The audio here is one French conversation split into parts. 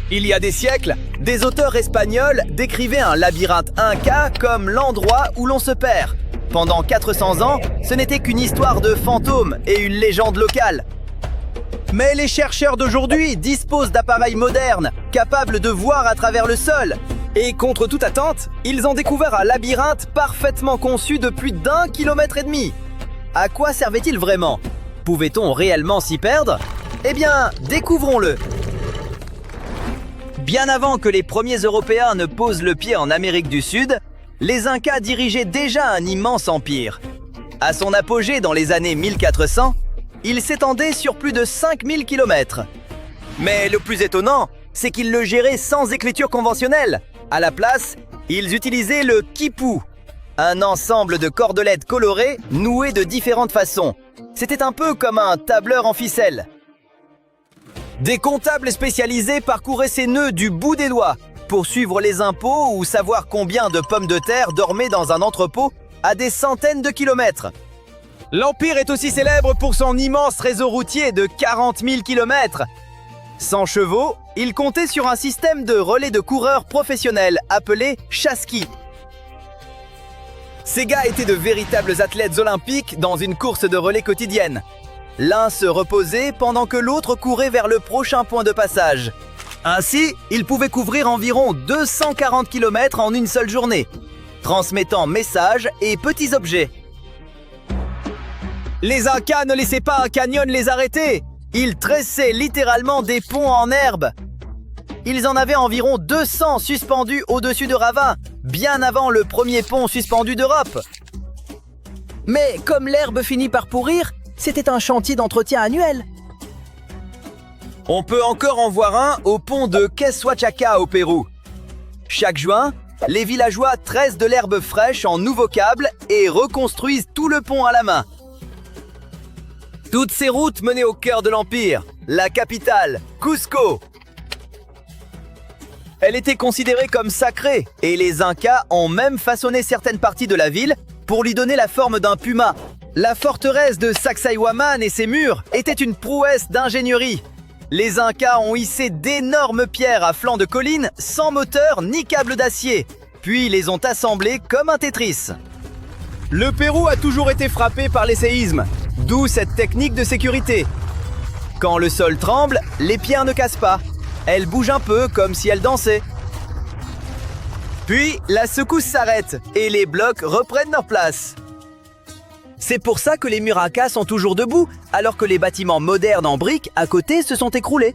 Il y a des siècles, des auteurs espagnols décrivaient un labyrinthe inca comme l'endroit où l'on se perd. Pendant 400 ans, ce n'était qu'une histoire de fantômes et une légende locale. Mais les chercheurs d'aujourd'hui disposent d'appareils modernes, capables de voir à travers le sol. Et contre toute attente, ils ont découvert un labyrinthe parfaitement conçu de plus d'1,5 km. À quoi servait-il vraiment? Pouvait-on réellement s'y perdre? Eh bien, découvrons-le. Bien avant que les premiers Européens ne posent le pied en Amérique du Sud, les Incas dirigeaient déjà un immense empire. À son apogée dans les années 1400, il s'étendait sur plus de 5000 km. Mais le plus étonnant, c'est qu'ils le géraient sans écriture conventionnelle. À la place, ils utilisaient le quipu, un ensemble de cordelettes colorées nouées de différentes façons. C'était un peu comme un tableur en ficelle. Des comptables spécialisés parcouraient ces nœuds du bout des doigts pour suivre les impôts ou savoir combien de pommes de terre dormaient dans un entrepôt à des centaines de kilomètres. L'Empire est aussi célèbre pour son immense réseau routier de 40 000 km. Sans chevaux, il comptait sur un système de relais de coureurs professionnels appelé chasqui. Ces gars étaient de véritables athlètes olympiques dans une course de relais quotidienne. L'un se reposait pendant que l'autre courait vers le prochain point de passage. Ainsi, ils pouvaient couvrir environ 240 km en une seule journée, transmettant messages et petits objets. Les Incas ne laissaient pas un canyon les arrêter. Ils tressaient littéralement des ponts en herbe. Ils en avaient environ 200 suspendus au-dessus de ravins, bien avant le premier pont suspendu d'Europe. Mais comme l'herbe finit par pourrir, c'était un chantier d'entretien annuel. On peut encore en voir un au pont de Queshuachaca au Pérou. Chaque juin, les villageois tressent de l'herbe fraîche en nouveaux câbles et reconstruisent tout le pont à la main. Toutes ces routes menaient au cœur de l'Empire, la capitale, Cusco. Elle était considérée comme sacrée et les Incas ont même façonné certaines parties de la ville pour lui donner la forme d'un puma. La forteresse de Sacsayhuaman et ses murs étaient une prouesse d'ingénierie. Les Incas ont hissé d'énormes pierres à flanc de colline sans moteur ni câble d'acier, puis les ont assemblées comme un Tetris. Le Pérou a toujours été frappé par les séismes, d'où cette technique de sécurité. Quand le sol tremble, les pierres ne cassent pas. Elles bougent un peu comme si elles dansaient. Puis, la secousse s'arrête et les blocs reprennent leur place. C'est pour ça que les murs Incas sont toujours debout, alors que les bâtiments modernes en briques à côté se sont écroulés.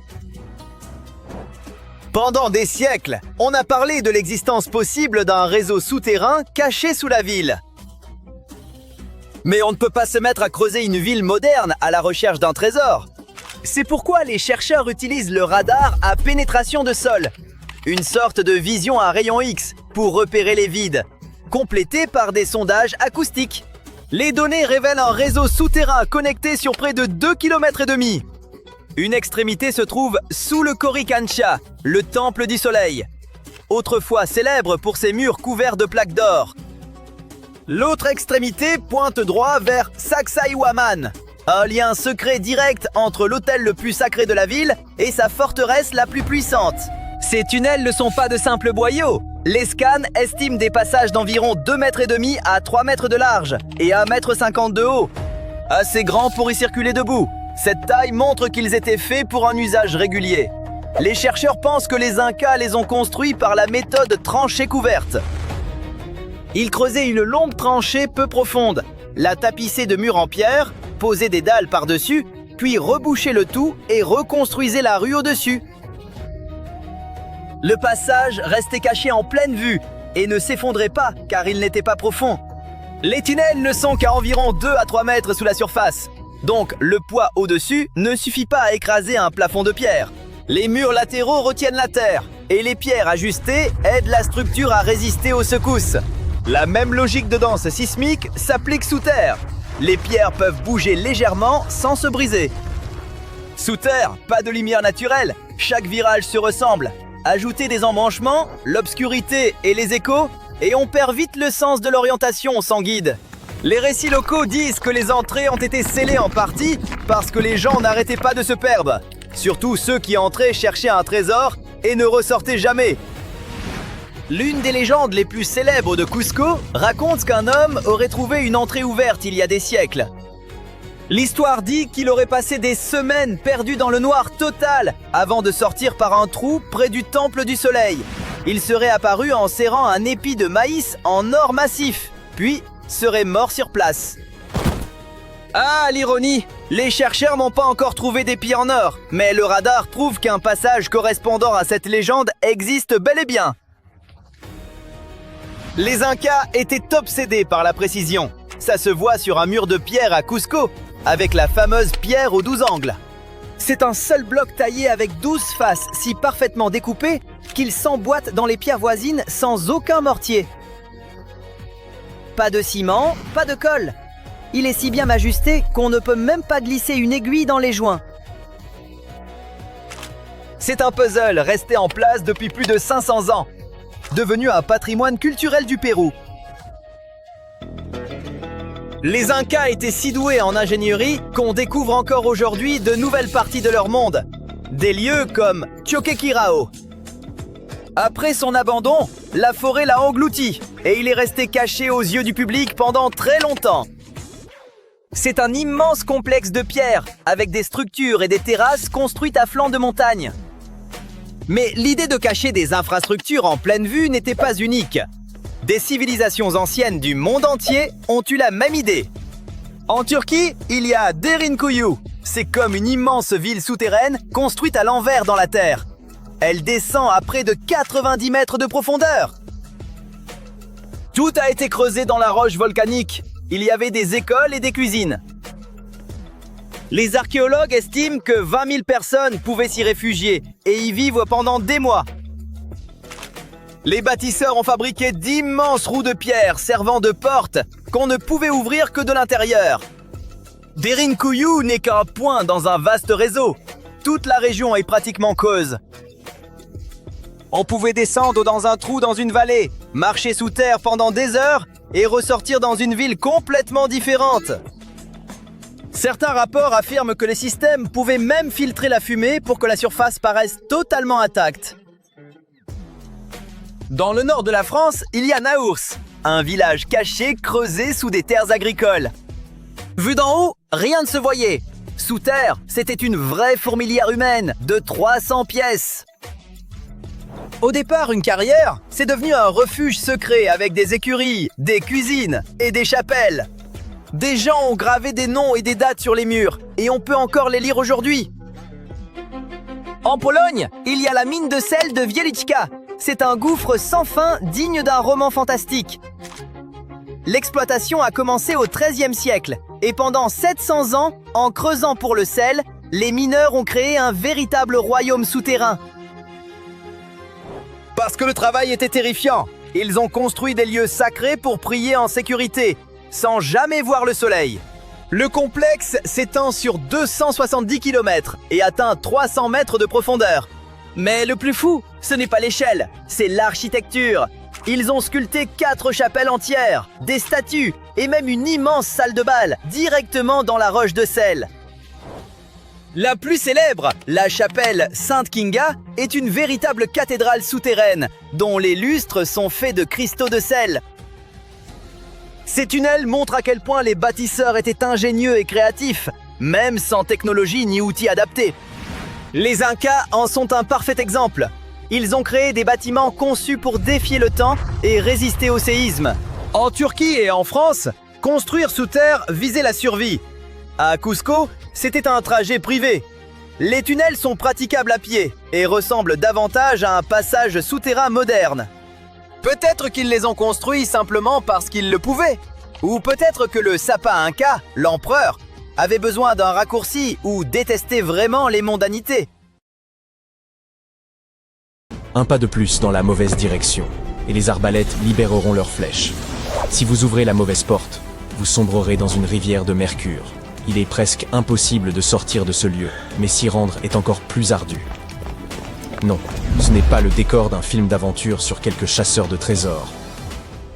Pendant des siècles, on a parlé de l'existence possible d'un réseau souterrain caché sous la ville. Mais on ne peut pas se mettre à creuser une ville moderne à la recherche d'un trésor. C'est pourquoi les chercheurs utilisent le radar à pénétration de sol, une sorte de vision à rayon X pour repérer les vides, complété par des sondages acoustiques. Les données révèlent un réseau souterrain connecté sur près de 2,5 km. Une extrémité se trouve sous le Coricancha, le temple du soleil, autrefois célèbre pour ses murs couverts de plaques d'or. L'autre extrémité pointe droit vers Sacsayhuaman, un lien secret direct entre l'hôtel le plus sacré de la ville et sa forteresse la plus puissante. Ces tunnels ne sont pas de simples boyaux. Les scans estiment des passages d'environ 2,5 m à 3 mètres de large et 1,50 m de haut. Assez grand pour y circuler debout. Cette taille montre qu'ils étaient faits pour un usage régulier. Les chercheurs pensent que les Incas les ont construits par la méthode tranchée couverte. Ils creusaient une longue tranchée peu profonde, la tapissaient de murs en pierre, posaient des dalles par-dessus, puis rebouchaient le tout et reconstruisaient la rue au-dessus. Le passage restait caché en pleine vue et ne s'effondrait pas car il n'était pas profond. Les tunnels ne sont qu'à environ 2 à 3 mètres sous la surface, donc le poids au-dessus ne suffit pas à écraser un plafond de pierre. Les murs latéraux retiennent la terre et les pierres ajustées aident la structure à résister aux secousses. La même logique de danse sismique s'applique sous terre. Les pierres peuvent bouger légèrement sans se briser. Sous terre, pas de lumière naturelle, chaque virage se ressemble. Ajoutez des embranchements, l'obscurité et les échos, et on perd vite le sens de l'orientation sans guide. Les récits locaux disent que les entrées ont été scellées en partie parce que les gens n'arrêtaient pas de se perdre. Surtout ceux qui entraient chercher un trésor et ne ressortez jamais. L'une des légendes les plus célèbres de Cusco raconte qu'un homme aurait trouvé une entrée ouverte il y a des siècles. L'histoire dit qu'il aurait passé des semaines perdu dans le noir total avant de sortir par un trou près du temple du soleil. Il serait apparu en serrant un épi de maïs en or massif, puis serait mort sur place. Ah, l'ironie! Les chercheurs n'ont pas encore trouvé d'épi en or, mais le radar prouve qu'un passage correspondant à cette légende existe bel et bien. Les Incas étaient obsédés par la précision. Ça se voit sur un mur de pierre à Cusco, avec la fameuse pierre aux 12 angles. C'est un seul bloc taillé avec 12 faces si parfaitement découpées qu'il s'emboîte dans les pierres voisines sans aucun mortier. Pas de ciment, pas de colle. Il est si bien ajusté qu'on ne peut même pas glisser une aiguille dans les joints. C'est un puzzle resté en place depuis plus de 500 ans, devenu un patrimoine culturel du Pérou. Les Incas étaient si doués en ingénierie qu'on découvre encore aujourd'hui de nouvelles parties de leur monde. Des lieux comme Choquequirao. Après son abandon, la forêt l'a englouti et il est resté caché aux yeux du public pendant très longtemps. C'est un immense complexe de pierres avec des structures et des terrasses construites à flanc de montagne. Mais l'idée de cacher des infrastructures en pleine vue n'était pas unique. Des civilisations anciennes du monde entier ont eu la même idée. En Turquie, il y a Derinkuyu. C'est comme une immense ville souterraine construite à l'envers dans la terre. Elle descend à près de 90 mètres de profondeur. Tout a été creusé dans la roche volcanique. Il y avait des écoles et des cuisines. Les archéologues estiment que 20 000 personnes pouvaient s'y réfugier et y vivre pendant des mois. Les bâtisseurs ont fabriqué d'immenses roues de pierre servant de portes qu'on ne pouvait ouvrir que de l'intérieur. Derinkuyu n'est qu'un point dans un vaste réseau. Toute la région est pratiquement creuse. On pouvait descendre dans un trou dans une vallée, marcher sous terre pendant des heures et ressortir dans une ville complètement différente. Certains rapports affirment que les systèmes pouvaient même filtrer la fumée pour que la surface paraisse totalement intacte. Dans le nord de la France, il y a Naours, un village caché creusé sous des terres agricoles. Vu d'en haut, rien ne se voyait. Sous terre, c'était une vraie fourmilière humaine de 300 pièces. Au départ, une carrière, c'est devenu un refuge secret avec des écuries, des cuisines et des chapelles. Des gens ont gravé des noms et des dates sur les murs, et on peut encore les lire aujourd'hui. En Pologne, il y a la mine de sel de Wieliczka. C'est un gouffre sans fin digne d'un roman fantastique. L'exploitation a commencé au XIIIe siècle, et pendant 700 ans, en creusant pour le sel, les mineurs ont créé un véritable royaume souterrain. Parce que le travail était terrifiant, ils ont construit des lieux sacrés pour prier en sécurité, sans jamais voir le soleil. Le complexe s'étend sur 270 km et atteint 300 mètres de profondeur. Mais le plus fou, ce n'est pas l'échelle, c'est l'architecture. Ils ont sculpté 4 chapelles entières, des statues et même une immense salle de bal directement dans la roche de sel. La plus célèbre, la chapelle Sainte Kinga, est une véritable cathédrale souterraine dont les lustres sont faits de cristaux de sel. Ces tunnels montrent à quel point les bâtisseurs étaient ingénieux et créatifs, même sans technologie ni outils adaptés. Les Incas en sont un parfait exemple. Ils ont créé des bâtiments conçus pour défier le temps et résister au séisme. En Turquie et en France, construire sous terre visait la survie. À Cusco, c'était un trajet privé. Les tunnels sont praticables à pied et ressemblent davantage à un passage souterrain moderne. Peut-être qu'ils les ont construits simplement parce qu'ils le pouvaient. Ou peut-être que le Sapa Inca, l'empereur, avait besoin d'un raccourci ou détestait vraiment les mondanités. Un pas de plus dans la mauvaise direction, et les arbalètes libéreront leurs flèches. Si vous ouvrez la mauvaise porte, vous sombrerez dans une rivière de mercure. Il est presque impossible de sortir de ce lieu, mais s'y rendre est encore plus ardu. Non, ce n'est pas le décor d'un film d'aventure sur quelques chasseurs de trésors.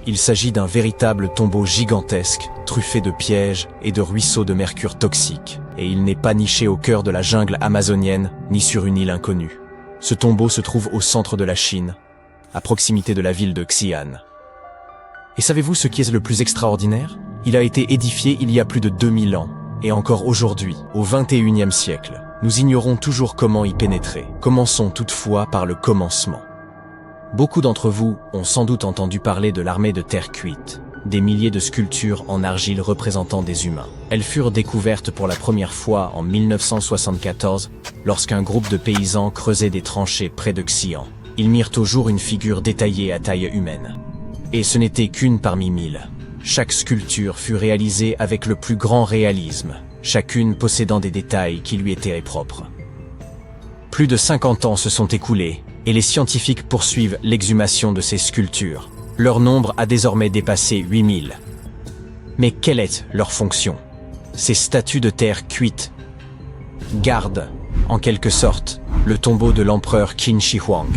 Il s'agit d'un véritable tombeau gigantesque, truffé de pièges et de ruisseaux de mercure toxique. Et il n'est pas niché au cœur de la jungle amazonienne, ni sur une île inconnue. Ce tombeau se trouve au centre de la Chine, à proximité de la ville de Xi'an. Et savez-vous ce qui est le plus extraordinaire? Il a été édifié il y a plus de 2000 ans, et encore aujourd'hui, au XXIe siècle, nous ignorons toujours comment y pénétrer. Commençons toutefois par le commencement. Beaucoup d'entre vous ont sans doute entendu parler de l'armée de terre cuite, des milliers de sculptures en argile représentant des humains. Elles furent découvertes pour la première fois en 1974, lorsqu'un groupe de paysans creusait des tranchées près de Xi'an. Ils mirent au jour une figure détaillée à taille humaine. Et ce n'était qu'une parmi 1000. Chaque sculpture fut réalisée avec le plus grand réalisme, chacune possédant des détails qui lui étaient propres. Plus de 50 ans se sont écoulés, et les scientifiques poursuivent l'exhumation de ces sculptures. Leur nombre a désormais dépassé 8000. Mais quelle est leur fonction? Ces statues de terre cuite gardent, en quelque sorte, le tombeau de l'empereur Qin Shi Huang.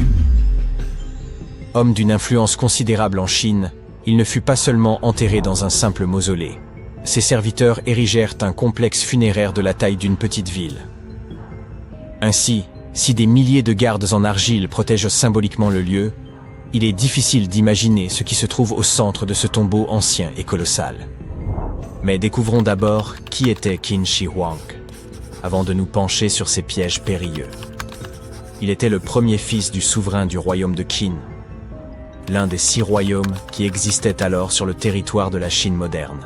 Homme d'une influence considérable en Chine, il ne fut pas seulement enterré dans un simple mausolée. Ses serviteurs érigèrent un complexe funéraire de la taille d'une petite ville. Ainsi, si des milliers de gardes en argile protègent symboliquement le lieu, il est difficile d'imaginer ce qui se trouve au centre de ce tombeau ancien et colossal. Mais découvrons d'abord qui était Qin Shi Huang, avant de nous pencher sur ses pièges périlleux. Il était le premier fils du souverain du royaume de Qin, l'un des 6 royaumes qui existaient alors sur le territoire de la Chine moderne.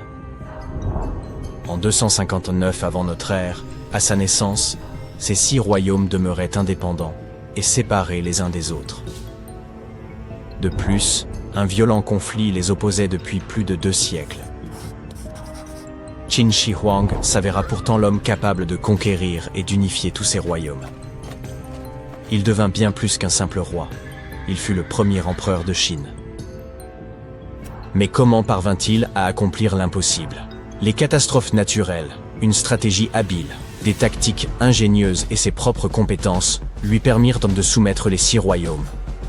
En 259 avant notre ère, à sa naissance, ces 6 royaumes demeuraient indépendants et séparés les uns des autres. De plus, un violent conflit les opposait depuis plus de 2 siècles. Qin Shi Huang s'avéra pourtant l'homme capable de conquérir et d'unifier tous ces royaumes. Il devint bien plus qu'un simple roi. Il fut le premier empereur de Chine. Mais comment parvint-il à accomplir l'impossible? Les catastrophes naturelles, une stratégie habile, des tactiques ingénieuses et ses propres compétences lui permirent de soumettre les 6 royaumes.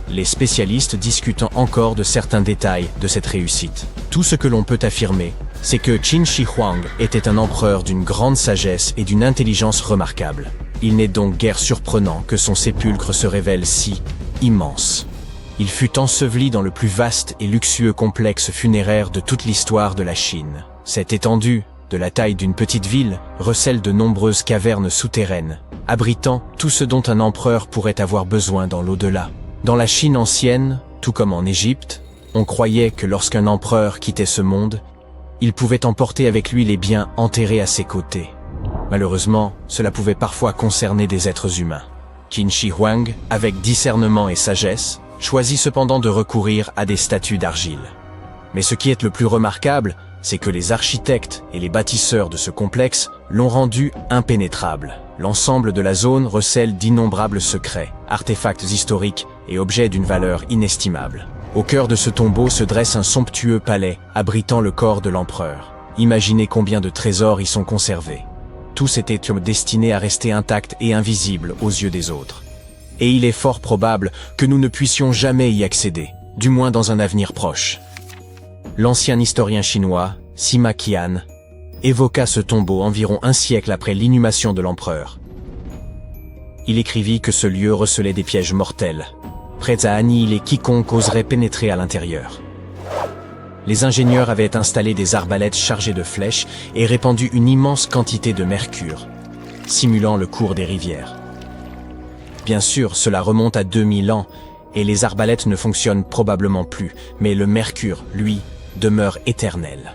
Les spécialistes discutent encore de certains détails de cette réussite. Tout ce que l'on peut affirmer, c'est que Qin Shi Huang était un empereur d'une grande sagesse et d'une intelligence remarquable. Il n'est donc guère surprenant que son sépulcre se révèle si immense. Il fut enseveli dans le plus vaste et luxueux complexe funéraire de toute l'histoire de la Chine. Cette étendue, de la taille d'une petite ville, recèle de nombreuses cavernes souterraines, abritant tout ce dont un empereur pourrait avoir besoin dans l'au-delà. Dans la Chine ancienne, tout comme en Égypte, on croyait que lorsqu'un empereur quittait ce monde, il pouvait emporter avec lui les biens enterrés à ses côtés. Malheureusement, cela pouvait parfois concerner des êtres humains. Qin Shi Huang, avec discernement et sagesse, choisit cependant de recourir à des statues d'argile. Mais ce qui est le plus remarquable, c'est que les architectes et les bâtisseurs de ce complexe l'ont rendu impénétrable. L'ensemble de la zone recèle d'innombrables secrets, artefacts historiques et objets d'une valeur inestimable. Au cœur de ce tombeau se dresse un somptueux palais abritant le corps de l'empereur. Imaginez combien de trésors y sont conservés. Tous étaient destinés à rester intacts et invisibles aux yeux des autres. Et il est fort probable que nous ne puissions jamais y accéder, du moins dans un avenir proche. L'ancien historien chinois, Sima Qian, évoqua ce tombeau environ un siècle après l'inhumation de l'empereur. Il écrivit que ce lieu recelait des pièges mortels, prêts à annihiler quiconque oserait pénétrer à l'intérieur. Les ingénieurs avaient installé des arbalètes chargées de flèches et répandu une immense quantité de mercure, simulant le cours des rivières. Bien sûr, cela remonte à 2000 ans, et les arbalètes ne fonctionnent probablement plus, mais le mercure, lui, demeure éternel.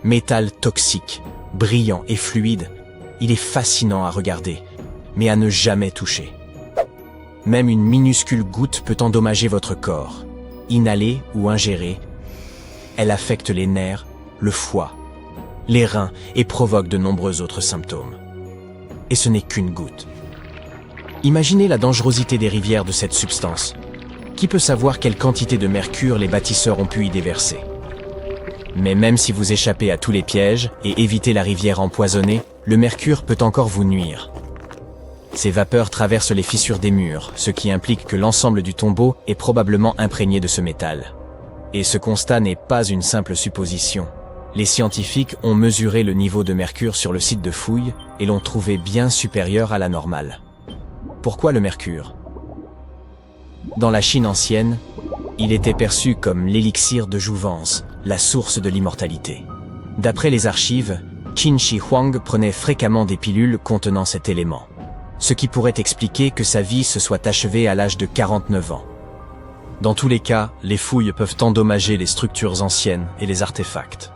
Métal toxique, brillant et fluide, il est fascinant à regarder, mais à ne jamais toucher. Même une minuscule goutte peut endommager votre corps. Inhalée ou ingérée, elle affecte les nerfs, le foie, les reins et provoque de nombreux autres symptômes. Et ce n'est qu'une goutte. Imaginez la dangerosité des rivières de cette substance. Qui peut savoir quelle quantité de mercure les bâtisseurs ont pu y déverser? Mais même si vous échappez à tous les pièges et évitez la rivière empoisonnée, le mercure peut encore vous nuire. Ces vapeurs traversent les fissures des murs, ce qui implique que l'ensemble du tombeau est probablement imprégné de ce métal. Et ce constat n'est pas une simple supposition. Les scientifiques ont mesuré le niveau de mercure sur le site de fouilles et l'ont trouvé bien supérieur à la normale. Pourquoi le mercure? Dans la Chine ancienne, il était perçu comme l'élixir de jouvence, la source de l'immortalité. D'après les archives, Qin Shi Huang prenait fréquemment des pilules contenant cet élément, ce qui pourrait expliquer que sa vie se soit achevée à l'âge de 49 ans. Dans tous les cas, les fouilles peuvent endommager les structures anciennes et les artefacts.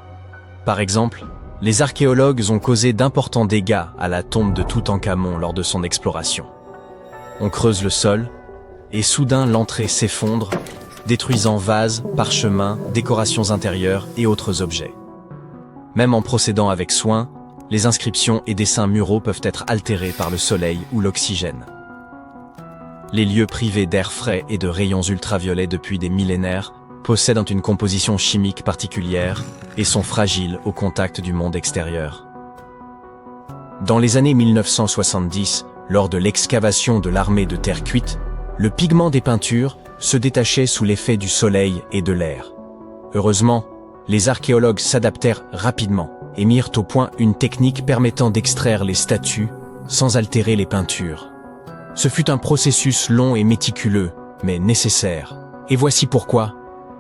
Par exemple, les archéologues ont causé d'importants dégâts à la tombe de Toutankhamon lors de son exploration. On creuse le sol, et soudain l'entrée s'effondre, détruisant vases, parchemins, décorations intérieures et autres objets. Même en procédant avec soin, les inscriptions et dessins muraux peuvent être altérés par le soleil ou l'oxygène. Les lieux privés d'air frais et de rayons ultraviolets depuis des millénaires possèdent une composition chimique particulière et sont fragiles au contact du monde extérieur. Dans les années 1970, lors de l'excavation de l'armée de terre cuite, le pigment des peintures se détachait sous l'effet du soleil et de l'air. Heureusement, les archéologues s'adaptèrent rapidement et mirent au point une technique permettant d'extraire les statues sans altérer les peintures. Ce fut un processus long et méticuleux, mais nécessaire. Et voici pourquoi.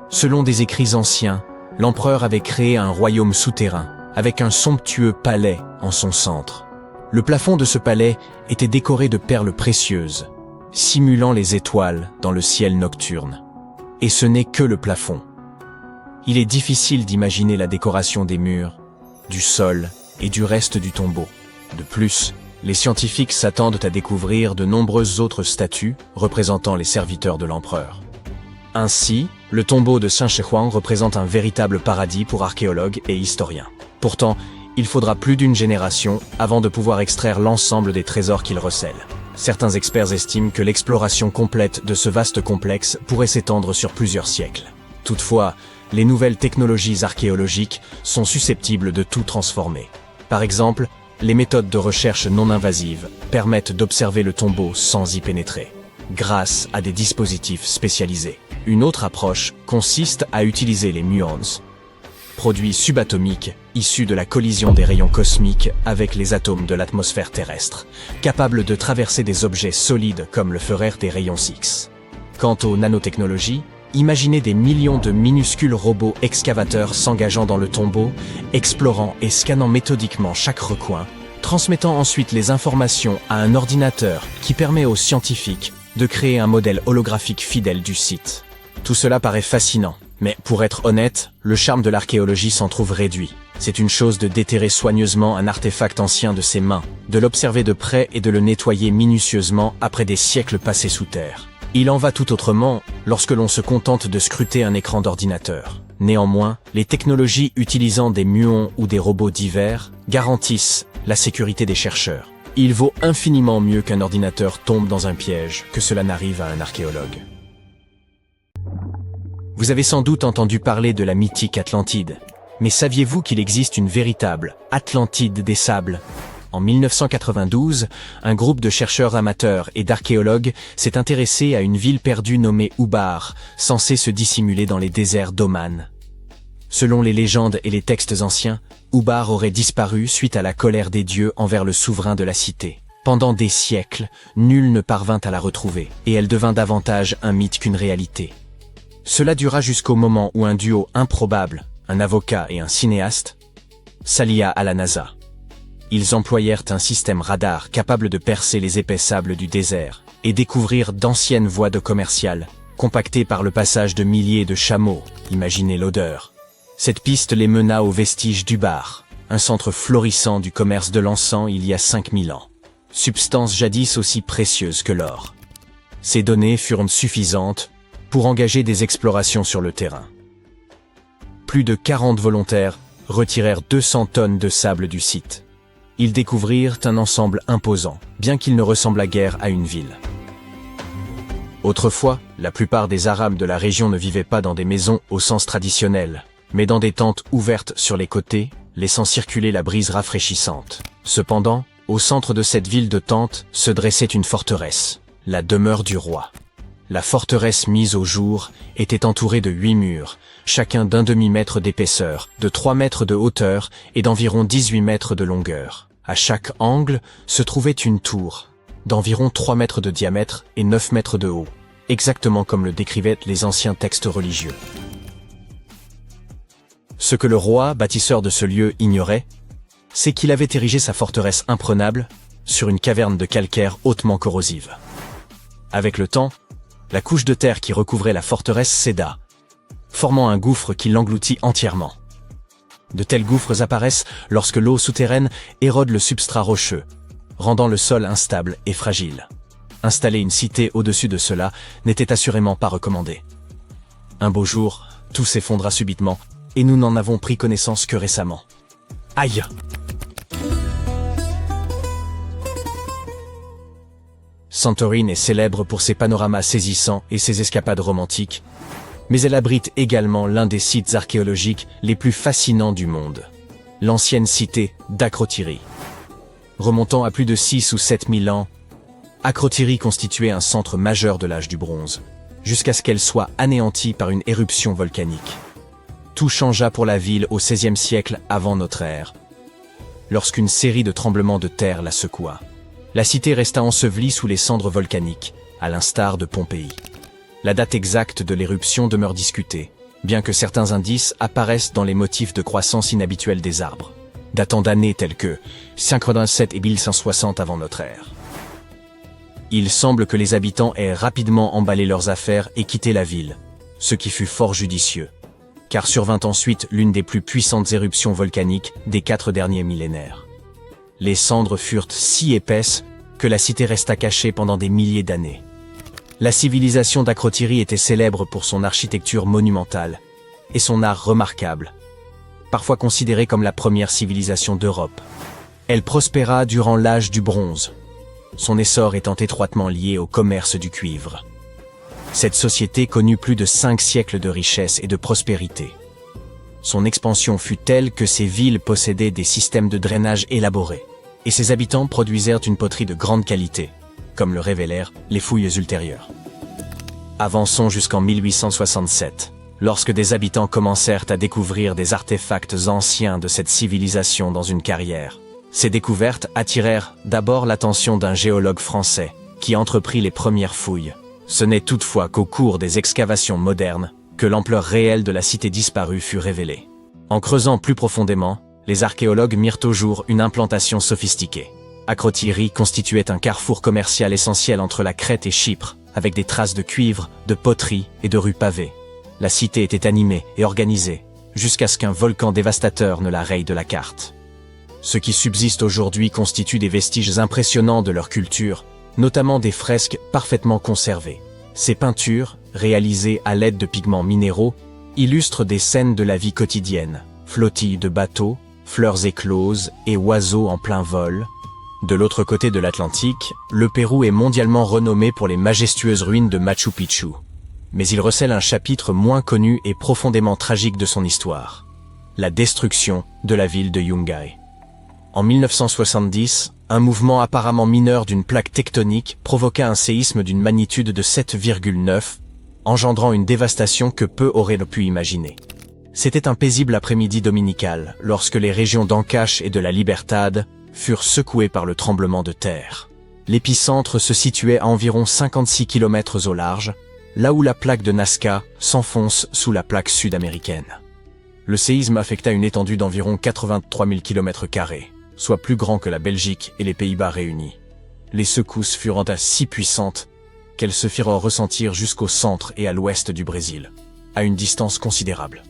Selon des écrits anciens, l'empereur avait créé un royaume souterrain, avec un somptueux palais en son centre. Le plafond de ce palais était décoré de perles précieuses, simulant les étoiles dans le ciel nocturne. Et ce n'est que le plafond. Il est difficile d'imaginer la décoration des murs, du sol et du reste du tombeau. De plus, les scientifiques s'attendent à découvrir de nombreuses autres statues représentant les serviteurs de l'empereur. Ainsi, le tombeau de Saint-Chehuang représente un véritable paradis pour archéologues et historiens. Pourtant, il faudra plus d'une génération avant de pouvoir extraire l'ensemble des trésors qu'il recèle. Certains experts estiment que l'exploration complète de ce vaste complexe pourrait s'étendre sur plusieurs siècles. Toutefois, les nouvelles technologies archéologiques sont susceptibles de tout transformer. Par exemple, les méthodes de recherche non invasives permettent d'observer le tombeau sans y pénétrer, grâce à des dispositifs spécialisés. Une autre approche consiste à utiliser les muons, produits subatomiques issus de la collision des rayons cosmiques avec les atomes de l'atmosphère terrestre, capables de traverser des objets solides comme le feraient des rayons X. Quant aux nanotechnologies, imaginez des millions de minuscules robots excavateurs s'engageant dans le tombeau, explorant et scannant méthodiquement chaque recoin, transmettant ensuite les informations à un ordinateur qui permet aux scientifiques de créer un modèle holographique fidèle du site. Tout cela paraît fascinant, mais pour être honnête, le charme de l'archéologie s'en trouve réduit. C'est une chose de déterrer soigneusement un artefact ancien de ses mains, de l'observer de près et de le nettoyer minutieusement après des siècles passés sous terre. Il en va tout autrement lorsque l'on se contente de scruter un écran d'ordinateur. Néanmoins, les technologies utilisant des muons ou des robots divers garantissent la sécurité des chercheurs. Il vaut infiniment mieux qu'un ordinateur tombe dans un piège que cela n'arrive à un archéologue. Vous avez sans doute entendu parler de la mythique Atlantide, mais saviez-vous qu'il existe une véritable Atlantide des sables ? En 1992, un groupe de chercheurs amateurs et d'archéologues s'est intéressé à une ville perdue nommée Ubar, censée se dissimuler dans les déserts d'Oman. Selon les légendes et les textes anciens, Ubar aurait disparu suite à la colère des dieux envers le souverain de la cité. Pendant des siècles, nul ne parvint à la retrouver, et elle devint davantage un mythe qu'une réalité. Cela dura jusqu'au moment où un duo improbable, un avocat et un cinéaste, s'allia à la NASA. Ils employèrent un système radar capable de percer les épais sables du désert et découvrir d'anciennes voies de commerciales, compactées par le passage de milliers de chameaux. Imaginez l'odeur. Cette piste les mena aux vestiges d'Ubar, un centre florissant du commerce de l'encens il y a 5000 ans. Substance jadis aussi précieuse que l'or. Ces données furent suffisantes pour engager des explorations sur le terrain. Plus de 40 volontaires retirèrent 200 tonnes de sable du site. Ils découvrirent un ensemble imposant, bien qu'il ne ressemblât guère à une ville. Autrefois, la plupart des Arabes de la région ne vivaient pas dans des maisons au sens traditionnel, mais dans des tentes ouvertes sur les côtés, laissant circuler la brise rafraîchissante. Cependant, au centre de cette ville de tentes se dressait une forteresse, la demeure du roi. La forteresse mise au jour était entourée de 8 murs, chacun d'un demi-mètre d'épaisseur, de 3 mètres de hauteur et d'environ 18 mètres de longueur. À chaque angle se trouvait une tour, d'environ 3 mètres de diamètre et 9 mètres de haut. exactement comme le décrivaient les anciens textes religieux. Ce que le roi, bâtisseur de ce lieu, ignorait, c'est qu'il avait érigé sa forteresse imprenable sur une caverne de calcaire hautement corrosive. Avec le temps, la couche de terre qui recouvrait la forteresse céda, formant un gouffre qui l'engloutit entièrement. De tels gouffres apparaissent lorsque l'eau souterraine érode le substrat rocheux, rendant le sol instable et fragile. Installer une cité au-dessus de cela n'était assurément pas recommandé. Un beau jour, tout s'effondra subitement, et nous n'en avons pris connaissance que récemment. Aïe! Santorini est célèbre pour ses panoramas saisissants et ses escapades romantiques, mais elle abrite également l'un des sites archéologiques les plus fascinants du monde, l'ancienne cité d'Akrotiri. Remontant à plus de 6 ou 7 000 ans, Akrotiri constituait un centre majeur de l'âge du bronze, jusqu'à ce qu'elle soit anéantie par une éruption volcanique. Tout changea pour la ville au XVIe siècle avant notre ère, lorsqu'une série de tremblements de terre la secoua. La cité resta ensevelie sous les cendres volcaniques, à l'instar de Pompéi. La date exacte de l'éruption demeure discutée, bien que certains indices apparaissent dans les motifs de croissance inhabituelle des arbres, datant d'années telles que 587 et 1160 avant notre ère. Il semble que les habitants aient rapidement emballé leurs affaires et quitté la ville, ce qui fut fort judicieux, car survint ensuite l'une des plus puissantes éruptions volcaniques des 4 derniers millénaires. Les cendres furent si épaisses que la cité resta cachée pendant des milliers d'années. La civilisation d'Akrotiri était célèbre pour son architecture monumentale et son art remarquable, parfois considérée comme la première civilisation d'Europe. Elle prospéra durant l'âge du bronze, son essor étant étroitement lié au commerce du cuivre. Cette société connut plus de 5 siècles de richesse et de prospérité. Son expansion fut telle que ses villes possédaient des systèmes de drainage élaborés, et ses habitants produisèrent une poterie de grande qualité, comme le révélèrent les fouilles ultérieures. Avançons jusqu'en 1867, lorsque des habitants commencèrent à découvrir des artefacts anciens de cette civilisation dans une carrière. Ces découvertes attirèrent d'abord l'attention d'un géologue français, qui entreprit les premières fouilles. Ce n'est toutefois qu'au cours des excavations modernes que l'ampleur réelle de la cité disparue fut révélée. En creusant plus profondément, les archéologues mirent au jour une implantation sophistiquée. Akrotiri constituait un carrefour commercial essentiel entre la Crète et Chypre, avec des traces de cuivre, de poterie et de rues pavées. La cité était animée et organisée, jusqu'à ce qu'un volcan dévastateur ne la raye de la carte. Ce qui subsiste aujourd'hui constitue des vestiges impressionnants de leur culture, notamment des fresques parfaitement conservées. Ces peintures, réalisées à l'aide de pigments minéraux, illustrent des scènes de la vie quotidienne, flottilles de bateaux, fleurs écloses et oiseaux en plein vol. De l'autre côté de l'Atlantique, le Pérou est mondialement renommé pour les majestueuses ruines de Machu Picchu. Mais il recèle un chapitre moins connu et profondément tragique de son histoire: la destruction de la ville de Yungay. En 1970, un mouvement apparemment mineur d'une plaque tectonique provoqua un séisme d'une magnitude de 7,9, engendrant une dévastation que peu auraient pu imaginer. C'était un paisible après-midi dominical, lorsque les régions d'Ancash et de la Libertad furent secouées par le tremblement de terre. L'épicentre se situait à environ 56 km au large, là où la plaque de Nazca s'enfonce sous la plaque sud-américaine. Le séisme affecta une étendue d'environ 83 000 km², soit plus grand que la Belgique et les Pays-Bas réunis. Les secousses furent si puissantes qu'elles se firent ressentir jusqu'au centre et à l'ouest du Brésil, à une distance considérable.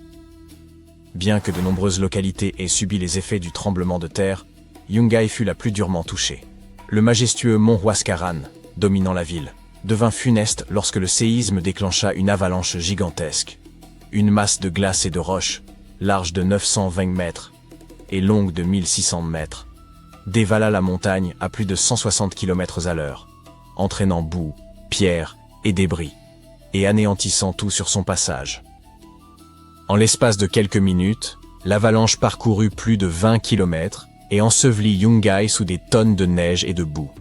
Bien que de nombreuses localités aient subi les effets du tremblement de terre, Yungay fut la plus durement touchée. Le majestueux mont Huascarán, dominant la ville, devint funeste lorsque le séisme déclencha une avalanche gigantesque. Une masse de glace et de roches, large de 920 mètres et longue de 1600 mètres, dévala la montagne à plus de 160 km/h, entraînant boue, pierres et débris, et anéantissant tout sur son passage. En l'espace de quelques minutes, l'avalanche parcourut plus de 20 km et ensevelit Yungay sous des tonnes de neige et de boue.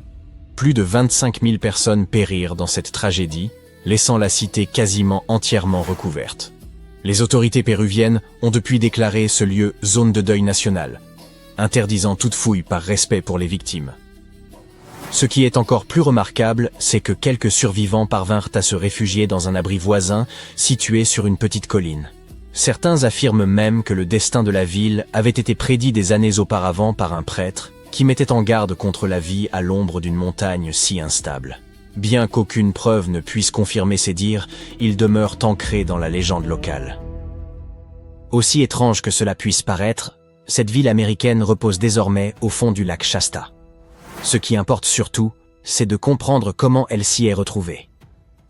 Plus de 25 000 personnes périrent dans cette tragédie, laissant la cité quasiment entièrement recouverte. Les autorités péruviennes ont depuis déclaré ce lieu zone de deuil national, interdisant toute fouille par respect pour les victimes. Ce qui est encore plus remarquable, c'est que quelques survivants parvinrent à se réfugier dans un abri voisin, situé sur une petite colline. Certains affirment même que le destin de la ville avait été prédit des années auparavant par un prêtre, qui mettait en garde contre la vie à l'ombre d'une montagne si instable. Bien qu'aucune preuve ne puisse confirmer ces dires, ils demeurent ancrés dans la légende locale. Aussi étrange que cela puisse paraître, cette ville américaine repose désormais au fond du lac Shasta. Ce qui importe surtout, c'est de comprendre comment elle s'y est retrouvée.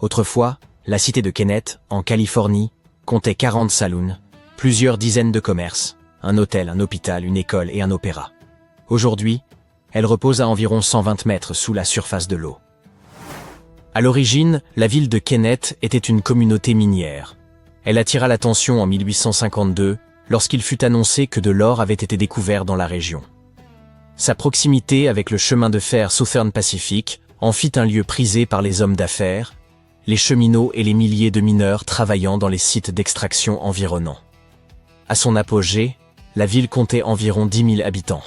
Autrefois, la cité de Kennett, en Californie, comptait 40 saloons, plusieurs dizaines de commerces, un hôtel, un hôpital, une école et un opéra. Aujourd'hui, elle repose à environ 120 mètres sous la surface de l'eau. À l'origine, la ville de Kennett était une communauté minière. Elle attira l'attention en 1852, lorsqu'il fut annoncé que de l'or avait été découvert dans la région. Sa proximité avec le chemin de fer Southern Pacific en fit un lieu prisé par les hommes d'affaires, les cheminots et les milliers de mineurs travaillant dans les sites d'extraction environnants. À son apogée, la ville comptait environ 10 000 habitants.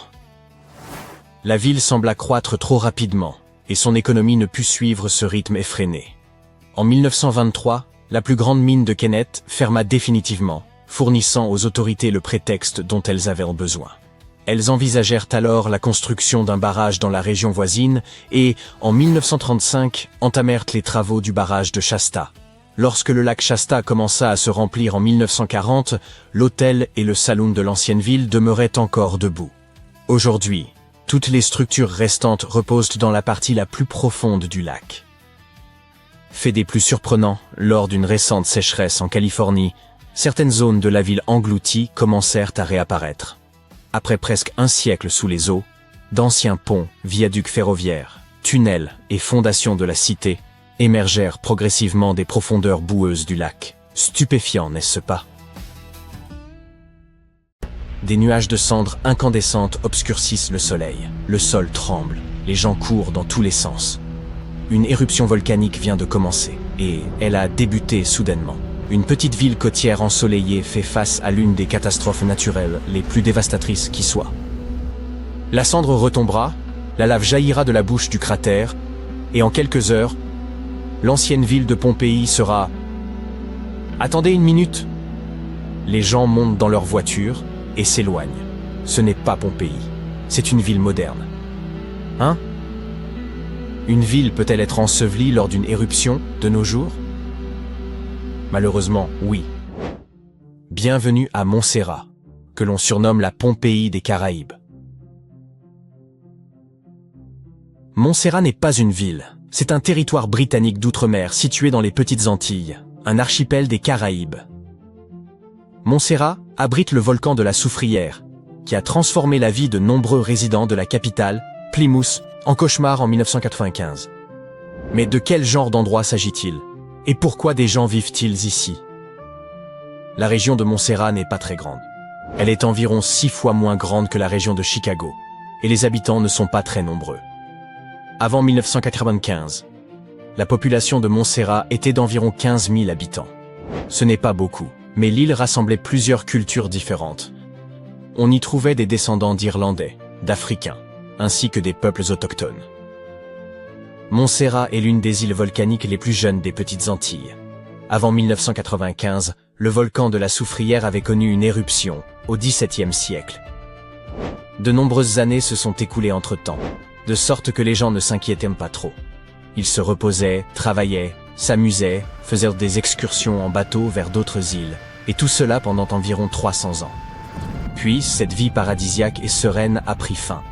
La ville sembla croître trop rapidement, et son économie ne put suivre ce rythme effréné. En 1923, la plus grande mine de Kennett ferma définitivement, fournissant aux autorités le prétexte dont elles avaient besoin. Elles envisagèrent alors la construction d'un barrage dans la région voisine et, en 1935, entamèrent les travaux du barrage de Shasta. Lorsque le lac Shasta commença à se remplir en 1940, l'hôtel et le saloon de l'ancienne ville demeuraient encore debout. Aujourd'hui, toutes les structures restantes reposent dans la partie la plus profonde du lac. Fait des plus surprenants, lors d'une récente sécheresse en Californie, certaines zones de la ville englouties commencèrent à réapparaître. Après presque un siècle sous les eaux, d'anciens ponts, viaducs ferroviaires, tunnels et fondations de la cité émergèrent progressivement des profondeurs boueuses du lac. Stupéfiant, n'est-ce pas? Des nuages de cendres incandescentes obscurcissent le soleil. Le sol tremble, les gens courent dans tous les sens. Une éruption volcanique vient de commencer, et elle a débuté soudainement. Une petite ville côtière ensoleillée fait face à l'une des catastrophes naturelles les plus dévastatrices qui soient. La cendre retombera, la lave jaillira de la bouche du cratère, et en quelques heures, l'ancienne ville de Pompéi sera... Attendez une minute. Les gens montent dans leur voiture et s'éloignent. Ce n'est pas Pompéi, c'est une ville moderne. Hein? Une ville peut-elle être ensevelie lors d'une éruption de nos jours? Malheureusement, oui. Bienvenue à Montserrat, que l'on surnomme la Pompéi des Caraïbes. Montserrat n'est pas une ville, c'est un territoire britannique d'outre-mer situé dans les Petites Antilles, un archipel des Caraïbes. Montserrat abrite le volcan de la Soufrière, qui a transformé la vie de nombreux résidents de la capitale, Plymouth, en cauchemar en 1995. Mais de quel genre d'endroit s'agit-il? Et pourquoi des gens vivent-ils ici? La région de Montserrat n'est pas très grande. Elle est environ 6 fois moins grande que la région de Chicago, et les habitants ne sont pas très nombreux. Avant 1995, la population de Montserrat était d'environ 15 000 habitants. Ce n'est pas beaucoup, mais l'île rassemblait plusieurs cultures différentes. On y trouvait des descendants d'Irlandais, d'Africains, ainsi que des peuples autochtones. Montserrat est l'une des îles volcaniques les plus jeunes des Petites Antilles. Avant 1995, le volcan de la Soufrière avait connu une éruption, au XVIIe siècle. De nombreuses années se sont écoulées entre-temps, de sorte que les gens ne s'inquiétaient pas trop. Ils se reposaient, travaillaient, s'amusaient, faisaient des excursions en bateau vers d'autres îles, et tout cela pendant environ 300 ans. Puis, cette vie paradisiaque et sereine a pris fin.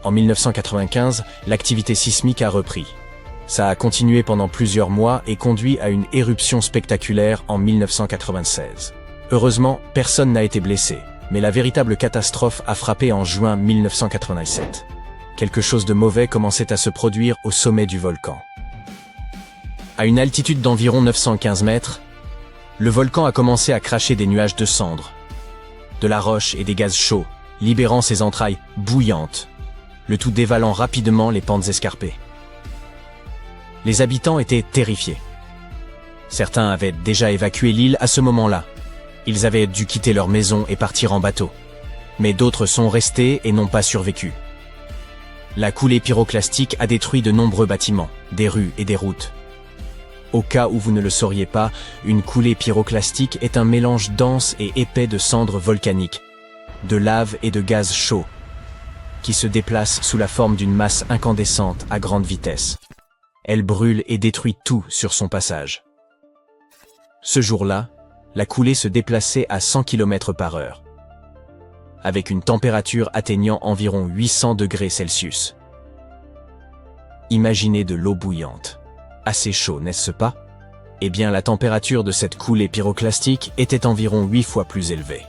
En 1995, l'activité sismique a repris. Ça a continué pendant plusieurs mois et conduit à une éruption spectaculaire en 1996. Heureusement, personne n'a été blessé, mais la véritable catastrophe a frappé en juin 1997. Quelque chose de mauvais commençait à se produire au sommet du volcan. À une altitude d'environ 915 mètres, le volcan a commencé à cracher des nuages de cendres, de la roche et des gaz chauds, libérant ses entrailles bouillantes, le tout dévalant rapidement les pentes escarpées. Les habitants étaient terrifiés. Certains avaient déjà évacué l'île à ce moment-là. Ils avaient dû quitter leur maison et partir en bateau. Mais d'autres sont restés et n'ont pas survécu. La coulée pyroclastique a détruit de nombreux bâtiments, des rues et des routes. Au cas où vous ne le sauriez pas, une coulée pyroclastique est un mélange dense et épais de cendres volcaniques, de lave et de gaz chaud, qui se déplace sous la forme d'une masse incandescente à grande vitesse. Elle brûle et détruit tout sur son passage. Ce jour-là, la coulée se déplaçait à 100 km/h, avec une température atteignant environ 800 degrés Celsius. Imaginez de l'eau bouillante. Assez chaud, n'est-ce pas? Eh bien, la température de cette coulée pyroclastique était environ 8 fois plus élevée.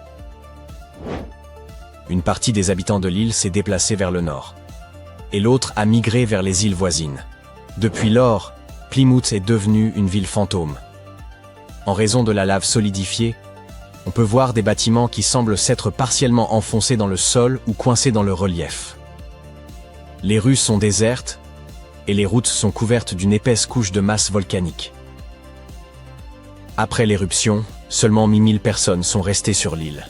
Une partie des habitants de l'île s'est déplacée vers le nord, et l'autre a migré vers les îles voisines. Depuis lors, Plymouth est devenue une ville fantôme. En raison de la lave solidifiée, on peut voir des bâtiments qui semblent s'être partiellement enfoncés dans le sol ou coincés dans le relief. Les rues sont désertes et les routes sont couvertes d'une épaisse couche de masse volcanique. Après l'éruption, seulement 1000 personnes sont restées sur l'île.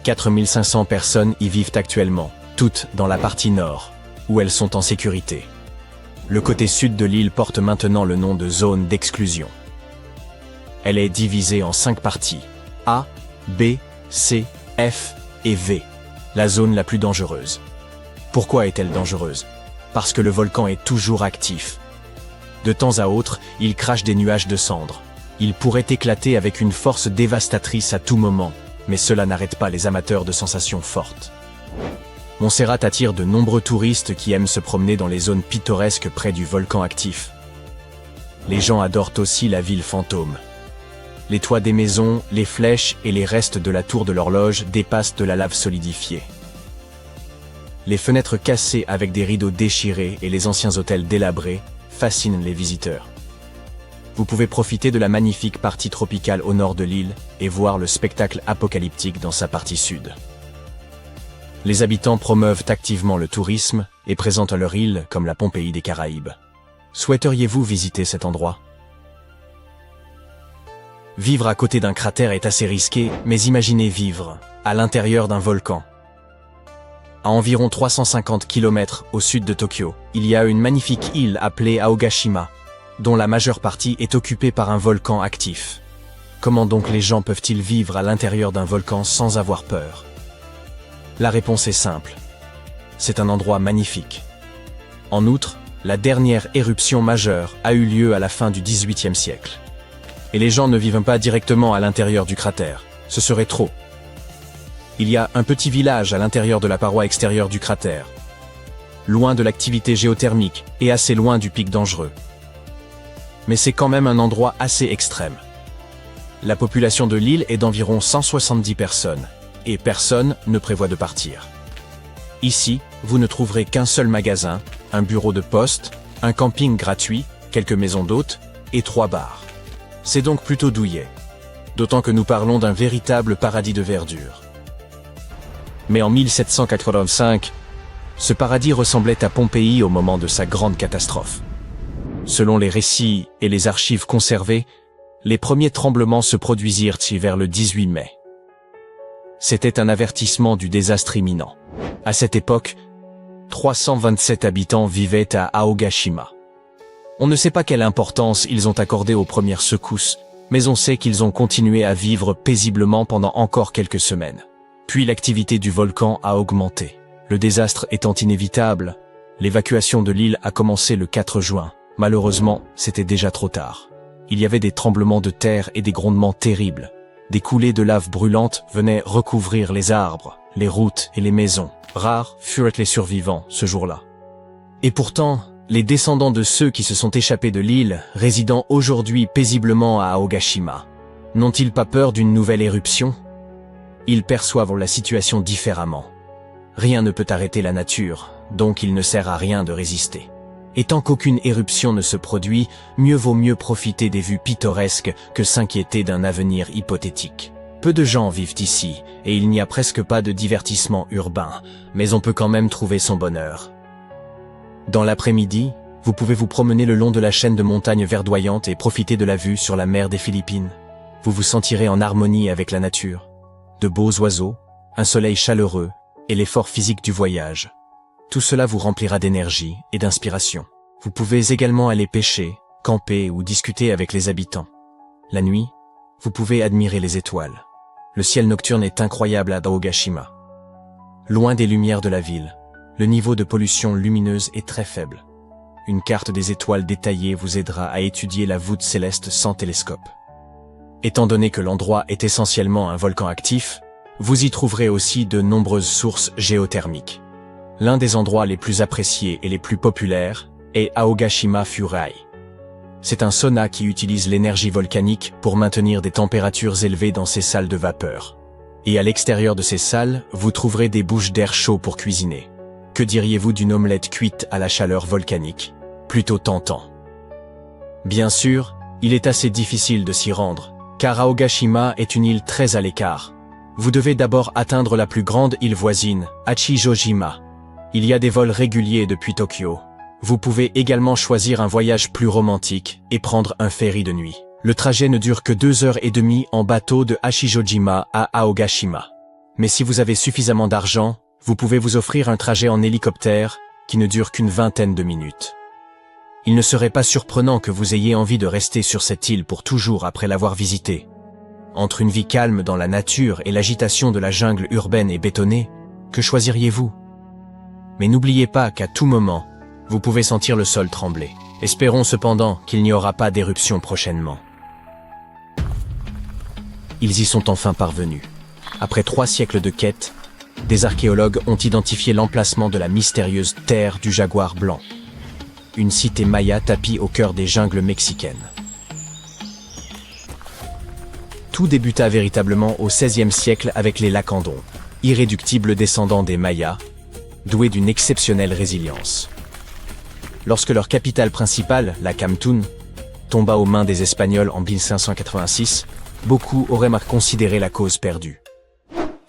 4500 personnes y vivent actuellement, toutes dans la partie nord, où elles sont en sécurité. Le côté sud de l'île porte maintenant le nom de zone d'exclusion. Elle est divisée en 5 parties, A, B, C, F et V, la zone la plus dangereuse. Pourquoi est-elle dangereuse? Parce que le volcan est toujours actif. De temps à autre, il crache des nuages de cendres. Il pourrait éclater avec une force dévastatrice à tout moment, mais cela n'arrête pas les amateurs de sensations fortes. Montserrat attire de nombreux touristes qui aiment se promener dans les zones pittoresques près du volcan actif. Les gens adorent aussi la ville fantôme. Les toits des maisons, les flèches et les restes de la tour de l'horloge dépassent de la lave solidifiée. Les fenêtres cassées avec des rideaux déchirés et les anciens hôtels délabrés fascinent les visiteurs. Vous pouvez profiter de la magnifique partie tropicale au nord de l'île et voir le spectacle apocalyptique dans sa partie sud. Les habitants promeuvent activement le tourisme et présentent leur île comme la Pompéi des Caraïbes. Souhaiteriez-vous visiter cet endroit? Vivre à côté d'un cratère est assez risqué, mais imaginez vivre à l'intérieur d'un volcan. À environ 350 km au sud de Tokyo, il y a une magnifique île appelée Aogashima, dont la majeure partie est occupée par un volcan actif. Comment donc les gens peuvent-ils vivre à l'intérieur d'un volcan sans avoir peur? La réponse est simple. C'est un endroit magnifique. En outre, la dernière éruption majeure a eu lieu à la fin du XVIIIe siècle. Et les gens ne vivent pas directement à l'intérieur du cratère. Ce serait trop. Il y a un petit village à l'intérieur de la paroi extérieure du cratère, loin de l'activité géothermique et assez loin du pic dangereux. Mais c'est quand même un endroit assez extrême. La population de l'île est d'environ 170 personnes, et personne ne prévoit de partir. Ici, vous ne trouverez qu'un seul magasin, un bureau de poste, un camping gratuit, quelques maisons d'hôtes et 3 bars. C'est donc plutôt douillet, d'autant que nous parlons d'un véritable paradis de verdure. Mais en 1785, ce paradis ressemblait à Pompéi au moment de sa grande catastrophe. Selon les récits et les archives conservées, les premiers tremblements se produisirent vers le 18 mai. C'était un avertissement du désastre imminent. À cette époque, 327 habitants vivaient à Aogashima. On ne sait pas quelle importance ils ont accordée aux premières secousses, mais on sait qu'ils ont continué à vivre paisiblement pendant encore quelques semaines. Puis l'activité du volcan a augmenté. Le désastre étant inévitable, l'évacuation de l'île a commencé le 4 juin. Malheureusement, c'était déjà trop tard. Il y avait des tremblements de terre et des grondements terribles. Des coulées de lave brûlante venaient recouvrir les arbres, les routes et les maisons. Rares furent les survivants ce jour-là. Et pourtant, les descendants de ceux qui se sont échappés de l'île, résidant aujourd'hui paisiblement à Aogashima, n'ont-ils pas peur d'une nouvelle éruption? Ils perçoivent la situation différemment. Rien ne peut arrêter la nature, donc il ne sert à rien de résister. Et tant qu'aucune éruption ne se produit, mieux vaut profiter des vues pittoresques que s'inquiéter d'un avenir hypothétique. Peu de gens vivent ici, et il n'y a presque pas de divertissement urbain, mais on peut quand même trouver son bonheur. Dans l'après-midi, vous pouvez vous promener le long de la chaîne de montagnes verdoyantes et profiter de la vue sur la mer des Philippines. Vous vous sentirez en harmonie avec la nature. De beaux oiseaux, un soleil chaleureux et l'effort physique du voyage. Tout cela vous remplira d'énergie et d'inspiration. Vous pouvez également aller pêcher, camper ou discuter avec les habitants. La nuit, vous pouvez admirer les étoiles. Le ciel nocturne est incroyable à Aogashima. Loin des lumières de la ville, le niveau de pollution lumineuse est très faible. Une carte des étoiles détaillée vous aidera à étudier la voûte céleste sans télescope. Étant donné que l'endroit est essentiellement un volcan actif, vous y trouverez aussi de nombreuses sources géothermiques. L'un des endroits les plus appréciés et les plus populaires est Aogashima Furai. C'est un sauna qui utilise l'énergie volcanique pour maintenir des températures élevées dans ses salles de vapeur. Et à l'extérieur de ces salles, vous trouverez des bouches d'air chaud pour cuisiner. Que diriez-vous d'une omelette cuite à la chaleur volcanique? Plutôt tentant. Bien sûr, il est assez difficile de s'y rendre, car Aogashima est une île très à l'écart. Vous devez d'abord atteindre la plus grande île voisine, Hachijojima. Il y a des vols réguliers depuis Tokyo. Vous pouvez également choisir un voyage plus romantique et prendre un ferry de nuit. Le trajet ne dure que 2h30 en bateau de Hachijojima à Aogashima. Mais si vous avez suffisamment d'argent, vous pouvez vous offrir un trajet en hélicoptère qui ne dure qu'une vingtaine de minutes. Il ne serait pas surprenant que vous ayez envie de rester sur cette île pour toujours après l'avoir visitée. Entre une vie calme dans la nature et l'agitation de la jungle urbaine et bétonnée, que choisiriez-vous? Mais n'oubliez pas qu'à tout moment, vous pouvez sentir le sol trembler. Espérons cependant qu'il n'y aura pas d'éruption prochainement. Ils y sont enfin parvenus. Après 3 siècles de quête, des archéologues ont identifié l'emplacement de la mystérieuse terre du jaguar blanc. Une cité maya tapie au cœur des jungles mexicaines. Tout débuta véritablement au XVIe siècle avec les Lacandons, irréductibles descendants des Mayas, doués d'une exceptionnelle résilience. Lorsque leur capitale principale, la Camtún, tomba aux mains des Espagnols en 1586, beaucoup auraient mal considéré la cause perdue.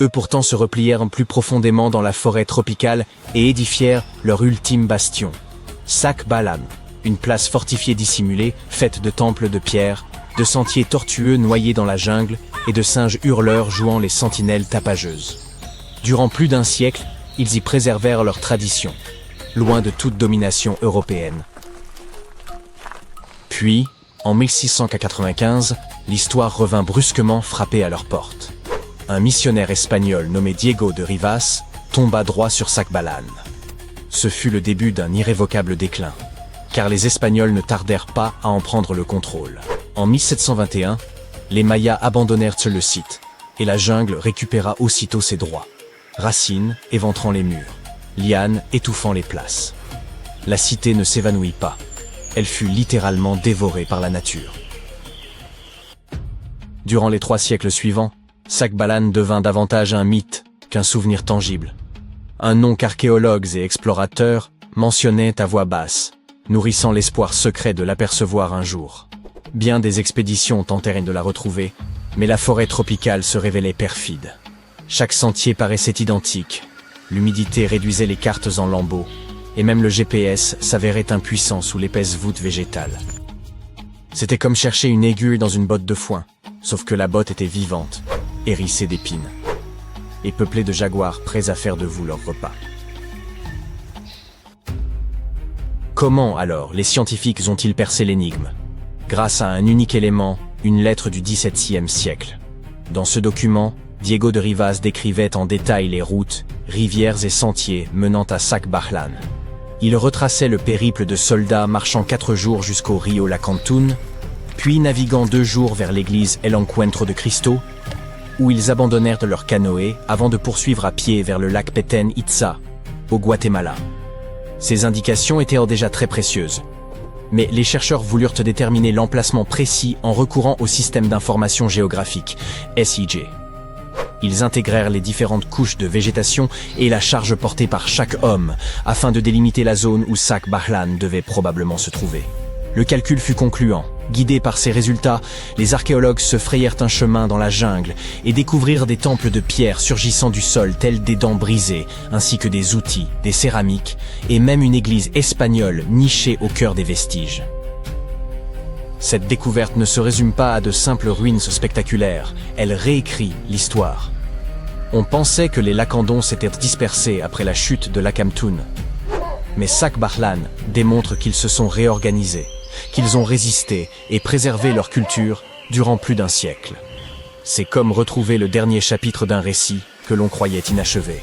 Eux pourtant se replièrent plus profondément dans la forêt tropicale et édifièrent leur ultime bastion, Sac-Balan, une place fortifiée dissimulée, faite de temples de pierre, de sentiers tortueux noyés dans la jungle et de singes hurleurs jouant les sentinelles tapageuses. Durant plus d'1 siècle, ils y préservèrent leurs traditions, loin de toute domination européenne. Puis, en 1695, l'histoire revint brusquement frapper à leurs portes. Un missionnaire espagnol nommé Diego de Rivas tomba droit sur Sac-Balan. Ce fut le début d'un irrévocable déclin, car les Espagnols ne tardèrent pas à en prendre le contrôle. En 1721, les Mayas abandonnèrent le site, et la jungle récupéra aussitôt ses droits. Racines éventrant les murs, lianes étouffant les places. La cité ne s'évanouit pas, elle fut littéralement dévorée par la nature. Durant les 3 siècles suivants, Sac-Balan devint davantage un mythe qu'un souvenir tangible. Un nom qu'archéologues et explorateurs mentionnaient à voix basse, nourrissant l'espoir secret de l'apercevoir un jour. Bien des expéditions tentèrent de la retrouver, mais la forêt tropicale se révélait perfide. Chaque sentier paraissait identique, l'humidité réduisait les cartes en lambeaux, et même le GPS s'avérait impuissant sous l'épaisse voûte végétale. C'était comme chercher une aiguille dans une botte de foin, sauf que la botte était vivante, hérissée d'épines, et peuplée de jaguars prêts à faire de vous leur repas. Comment alors les scientifiques ont-ils percé l'énigme? Grâce à un unique élément, une lettre du XVIIe siècle. Dans ce document, Diego de Rivas décrivait en détail les routes, rivières et sentiers menant à Sac-Balan. Il retraçait le périple de soldats marchant 4 jours jusqu'au rio La Cantún, puis naviguant 2 jours vers l'église El Encuentro de Cristo, où ils abandonnèrent leur canoë avant de poursuivre à pied vers le lac Petén Itzá, au Guatemala. Ces indications étaient déjà très précieuses. Mais les chercheurs voulurent déterminer l'emplacement précis en recourant au système d'information géographique, SIG. Ils intégrèrent les différentes couches de végétation et la charge portée par chaque homme, afin de délimiter la zone où Sac-Balan devait probablement se trouver. Le calcul fut concluant. Guidés par ces résultats, les archéologues se frayèrent un chemin dans la jungle et découvrirent des temples de pierre surgissant du sol tels des dents brisées, ainsi que des outils, des céramiques et même une église espagnole nichée au cœur des vestiges. Cette découverte ne se résume pas à de simples ruines spectaculaires, elle réécrit l'histoire. On pensait que les Lacandons s'étaient dispersés après la chute de la Camtún, Mais Sac-Barlan démontre qu'ils se sont réorganisés, qu'ils ont résisté et préservé leur culture durant plus d'un siècle. C'est comme retrouver le dernier chapitre d'un récit que l'on croyait inachevé.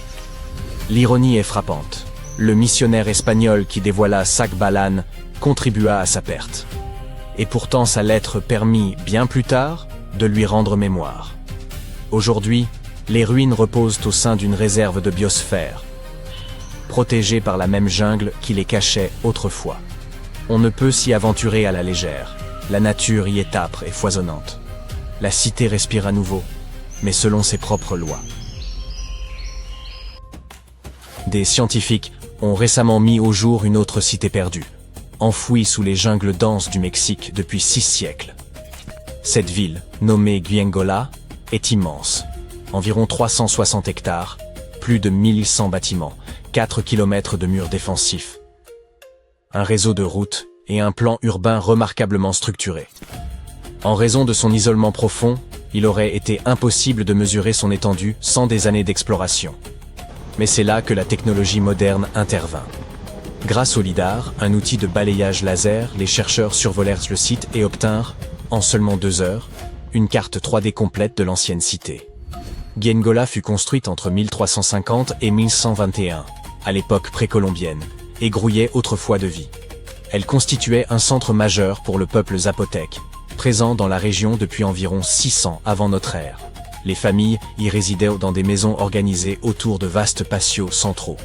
L'ironie est frappante. Le missionnaire espagnol qui dévoila Sac-Barlan contribua à sa perte. Et pourtant sa lettre permit, bien plus tard, de lui rendre mémoire. Aujourd'hui, les ruines reposent au sein d'une réserve de biosphère, protégées par la même jungle qui les cachait autrefois. On ne peut s'y aventurer à la légère. La nature y est âpre et foisonnante. La cité respire à nouveau, mais selon ses propres lois. Des scientifiques ont récemment mis au jour une autre cité perdue, enfouie sous les jungles denses du Mexique depuis 6 siècles. Cette ville, nommée Guyengola, est immense. Environ 360 hectares, plus de 1100 bâtiments, 4 kilomètres de murs défensifs, un réseau de routes et un plan urbain remarquablement structuré. En raison de son isolement profond, il aurait été impossible de mesurer son étendue sans des années d'exploration. Mais c'est là que la technologie moderne intervint. Grâce au lidar, un outil de balayage laser, les chercheurs survolèrent le site et obtinrent, en seulement 2 heures, une carte 3D complète de l'ancienne cité. Guyengola fut construite entre 1350 et 1121, à l'époque précolombienne, et grouillait autrefois de vie. Elle constituait un centre majeur pour le peuple zapotèque, présent dans la région depuis environ 600 avant notre ère. Les familles y résidaient dans des maisons organisées autour de vastes patios centraux,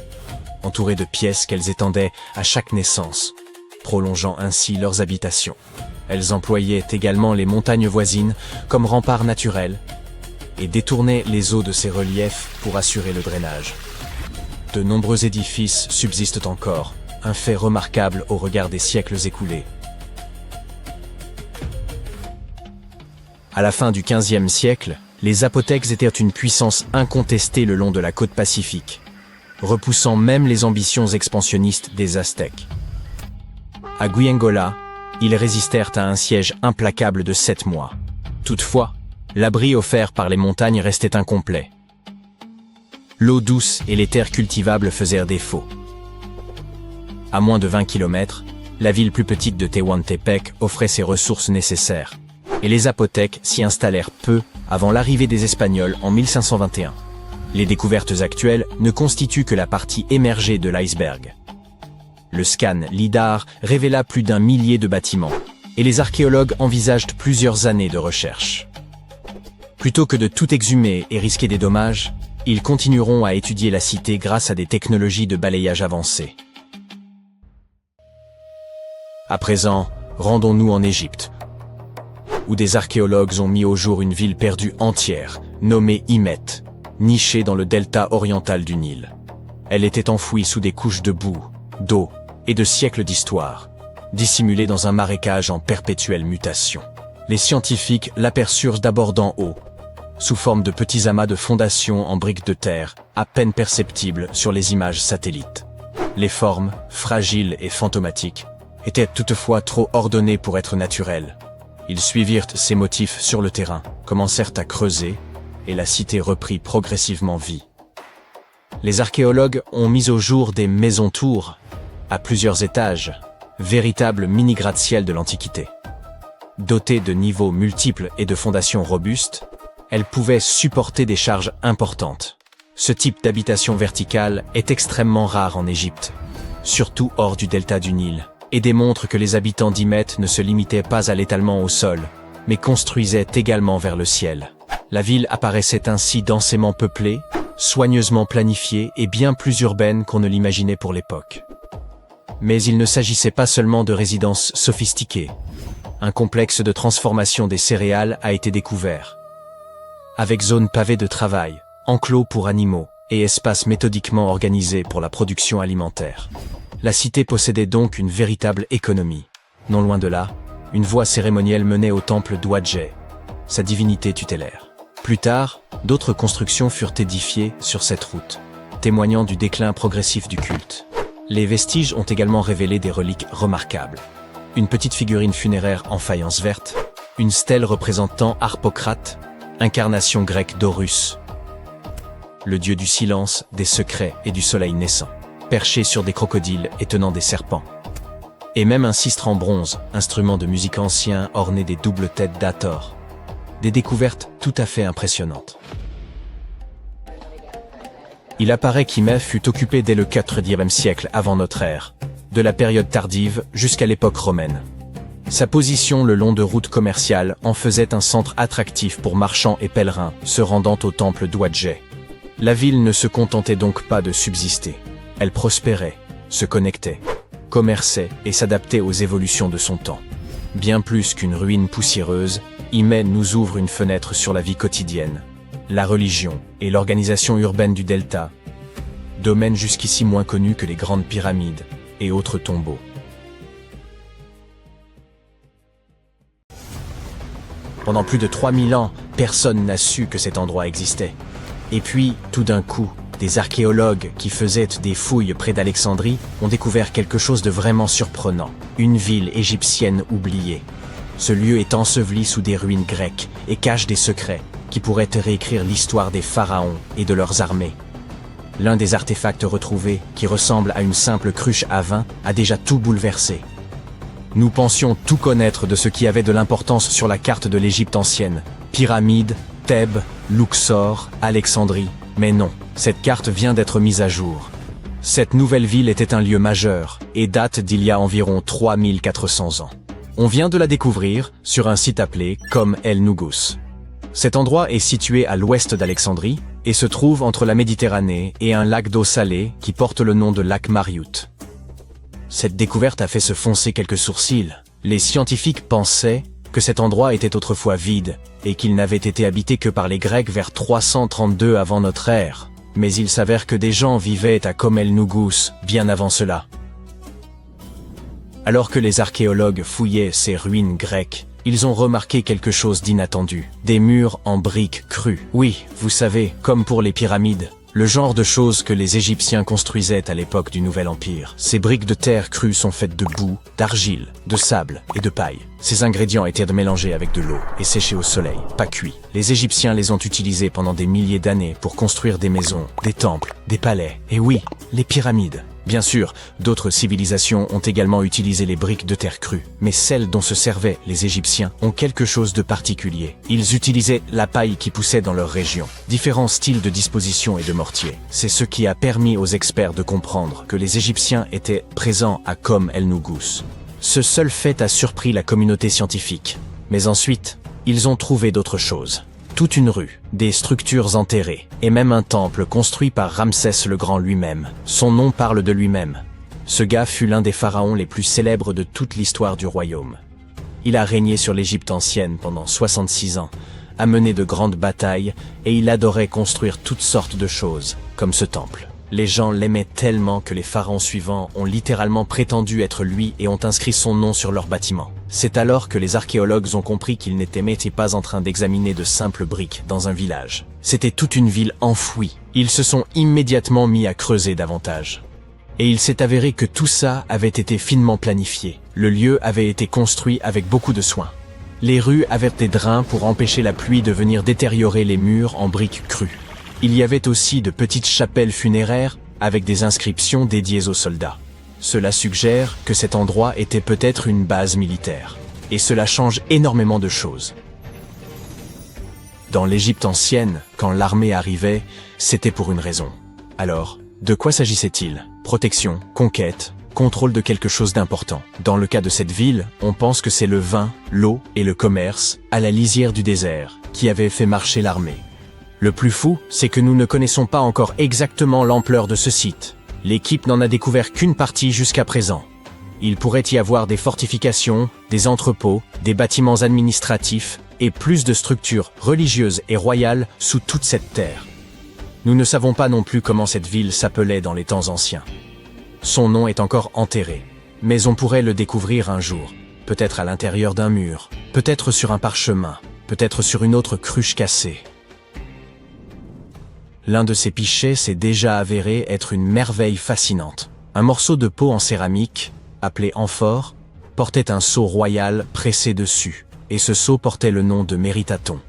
entourés de pièces qu'elles étendaient à chaque naissance, prolongeant ainsi leurs habitations. Elles employaient également les montagnes voisines comme rempart naturel et détournaient les eaux de ces reliefs pour assurer le drainage. De nombreux édifices subsistent encore, un fait remarquable au regard des siècles écoulés. À la fin du XVe siècle, les Zapotèques étaient une puissance incontestée le long de la côte pacifique, repoussant même les ambitions expansionnistes des Aztèques. À Guyengola, ils résistèrent à un siège implacable de 7 mois. Toutefois, l'abri offert par les montagnes restait incomplet. L'eau douce et les terres cultivables faisèrent défaut. À moins de 20 km, la ville plus petite de Tehuantepec offrait ses ressources nécessaires, et les Zapotèques s'y installèrent peu avant l'arrivée des Espagnols en 1521. Les découvertes actuelles ne constituent que la partie émergée de l'iceberg. Le scan LIDAR révéla plus d'1 millier de bâtiments, et les archéologues envisagent plusieurs années de recherche. Plutôt que de tout exhumer et risquer des dommages, ils continueront à étudier la cité grâce à des technologies de balayage avancées. À présent, rendons-nous en Égypte, où des archéologues ont mis au jour une ville perdue entière, nommée Imet, nichée dans le delta oriental du Nil. Elle était enfouie sous des couches de boue, d'eau et de siècles d'histoire, dissimulée dans un marécage en perpétuelle mutation. Les scientifiques l'aperçurent d'abord d'en haut, sous forme de petits amas de fondations en briques de terre, à peine perceptibles sur les images satellites. Les formes, fragiles et fantomatiques, étaient toutefois trop ordonnées pour être naturelles. Ils suivirent ces motifs sur le terrain, commencèrent à creuser, et la cité reprit progressivement vie. Les archéologues ont mis au jour des maisons-tours, à plusieurs étages, véritables mini-gratte-ciel de l'Antiquité. Dotées de niveaux multiples et de fondations robustes, elles pouvaient supporter des charges importantes. Ce type d'habitation verticale est extrêmement rare en Égypte, surtout hors du delta du Nil, et démontre que les habitants d'Imet ne se limitaient pas à l'étalement au sol, mais construisaient également vers le ciel. La ville apparaissait ainsi densément peuplée, soigneusement planifiée et bien plus urbaine qu'on ne l'imaginait pour l'époque. Mais il ne s'agissait pas seulement de résidences sophistiquées. Un complexe de transformation des céréales a été découvert, avec zones pavées de travail, enclos pour animaux et espaces méthodiquement organisés pour la production alimentaire. La cité possédait donc une véritable économie. Non loin de là, une voie cérémonielle menait au temple d'Ouadjé, sa divinité tutélaire. Plus tard, d'autres constructions furent édifiées sur cette route, témoignant du déclin progressif du culte. Les vestiges ont également révélé des reliques remarquables. Une petite figurine funéraire en faïence verte, une stèle représentant Harpocrate, incarnation grecque d'Horus, le dieu du silence, des secrets et du soleil naissant. perchés sur des crocodiles et tenant des serpents. Et même un sistre en bronze, instrument de musique ancien orné des doubles têtes d'Hathor. Des découvertes tout à fait impressionnantes. Il apparaît qu'Hymès fut occupé dès le IVe siècle avant notre ère, de la période tardive jusqu'à l'époque romaine. Sa position le long de routes commerciales en faisait un centre attractif pour marchands et pèlerins se rendant au temple d'Ouadjé. La ville ne se contentait donc pas de subsister. Elle prospérait, se connectait, commerçait et s'adaptait aux évolutions de son temps. Bien plus qu'une ruine poussiéreuse, Hymès nous ouvre une fenêtre sur la vie quotidienne, la religion et l'organisation urbaine du delta, domaine jusqu'ici moins connu que les grandes pyramides et autres tombeaux. Pendant plus de 3000 ans, personne n'a su que cet endroit existait. Et puis, tout d'un coup, des archéologues qui faisaient des fouilles près d'Alexandrie ont découvert quelque chose de vraiment surprenant. Une ville égyptienne oubliée. Ce lieu est enseveli sous des ruines grecques et cache des secrets qui pourraient réécrire l'histoire des pharaons et de leurs armées. L'un des artefacts retrouvés, qui ressemble à une simple cruche à vin, a déjà tout bouleversé. Nous pensions tout connaître de ce qui avait de l'importance sur la carte de l'Égypte ancienne. Pyramides, Thèbes, Luxor, Alexandrie. Mais non, cette carte vient d'être mise à jour. Cette nouvelle ville était un lieu majeur et date d'il y a environ 3400 ans. On vient de la découvrir sur un site appelé Kom El Nugus. Cet endroit est situé à l'ouest d'Alexandrie et se trouve entre la Méditerranée et un lac d'eau salée qui porte le nom de lac Mariout. Cette découverte a fait se foncer quelques sourcils. Les scientifiques pensaient que cet endroit était autrefois vide et qu'il n'avait été habité que par les Grecs vers 332 avant notre ère. Mais il s'avère que des gens vivaient à Kom El Nugus bien avant cela. Alors que les archéologues fouillaient ces ruines grecques, ils ont remarqué quelque chose d'inattendu. Des murs en briques crues. Oui, vous savez, comme pour les pyramides. Le genre de choses que les Égyptiens construisaient à l'époque du Nouvel Empire. Ces briques de terre crues sont faites de boue, d'argile, de sable et de paille. Ces ingrédients étaient mélangés avec de l'eau et séchés au soleil, pas cuits. Les Égyptiens les ont utilisés pendant des milliers d'années pour construire des maisons, des temples, des palais. Et oui, les pyramides. Bien sûr, d'autres civilisations ont également utilisé les briques de terre crue, mais celles dont se servaient les Égyptiens ont quelque chose de particulier. Ils utilisaient la paille qui poussait dans leur région, différents styles de disposition et de mortier. C'est ce qui a permis aux experts de comprendre que les Égyptiens étaient présents à Kom El Nugus. Ce seul fait a surpris la communauté scientifique. Mais ensuite, ils ont trouvé d'autres choses. Toute une rue, des structures enterrées, et même un temple construit par Ramsès le Grand lui-même. Son nom parle de lui-même. Ce gars fut l'un des pharaons les plus célèbres de toute l'histoire du royaume. Il a régné sur l'Égypte ancienne pendant 66 ans, a mené de grandes batailles, et il adorait construire toutes sortes de choses, comme ce temple. Les gens l'aimaient tellement que les pharaons suivants ont littéralement prétendu être lui et ont inscrit son nom sur leurs bâtiments. C'est alors que les archéologues ont compris qu'ils n'étaient pas en train d'examiner de simples briques dans un village. C'était toute une ville enfouie. Ils se sont immédiatement mis à creuser davantage. Et il s'est avéré que tout ça avait été finement planifié. Le lieu avait été construit avec beaucoup de soin. Les rues avaient des drains pour empêcher la pluie de venir détériorer les murs en briques crues. Il y avait aussi de petites chapelles funéraires avec des inscriptions dédiées aux soldats. Cela suggère que cet endroit était peut-être une base militaire. Et cela change énormément de choses. Dans l'Égypte ancienne, quand l'armée arrivait, c'était pour une raison. Alors, de quoi s'agissait-il? Protection, conquête, contrôle de quelque chose d'important. Dans le cas de cette ville, on pense que c'est le vin, l'eau et le commerce, à la lisière du désert, qui avaient fait marcher l'armée. Le plus fou, c'est que nous ne connaissons pas encore exactement l'ampleur de ce site. L'équipe n'en a découvert qu'une partie jusqu'à présent. Il pourrait y avoir des fortifications, des entrepôts, des bâtiments administratifs et plus de structures religieuses et royales sous toute cette terre. Nous ne savons pas non plus comment cette ville s'appelait dans les temps anciens. Son nom est encore enterré, mais on pourrait le découvrir un jour, peut-être à l'intérieur d'un mur, peut-être sur un parchemin, peut-être sur une autre cruche cassée. L'un de ces pichets s'est déjà avéré être une merveille fascinante. Un morceau de peau en céramique, appelé amphore, portait un sceau royal pressé dessus, et ce sceau portait le nom de Méritaton.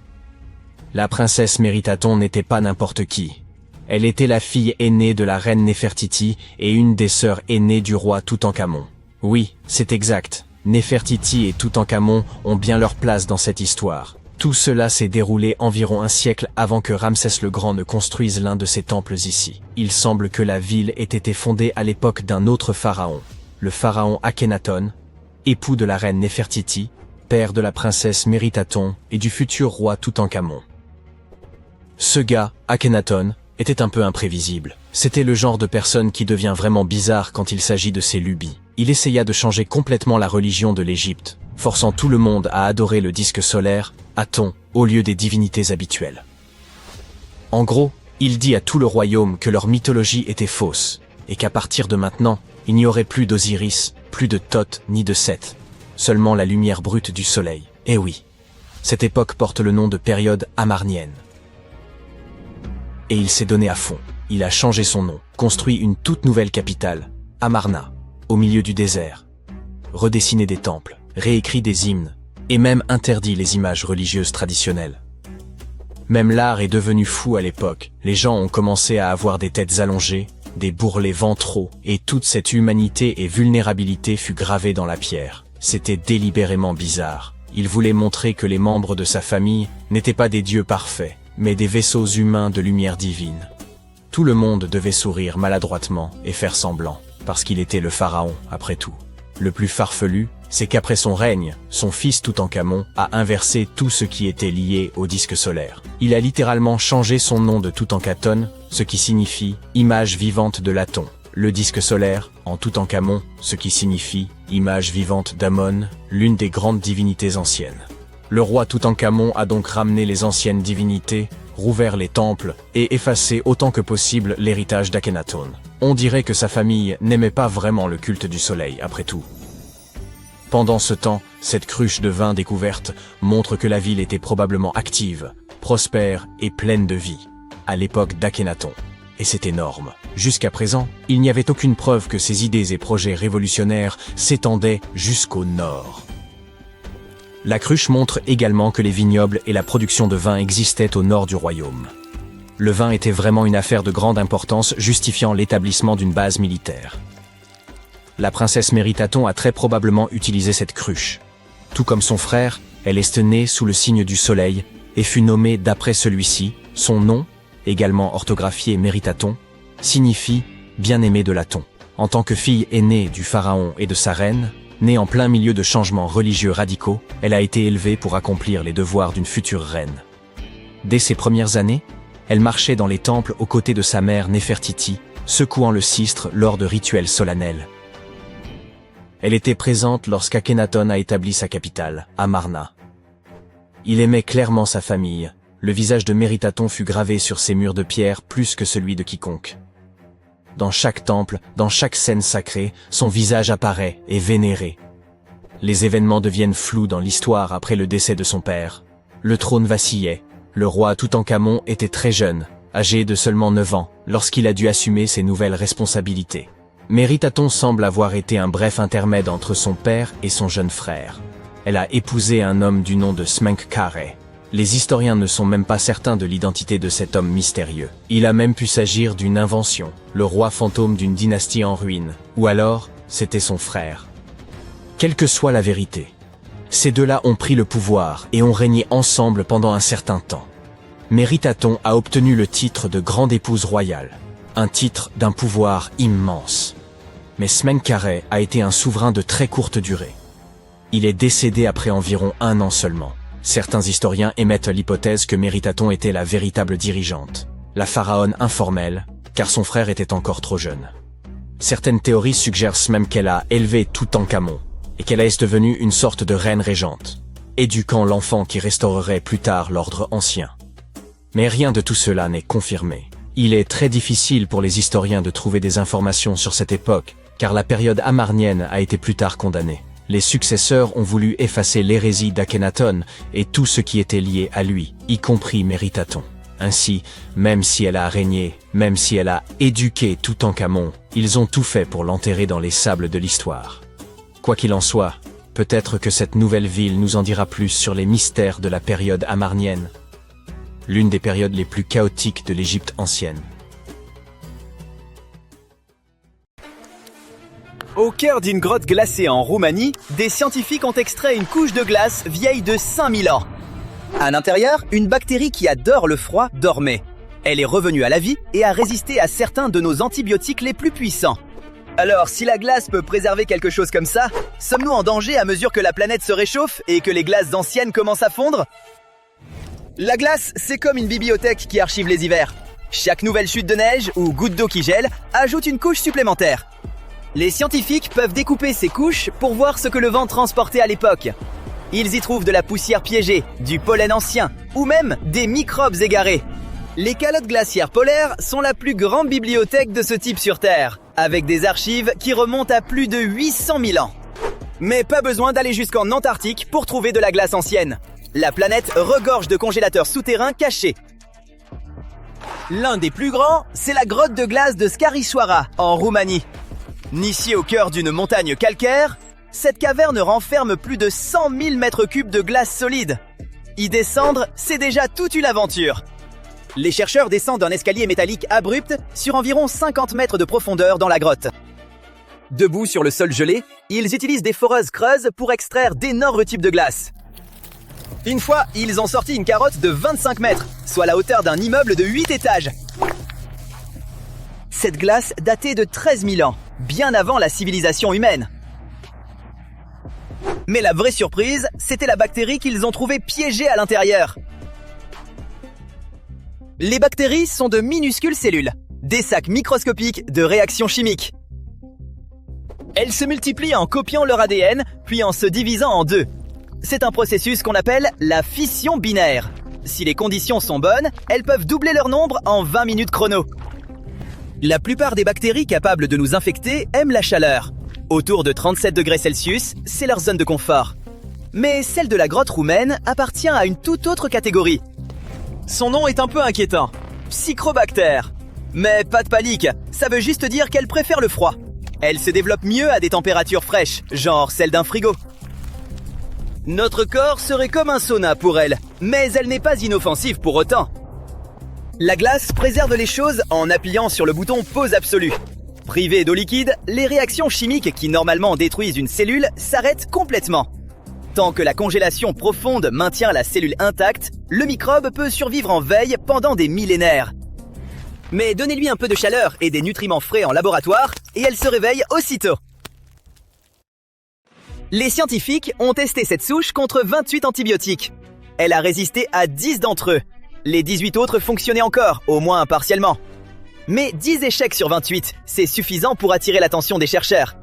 La princesse Méritaton n'était pas n'importe qui. Elle était la fille aînée de la reine Néfertiti et une des sœurs aînées du roi Toutankhamon. Oui, c'est exact. Néfertiti et Toutankhamon ont bien leur place dans cette histoire. Tout cela s'est déroulé environ un siècle avant que Ramsès le Grand ne construise l'un de ses temples ici. Il semble que la ville ait été fondée à l'époque d'un autre pharaon, le pharaon Akhenaton, époux de la reine Néfertiti, père de la princesse Méritaton et du futur roi Toutankhamon. Ce gars, Akhenaton, était un peu imprévisible. C'était le genre de personne qui devient vraiment bizarre quand il s'agit de ses lubies. Il essaya de changer complètement la religion de l'Égypte, forçant tout le monde à adorer le disque solaire, Aton, au lieu des divinités habituelles. En gros, il dit à tout le royaume que leur mythologie était fausse, et qu'à partir de maintenant, il n'y aurait plus d'Osiris, plus de Thoth ni de Seth, seulement la lumière brute du soleil. Eh oui, cette époque porte le nom de période amarnienne. Et il s'est donné à fond. Il a changé son nom, construit une toute nouvelle capitale, Amarna, au milieu du désert, redessiné des temples, réécrit des hymnes, et même interdit les images religieuses traditionnelles. Même l'art est devenu fou à l'époque. Les gens ont commencé à avoir des têtes allongées, des bourrelets ventraux, et toute cette humanité et vulnérabilité fut gravée dans la pierre. C'était délibérément bizarre. Il voulait montrer que les membres de sa famille n'étaient pas des dieux parfaits, mais des vaisseaux humains de lumière divine. Tout le monde devait sourire maladroitement et faire semblant, parce qu'il était le pharaon, après tout. Le plus farfelu, c'est qu'après son règne, son fils Toutankhamon a inversé tout ce qui était lié au disque solaire. Il a littéralement changé son nom de Toutankhaton, ce qui signifie « image vivante de l'Aton », le disque solaire en Toutankhamon, ce qui signifie « image vivante d'Amon », l'une des grandes divinités anciennes. Le roi Toutankhamon a donc ramené les anciennes divinités, rouvert les temples et effacé autant que possible l'héritage d'Akhenaton. On dirait que sa famille n'aimait pas vraiment le culte du soleil, après tout. Pendant ce temps, cette cruche de vin découverte montre que la ville était probablement active, prospère et pleine de vie, à l'époque d'Akhenaton. Et c'est énorme. Jusqu'à présent, il n'y avait aucune preuve que ces idées et projets révolutionnaires s'étendaient jusqu'au nord. La cruche montre également que les vignobles et la production de vin existaient au nord du royaume. Le vin était vraiment une affaire de grande importance, justifiant l'établissement d'une base militaire. La princesse Méritaton a très probablement utilisé cette cruche. Tout comme son frère, elle est née sous le signe du soleil et fut nommée d'après celui-ci. Son nom, également orthographié Méritaton, signifie « bien-aimé de l'Aton ». En tant que fille aînée du pharaon et de sa reine, née en plein milieu de changements religieux radicaux, elle a été élevée pour accomplir les devoirs d'une future reine. Dès ses premières années, elle marchait dans les temples aux côtés de sa mère Néfertiti, secouant le sistre lors de rituels solennels. Elle était présente lorsqu'Akhenaton a établi sa capitale, Amarna. Il aimait clairement sa famille. Le visage de Méritaton fut gravé sur ses murs de pierre plus que celui de quiconque. Dans chaque temple, dans chaque scène sacrée, son visage apparaît et vénéré. Les événements deviennent flous dans l'histoire après le décès de son père. Le trône vacillait. Le roi Toutankhamon était très jeune, âgé de seulement 9 ans, lorsqu'il a dû assumer ses nouvelles responsabilités. Méritaton semble avoir été un bref intermède entre son père et son jeune frère. Elle a épousé un homme du nom de Smenkhkare. Les historiens ne sont même pas certains de l'identité de cet homme mystérieux. Il a même pu s'agir d'une invention, le roi fantôme d'une dynastie en ruine, ou alors, c'était son frère. Quelle que soit la vérité, ces deux-là ont pris le pouvoir et ont régné ensemble pendant un certain temps. Méritaton a obtenu le titre de grande épouse royale, un titre d'un pouvoir immense. Mais Smenkhkare a été un souverain de très courte durée. Il est décédé après environ 1 an seulement. Certains historiens émettent l'hypothèse que Méritaton était la véritable dirigeante, la pharaone informelle, car son frère était encore trop jeune. Certaines théories suggèrent même qu'elle a élevé Toutankhamon, et qu'elle est devenue une sorte de reine régente, éduquant l'enfant qui restaurerait plus tard l'ordre ancien. Mais rien de tout cela n'est confirmé. Il est très difficile pour les historiens de trouver des informations sur cette époque, car la période amarnienne a été plus tard condamnée. Les successeurs ont voulu effacer l'hérésie d'Akhenaton et tout ce qui était lié à lui, y compris Méritaton. Ainsi, même si elle a régné, même si elle a éduqué Toutankhamon, ils ont tout fait pour l'enterrer dans les sables de l'histoire. Quoi qu'il en soit, peut-être que cette nouvelle ville nous en dira plus sur les mystères de la période amarnienne, l'une des périodes les plus chaotiques de l'Égypte ancienne. Au cœur d'une grotte glacée en Roumanie, des scientifiques ont extrait une couche de glace vieille de 5000 ans. À l'intérieur, une bactérie qui adore le froid dormait. Elle est revenue à la vie et a résisté à certains de nos antibiotiques les plus puissants. Alors, si la glace peut préserver quelque chose comme ça, sommes-nous en danger à mesure que la planète se réchauffe et que les glaces anciennes commencent à fondre? La glace, c'est comme une bibliothèque qui archive les hivers. Chaque nouvelle chute de neige ou goutte d'eau qui gèle ajoute une couche supplémentaire. Les scientifiques peuvent découper ces couches pour voir ce que le vent transportait à l'époque. Ils y trouvent de la poussière piégée, du pollen ancien ou même des microbes égarés. Les calottes glaciaires polaires sont la plus grande bibliothèque de ce type sur Terre, avec des archives qui remontent à plus de 800 000 ans. Mais pas besoin d'aller jusqu'en Antarctique pour trouver de la glace ancienne. La planète regorge de congélateurs souterrains cachés. L'un des plus grands, c'est la grotte de glace de Scarissoara, en Roumanie. Nichée au cœur d'une montagne calcaire, cette caverne renferme plus de 100 000 mètres cubes de glace solide. Y descendre, c'est déjà toute une aventure. Les chercheurs descendent un escalier métallique abrupt sur environ 50 mètres de profondeur dans la grotte. Debout sur le sol gelé, ils utilisent des foreuses creuses pour extraire d'énormes types de glace. Une fois, ils ont sorti une carotte de 25 mètres, soit la hauteur d'un immeuble de 8 étages. Cette glace datait de 13 000 ans, bien avant la civilisation humaine. Mais la vraie surprise, c'était la bactérie qu'ils ont trouvée piégée à l'intérieur. Les bactéries sont de minuscules cellules, des sacs microscopiques de réactions chimiques. Elles se multiplient en copiant leur ADN, puis en se divisant en deux. C'est un processus qu'on appelle la fission binaire. Si les conditions sont bonnes, elles peuvent doubler leur nombre en 20 minutes chrono. La plupart des bactéries capables de nous infecter aiment la chaleur. Autour de 37 degrés Celsius, c'est leur zone de confort. Mais celle de la grotte roumaine appartient à une toute autre catégorie. Son nom est un peu inquiétant. Psychrobactère. Mais pas de panique, ça veut juste dire qu'elle préfère le froid. Elle se développe mieux à des températures fraîches, genre celle d'un frigo. Notre corps serait comme un sauna pour elle, mais elle n'est pas inoffensive pour autant. La glace préserve les choses en appuyant sur le bouton pause absolue. Privées d'eau liquide, les réactions chimiques qui normalement détruisent une cellule s'arrêtent complètement. Tant que la congélation profonde maintient la cellule intacte, le microbe peut survivre en veille pendant des millénaires. Mais donnez-lui un peu de chaleur et des nutriments frais en laboratoire, et elle se réveille aussitôt. Les scientifiques ont testé cette souche contre 28 antibiotiques. Elle a résisté à 10 d'entre eux. Les 18 autres fonctionnaient encore, au moins partiellement. Mais 10 échecs sur 28, c'est suffisant pour attirer l'attention des chercheurs.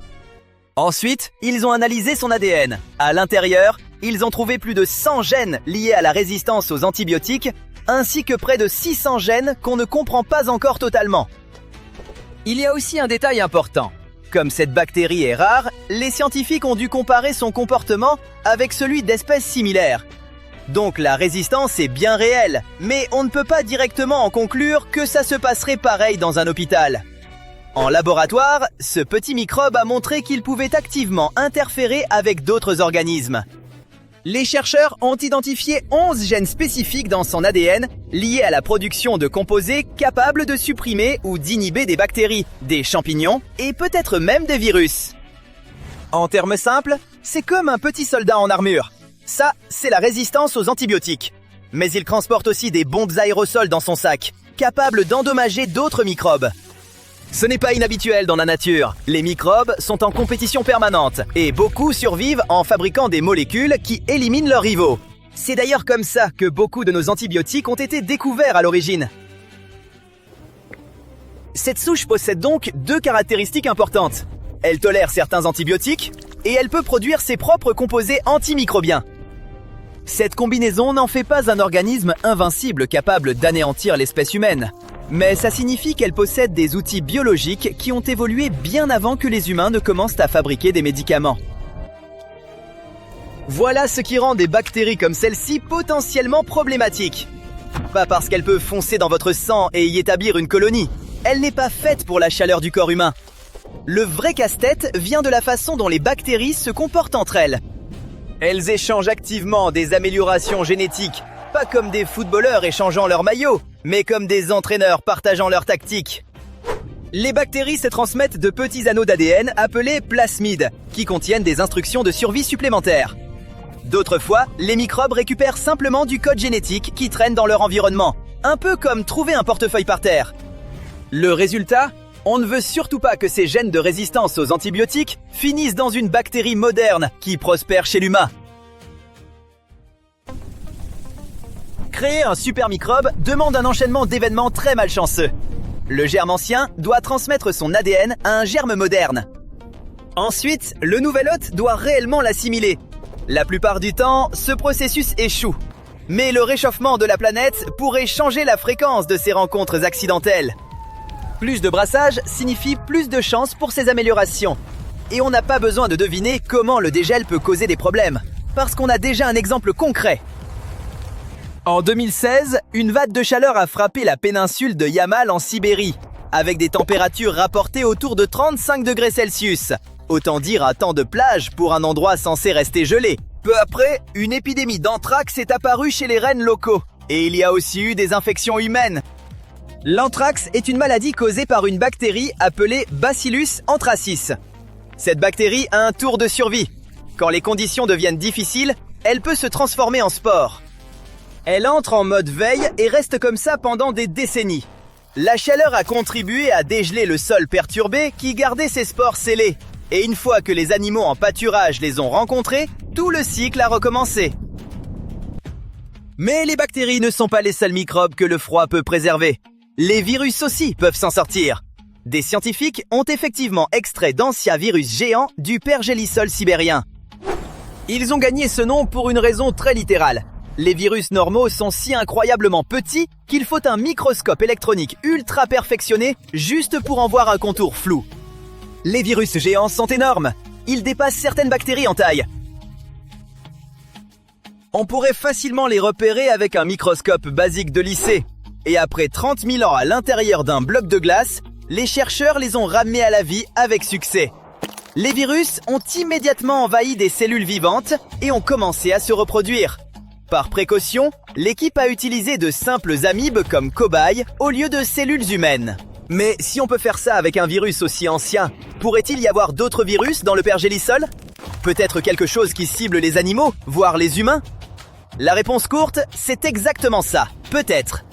Ensuite, ils ont analysé son ADN. À l'intérieur, ils ont trouvé plus de 100 gènes liés à la résistance aux antibiotiques, ainsi que près de 600 gènes qu'on ne comprend pas encore totalement. Il y a aussi un détail important. Comme cette bactérie est rare, les scientifiques ont dû comparer son comportement avec celui d'espèces similaires. Donc la résistance est bien réelle, mais on ne peut pas directement en conclure que ça se passerait pareil dans un hôpital. En laboratoire, ce petit microbe a montré qu'il pouvait activement interférer avec d'autres organismes. Les chercheurs ont identifié 11 gènes spécifiques dans son ADN liés à la production de composés capables de supprimer ou d'inhiber des bactéries, des champignons et peut-être même des virus. En termes simples, c'est comme un petit soldat en armure. Ça, c'est la résistance aux antibiotiques. Mais il transporte aussi des bombes aérosols dans son sac, capables d'endommager d'autres microbes. Ce n'est pas inhabituel dans la nature. Les microbes sont en compétition permanente et beaucoup survivent en fabriquant des molécules qui éliminent leurs rivaux. C'est d'ailleurs comme ça que beaucoup de nos antibiotiques ont été découverts à l'origine. Cette souche possède donc deux caractéristiques importantes. Elle tolère certains antibiotiques et elle peut produire ses propres composés antimicrobiens. Cette combinaison n'en fait pas un organisme invincible capable d'anéantir l'espèce humaine. Mais ça signifie qu'elle possède des outils biologiques qui ont évolué bien avant que les humains ne commencent à fabriquer des médicaments. Voilà ce qui rend des bactéries comme celle-ci potentiellement problématiques. Pas parce qu'elle peut foncer dans votre sang et y établir une colonie. Elle n'est pas faite pour la chaleur du corps humain. Le vrai casse-tête vient de la façon dont les bactéries se comportent entre elles. Elles échangent activement des améliorations génétiques, pas comme des footballeurs échangeant leur maillot, mais comme des entraîneurs partageant leurs tactiques. Les bactéries se transmettent de petits anneaux d'ADN appelés plasmides, qui contiennent des instructions de survie supplémentaires. D'autres fois, les microbes récupèrent simplement du code génétique qui traîne dans leur environnement, un peu comme trouver un portefeuille par terre. Le résultat ? On ne veut surtout pas que ces gènes de résistance aux antibiotiques finissent dans une bactérie moderne qui prospère chez l'humain. Créer un super microbe demande un enchaînement d'événements très malchanceux. Le germe ancien doit transmettre son ADN à un germe moderne. Ensuite, le nouvel hôte doit réellement l'assimiler. La plupart du temps, ce processus échoue. Mais le réchauffement de la planète pourrait changer la fréquence de ces rencontres accidentelles. Plus de brassage signifie plus de chances pour ces améliorations. Et on n'a pas besoin de deviner comment le dégel peut causer des problèmes, parce qu'on a déjà un exemple concret. En 2016, une vague de chaleur a frappé la péninsule de Yamal en Sibérie, avec des températures rapportées autour de 35 degrés Celsius. Autant dire un temps de plage pour un endroit censé rester gelé. Peu après, une épidémie d'anthrax est apparue chez les rennes locaux. Et il y a aussi eu des infections humaines. L'anthrax est une maladie causée par une bactérie appelée Bacillus anthracis. Cette bactérie a un tour de survie. Quand les conditions deviennent difficiles, elle peut se transformer en spore. Elle entre en mode veille et reste comme ça pendant des décennies. La chaleur a contribué à dégeler le sol perturbé qui gardait ses spores scellés. Et une fois que les animaux en pâturage les ont rencontrés, tout le cycle a recommencé. Mais les bactéries ne sont pas les seuls microbes que le froid peut préserver. Les virus aussi peuvent s'en sortir. Des scientifiques ont effectivement extrait d'anciens virus géants du pergélisol sibérien. Ils ont gagné ce nom pour une raison très littérale. Les virus normaux sont si incroyablement petits qu'il faut un microscope électronique ultra perfectionné juste pour en voir un contour flou. Les virus géants sont énormes. Ils dépassent certaines bactéries en taille. On pourrait facilement les repérer avec un microscope basique de lycée. Et après 30 000 ans à l'intérieur d'un bloc de glace, les chercheurs les ont ramenés à la vie avec succès. Les virus ont immédiatement envahi des cellules vivantes et ont commencé à se reproduire. Par précaution, l'équipe a utilisé de simples amibes comme cobayes au lieu de cellules humaines. Mais si on peut faire ça avec un virus aussi ancien, pourrait-il y avoir d'autres virus dans le pergélisol ? Peut-être quelque chose qui cible les animaux, voire les humains ? La réponse courte, c'est exactement ça, peut-être.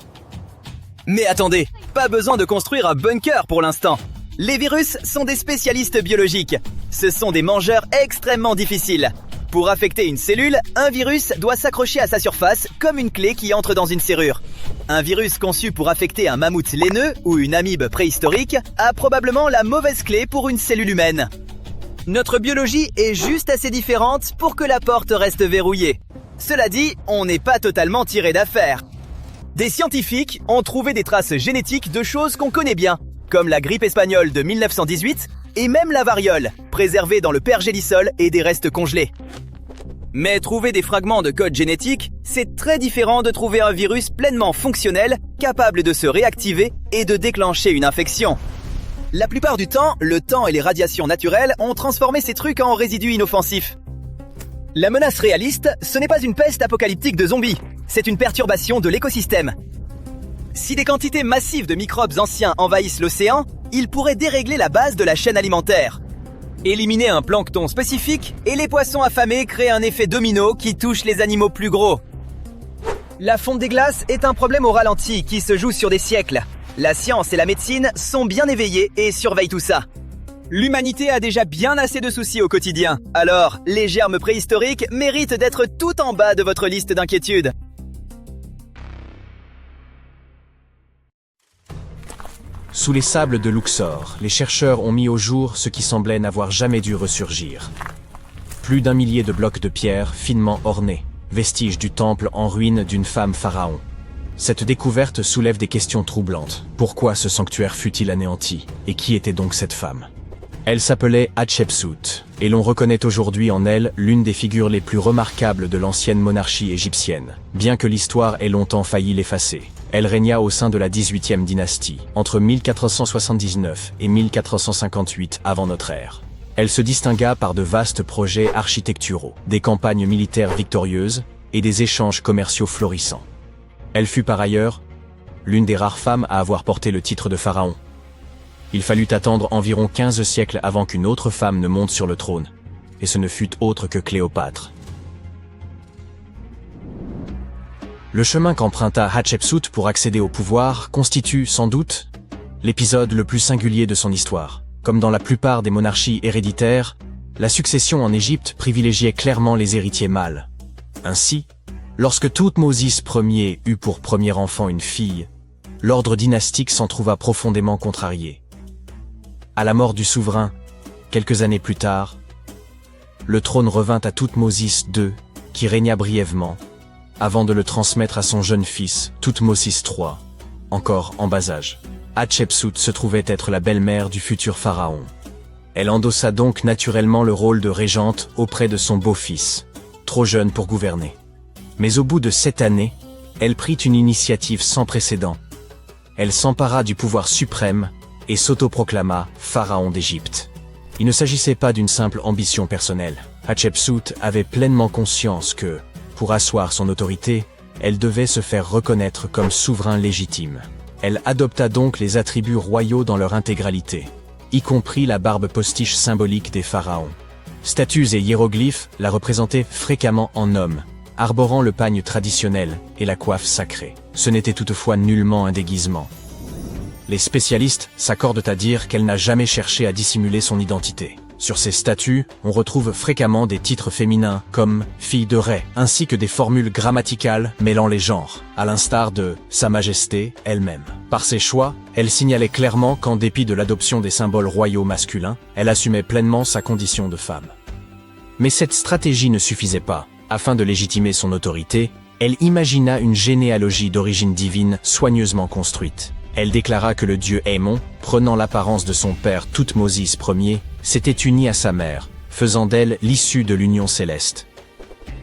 Mais attendez, pas besoin de construire un bunker pour l'instant. Les virus sont des spécialistes biologiques. Ce sont des mangeurs extrêmement difficiles. Pour affecter une cellule, un virus doit s'accrocher à sa surface comme une clé qui entre dans une serrure. Un virus conçu pour affecter un mammouth laineux ou une amibe préhistorique a probablement la mauvaise clé pour une cellule humaine. Notre biologie est juste assez différente pour que la porte reste verrouillée. Cela dit, on n'est pas totalement tiré d'affaire. Des scientifiques ont trouvé des traces génétiques de choses qu'on connaît bien, comme la grippe espagnole de 1918 et même la variole, préservée dans le pergélisol et des restes congelés. Mais trouver des fragments de code génétique, c'est très différent de trouver un virus pleinement fonctionnel, capable de se réactiver et de déclencher une infection. La plupart du temps, le temps et les radiations naturelles ont transformé ces trucs en résidus inoffensifs. La menace réaliste, ce n'est pas une peste apocalyptique de zombies, c'est une perturbation de l'écosystème. Si des quantités massives de microbes anciens envahissent l'océan, ils pourraient dérégler la base de la chaîne alimentaire. Éliminer un plancton spécifique et les poissons affamés créent un effet domino qui touche les animaux plus gros. La fonte des glaces est un problème au ralenti qui se joue sur des siècles. La science et la médecine sont bien éveillées et surveillent tout ça. L'humanité a déjà bien assez de soucis au quotidien. Alors, les germes préhistoriques méritent d'être tout en bas de votre liste d'inquiétudes. Sous les sables de Luxor, les chercheurs ont mis au jour ce qui semblait n'avoir jamais dû ressurgir. Plus d'1 millier de blocs de pierre finement ornés, vestiges du temple en ruine d'une femme pharaon. Cette découverte soulève des questions troublantes. Pourquoi ce sanctuaire fut-il anéanti? Et qui était donc cette femme? Elle s'appelait Hatshepsut, et l'on reconnaît aujourd'hui en elle l'une des figures les plus remarquables de l'ancienne monarchie égyptienne, bien que l'histoire ait longtemps failli l'effacer. Elle régna au sein de la 18e dynastie, entre 1479 et 1458 avant notre ère. Elle se distingua par de vastes projets architecturaux, des campagnes militaires victorieuses et des échanges commerciaux florissants. Elle fut par ailleurs l'une des rares femmes à avoir porté le titre de pharaon. Il fallut attendre environ 15 siècles avant qu'une autre femme ne monte sur le trône, et ce ne fut autre que Cléopâtre. Le chemin qu'emprunta Hatshepsut pour accéder au pouvoir constitue, sans doute, l'épisode le plus singulier de son histoire. Comme dans la plupart des monarchies héréditaires, la succession en Égypte privilégiait clairement les héritiers mâles. Ainsi, lorsque Thoutmôsis Ier eut pour premier enfant une fille, l'ordre dynastique s'en trouva profondément contrarié. À la mort du souverain, quelques années plus tard, le trône revint à Thoutmôsis II, qui régna brièvement, avant de le transmettre à son jeune fils, Thoutmôsis III, encore en bas âge. Hatshepsut se trouvait être la belle-mère du futur pharaon. Elle endossa donc naturellement le rôle de régente auprès de son beau-fils, trop jeune pour gouverner. Mais au bout de 7 années, elle prit une initiative sans précédent. Elle s'empara du pouvoir suprême et s'autoproclama pharaon d'Égypte. Il ne s'agissait pas d'une simple ambition personnelle. Hatshepsut avait pleinement conscience que, pour asseoir son autorité, elle devait se faire reconnaître comme souverain légitime. Elle adopta donc les attributs royaux dans leur intégralité, y compris la barbe postiche symbolique des pharaons. Statues et hiéroglyphes la représentaient fréquemment en homme, arborant le pagne traditionnel et la coiffe sacrée. Ce n'était toutefois nullement un déguisement. Les spécialistes s'accordent à dire qu'elle n'a jamais cherché à dissimuler son identité. Sur ces statues, on retrouve fréquemment des titres féminins comme « fille de Ré », ainsi que des formules grammaticales mêlant les genres, à l'instar de « Sa Majesté » elle-même. Par ses choix, elle signalait clairement qu'en dépit de l'adoption des symboles royaux masculins, elle assumait pleinement sa condition de femme. Mais cette stratégie ne suffisait pas. Afin de légitimer son autorité, elle imagina une généalogie d'origine divine soigneusement construite. Elle déclara que le dieu Ammon, prenant l'apparence de son père Thoutmôsis Ier, s'était uni à sa mère, faisant d'elle l'issue de l'union céleste.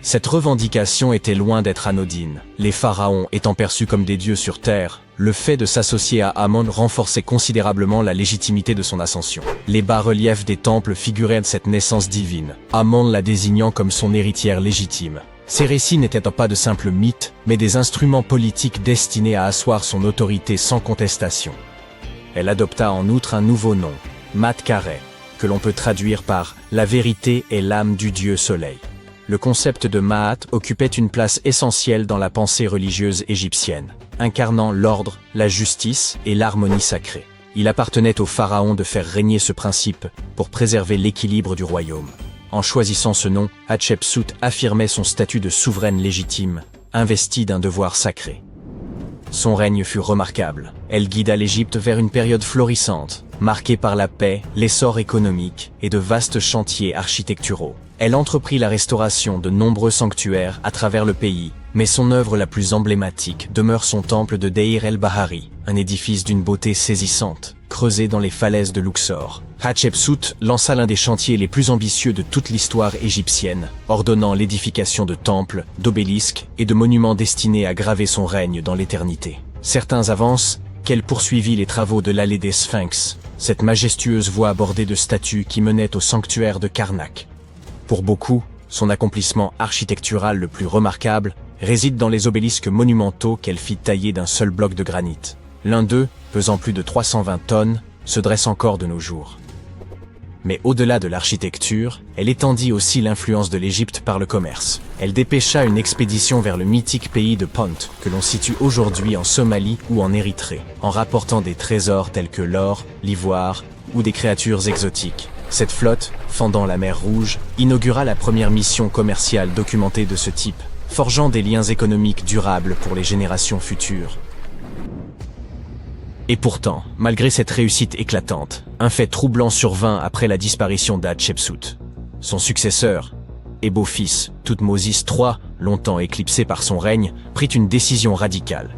Cette revendication était loin d'être anodine. Les pharaons étant perçus comme des dieux sur terre, le fait de s'associer à Ammon renforçait considérablement la légitimité de son ascension. Les bas-reliefs des temples figuraient de cette naissance divine, Ammon la désignant comme son héritière légitime. Ces récits n'étaient pas de simples mythes, mais des instruments politiques destinés à asseoir son autorité sans contestation. Elle adopta en outre un nouveau nom, Mat-Kare, que l'on peut traduire par « la vérité est l'âme du dieu soleil ». Le concept de Maat occupait une place essentielle dans la pensée religieuse égyptienne, incarnant l'ordre, la justice et l'harmonie sacrée. Il appartenait au pharaon de faire régner ce principe pour préserver l'équilibre du royaume. En choisissant ce nom, Hatshepsut affirmait son statut de souveraine légitime, investie d'un devoir sacré. Son règne fut remarquable. Elle guida l'Égypte vers une période florissante, marquée par la paix, l'essor économique et de vastes chantiers architecturaux. Elle entreprit la restauration de nombreux sanctuaires à travers le pays, mais son œuvre la plus emblématique demeure son temple de Deir el-Bahari, un édifice d'une beauté saisissante, creusé dans les falaises de Luxor. Hatshepsut lança l'un des chantiers les plus ambitieux de toute l'histoire égyptienne, ordonnant l'édification de temples, d'obélisques et de monuments destinés à graver son règne dans l'éternité. Certains avancent qu'elle poursuivit les travaux de l'allée des Sphinx, cette majestueuse voie bordée de statues qui menait au sanctuaire de Karnak. Pour beaucoup, son accomplissement architectural le plus remarquable réside dans les obélisques monumentaux qu'elle fit tailler d'un seul bloc de granit. L'un d'eux, pesant plus de 320 tonnes, se dresse encore de nos jours. Mais au-delà de l'architecture, elle étendit aussi l'influence de l'Égypte par le commerce. Elle dépêcha une expédition vers le mythique pays de Pont, que l'on situe aujourd'hui en Somalie ou en Érythrée, en rapportant des trésors tels que l'or, l'ivoire ou des créatures exotiques. Cette flotte, fendant la mer Rouge, inaugura la première mission commerciale documentée de ce type, forgeant des liens économiques durables pour les générations futures. Et pourtant, malgré cette réussite éclatante, un fait troublant survint après la disparition d'Hatshepsut. Son successeur, et beau-fils, Thoutmôsis III, longtemps éclipsé par son règne, prit une décision radicale.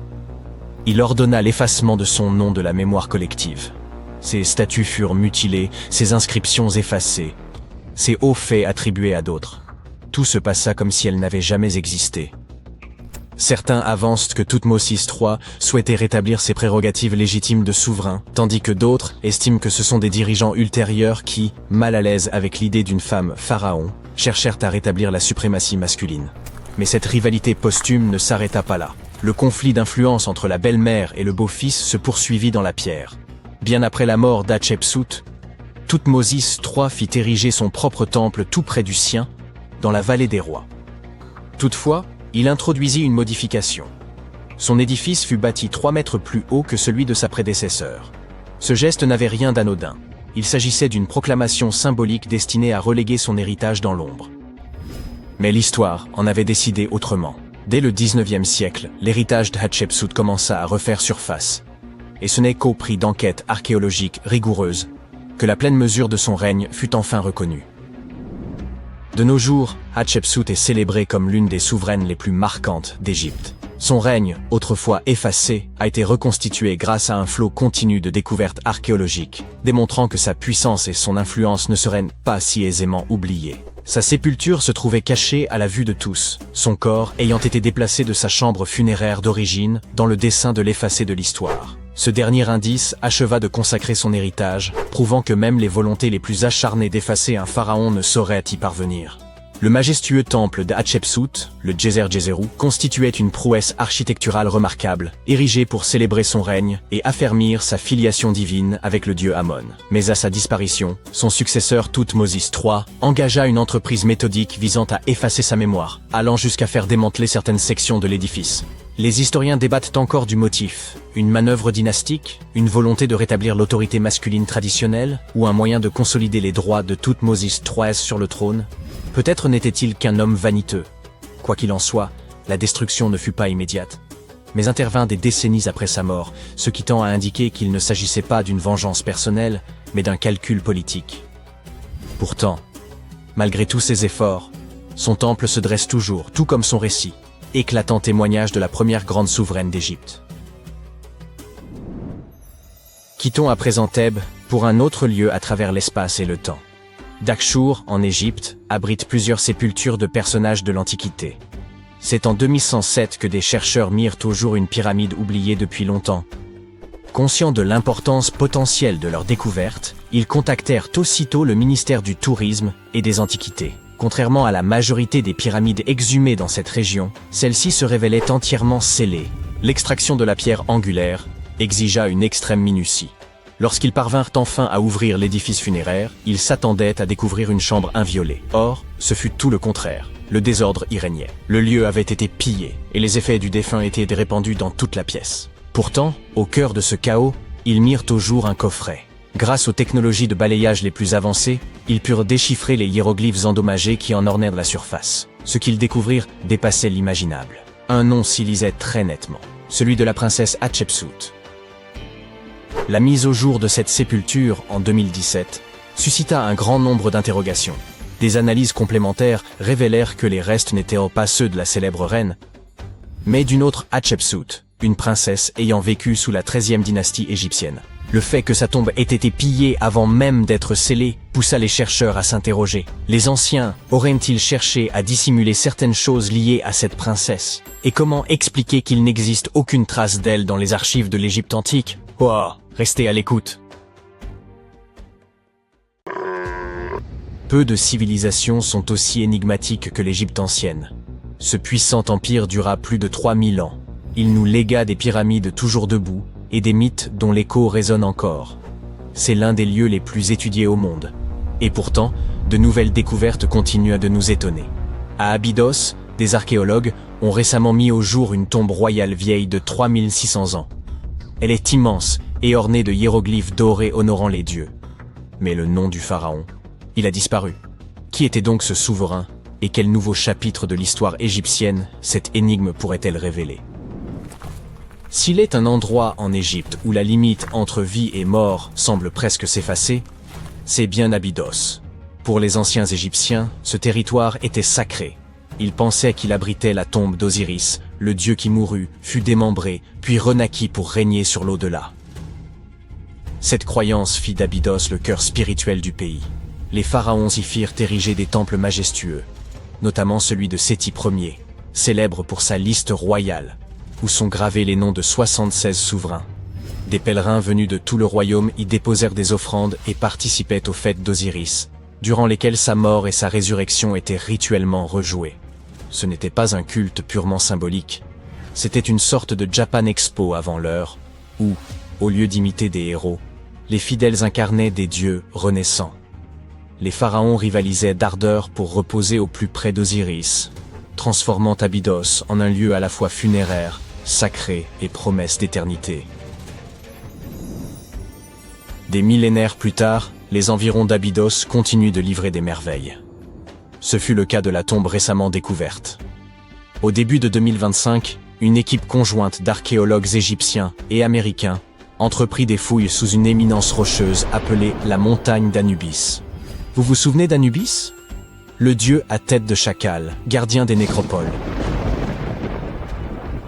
Il ordonna l'effacement de son nom de la mémoire collective. Ses statues furent mutilées, ses inscriptions effacées, ses hauts faits attribués à d'autres. Tout se passa comme si elle n'avait jamais existé. Certains avancent que Thoutmôsis III souhaitait rétablir ses prérogatives légitimes de souverain, tandis que d'autres estiment que ce sont des dirigeants ultérieurs qui, mal à l'aise avec l'idée d'une femme pharaon, cherchèrent à rétablir la suprématie masculine. Mais cette rivalité posthume ne s'arrêta pas là. Le conflit d'influence entre la belle-mère et le beau-fils se poursuivit dans la pierre. Bien après la mort d'Hatshepsut, Thoutmôsis III fit ériger son propre temple tout près du sien, dans la vallée des rois. Toutefois, il introduisit une modification. Son édifice fut bâti 3 mètres plus haut que celui de sa prédécesseur. Ce geste n'avait rien d'anodin. Il s'agissait d'une proclamation symbolique destinée à reléguer son héritage dans l'ombre. Mais l'histoire en avait décidé autrement. Dès le 19e siècle, l'héritage d'Hatshepsut commença à refaire surface. Et ce n'est qu'au prix d'enquêtes archéologiques rigoureuses que la pleine mesure de son règne fut enfin reconnue. De nos jours, Hatshepsut est célébrée comme l'une des souveraines les plus marquantes d'Égypte. Son règne, autrefois effacé, a été reconstitué grâce à un flot continu de découvertes archéologiques, démontrant que sa puissance et son influence ne seraient pas si aisément oubliées. Sa sépulture se trouvait cachée à la vue de tous, son corps ayant été déplacé de sa chambre funéraire d'origine dans le dessein de l'effacer de l'histoire. Ce dernier indice acheva de consacrer son héritage, prouvant que même les volontés les plus acharnées d'effacer un pharaon ne sauraient y parvenir. Le majestueux temple d'Hatshepsut, le Djeser-Djeserou, constituait une prouesse architecturale remarquable, érigée pour célébrer son règne et affermir sa filiation divine avec le dieu Amon. Mais à sa disparition, son successeur Thoutmôsis III engagea une entreprise méthodique visant à effacer sa mémoire, allant jusqu'à faire démanteler certaines sections de l'édifice. Les historiens débattent encore du motif, une manœuvre dynastique, une volonté de rétablir l'autorité masculine traditionnelle, ou un moyen de consolider les droits de Thoutmôsis III sur le trône. Peut-être n'était-il qu'un homme vaniteux. Quoi qu'il en soit, la destruction ne fut pas immédiate, mais intervint des décennies après sa mort, ce qui tend à indiquer qu'il ne s'agissait pas d'une vengeance personnelle, mais d'un calcul politique. Pourtant, malgré tous ses efforts, son temple se dresse toujours, tout comme son récit, éclatant témoignage de la première grande souveraine d'Égypte. Quittons à présent Thèbes pour un autre lieu à travers l'espace et le temps. Dakhchour, en Égypte, abrite plusieurs sépultures de personnages de l'Antiquité. C'est en 2107 que des chercheurs mirent au jour une pyramide oubliée depuis longtemps. Conscients de l'importance potentielle de leur découverte, ils contactèrent aussitôt le ministère du Tourisme et des Antiquités. Contrairement à la majorité des pyramides exhumées dans cette région, celle-ci se révélait entièrement scellée. L'extraction de la pierre angulaire exigea une extrême minutie. Lorsqu'ils parvinrent enfin à ouvrir l'édifice funéraire, ils s'attendaient à découvrir une chambre inviolée. Or, ce fut tout le contraire. Le désordre y régnait. Le lieu avait été pillé, et les effets du défunt étaient répandus dans toute la pièce. Pourtant, au cœur de ce chaos, ils mirent au jour un coffret. Grâce aux technologies de balayage les plus avancées, ils purent déchiffrer les hiéroglyphes endommagés qui en ornèrent la surface. Ce qu'ils découvrirent dépassait l'imaginable. Un nom s'y lisait très nettement, celui de la princesse Hatshepsut. La mise au jour de cette sépulture, en 2017, suscita un grand nombre d'interrogations. Des analyses complémentaires révélèrent que les restes n'étaient pas ceux de la célèbre reine, mais d'une autre Hatshepsut, une princesse ayant vécu sous la 13e dynastie égyptienne. Le fait que sa tombe ait été pillée avant même d'être scellée poussa les chercheurs à s'interroger. Les anciens auraient-ils cherché à dissimuler certaines choses liées à cette princesse? Et comment expliquer qu'il n'existe aucune trace d'elle dans les archives de l'Égypte antique? Oh, restez à l'écoute. Peu de civilisations sont aussi énigmatiques que l'Égypte ancienne. Ce puissant empire dura plus de 3000 ans. Il nous légua des pyramides toujours debout et des mythes dont l'écho résonne encore. C'est l'un des lieux les plus étudiés au monde. Et pourtant, de nouvelles découvertes continuent de nous étonner. À Abydos, des archéologues ont récemment mis au jour une tombe royale vieille de 3600 ans. Elle est immense et ornée de hiéroglyphes dorés honorant les dieux. Mais le nom du pharaon, il a disparu. Qui était donc ce souverain et quel nouveau chapitre de l'histoire égyptienne cette énigme pourrait-elle révéler? S'il est un endroit en Égypte où la limite entre vie et mort semble presque s'effacer, c'est bien Abydos. Pour les anciens Égyptiens, ce territoire était sacré. Ils pensaient qu'il abritait la tombe d'Osiris, le dieu qui mourut, fut démembré, puis renaquit pour régner sur l'au-delà. Cette croyance fit d'Abydos le cœur spirituel du pays. Les pharaons y firent ériger des temples majestueux, notamment celui de Séti Ier, célèbre pour sa liste royale, où sont gravés les noms de 76 souverains. Des pèlerins venus de tout le royaume y déposèrent des offrandes et participaient aux fêtes d'Osiris, durant lesquelles sa mort et sa résurrection étaient rituellement rejouées. Ce n'était pas un culte purement symbolique, c'était une sorte de Japan Expo avant l'heure, où, au lieu d'imiter des héros, les fidèles incarnaient des dieux renaissants. Les pharaons rivalisaient d'ardeur pour reposer au plus près d'Osiris, transformant Abydos en un lieu à la fois funéraire, sacré et promesse d'éternité. Des millénaires plus tard, les environs d'Abydos continuent de livrer des merveilles. Ce fut le cas de la tombe récemment découverte. Au début de 2025, une équipe conjointe d'archéologues égyptiens et américains entreprit des fouilles sous une éminence rocheuse appelée la montagne d'Anubis. Vous vous souvenez d'Anubis? Le dieu à tête de chacal, gardien des nécropoles.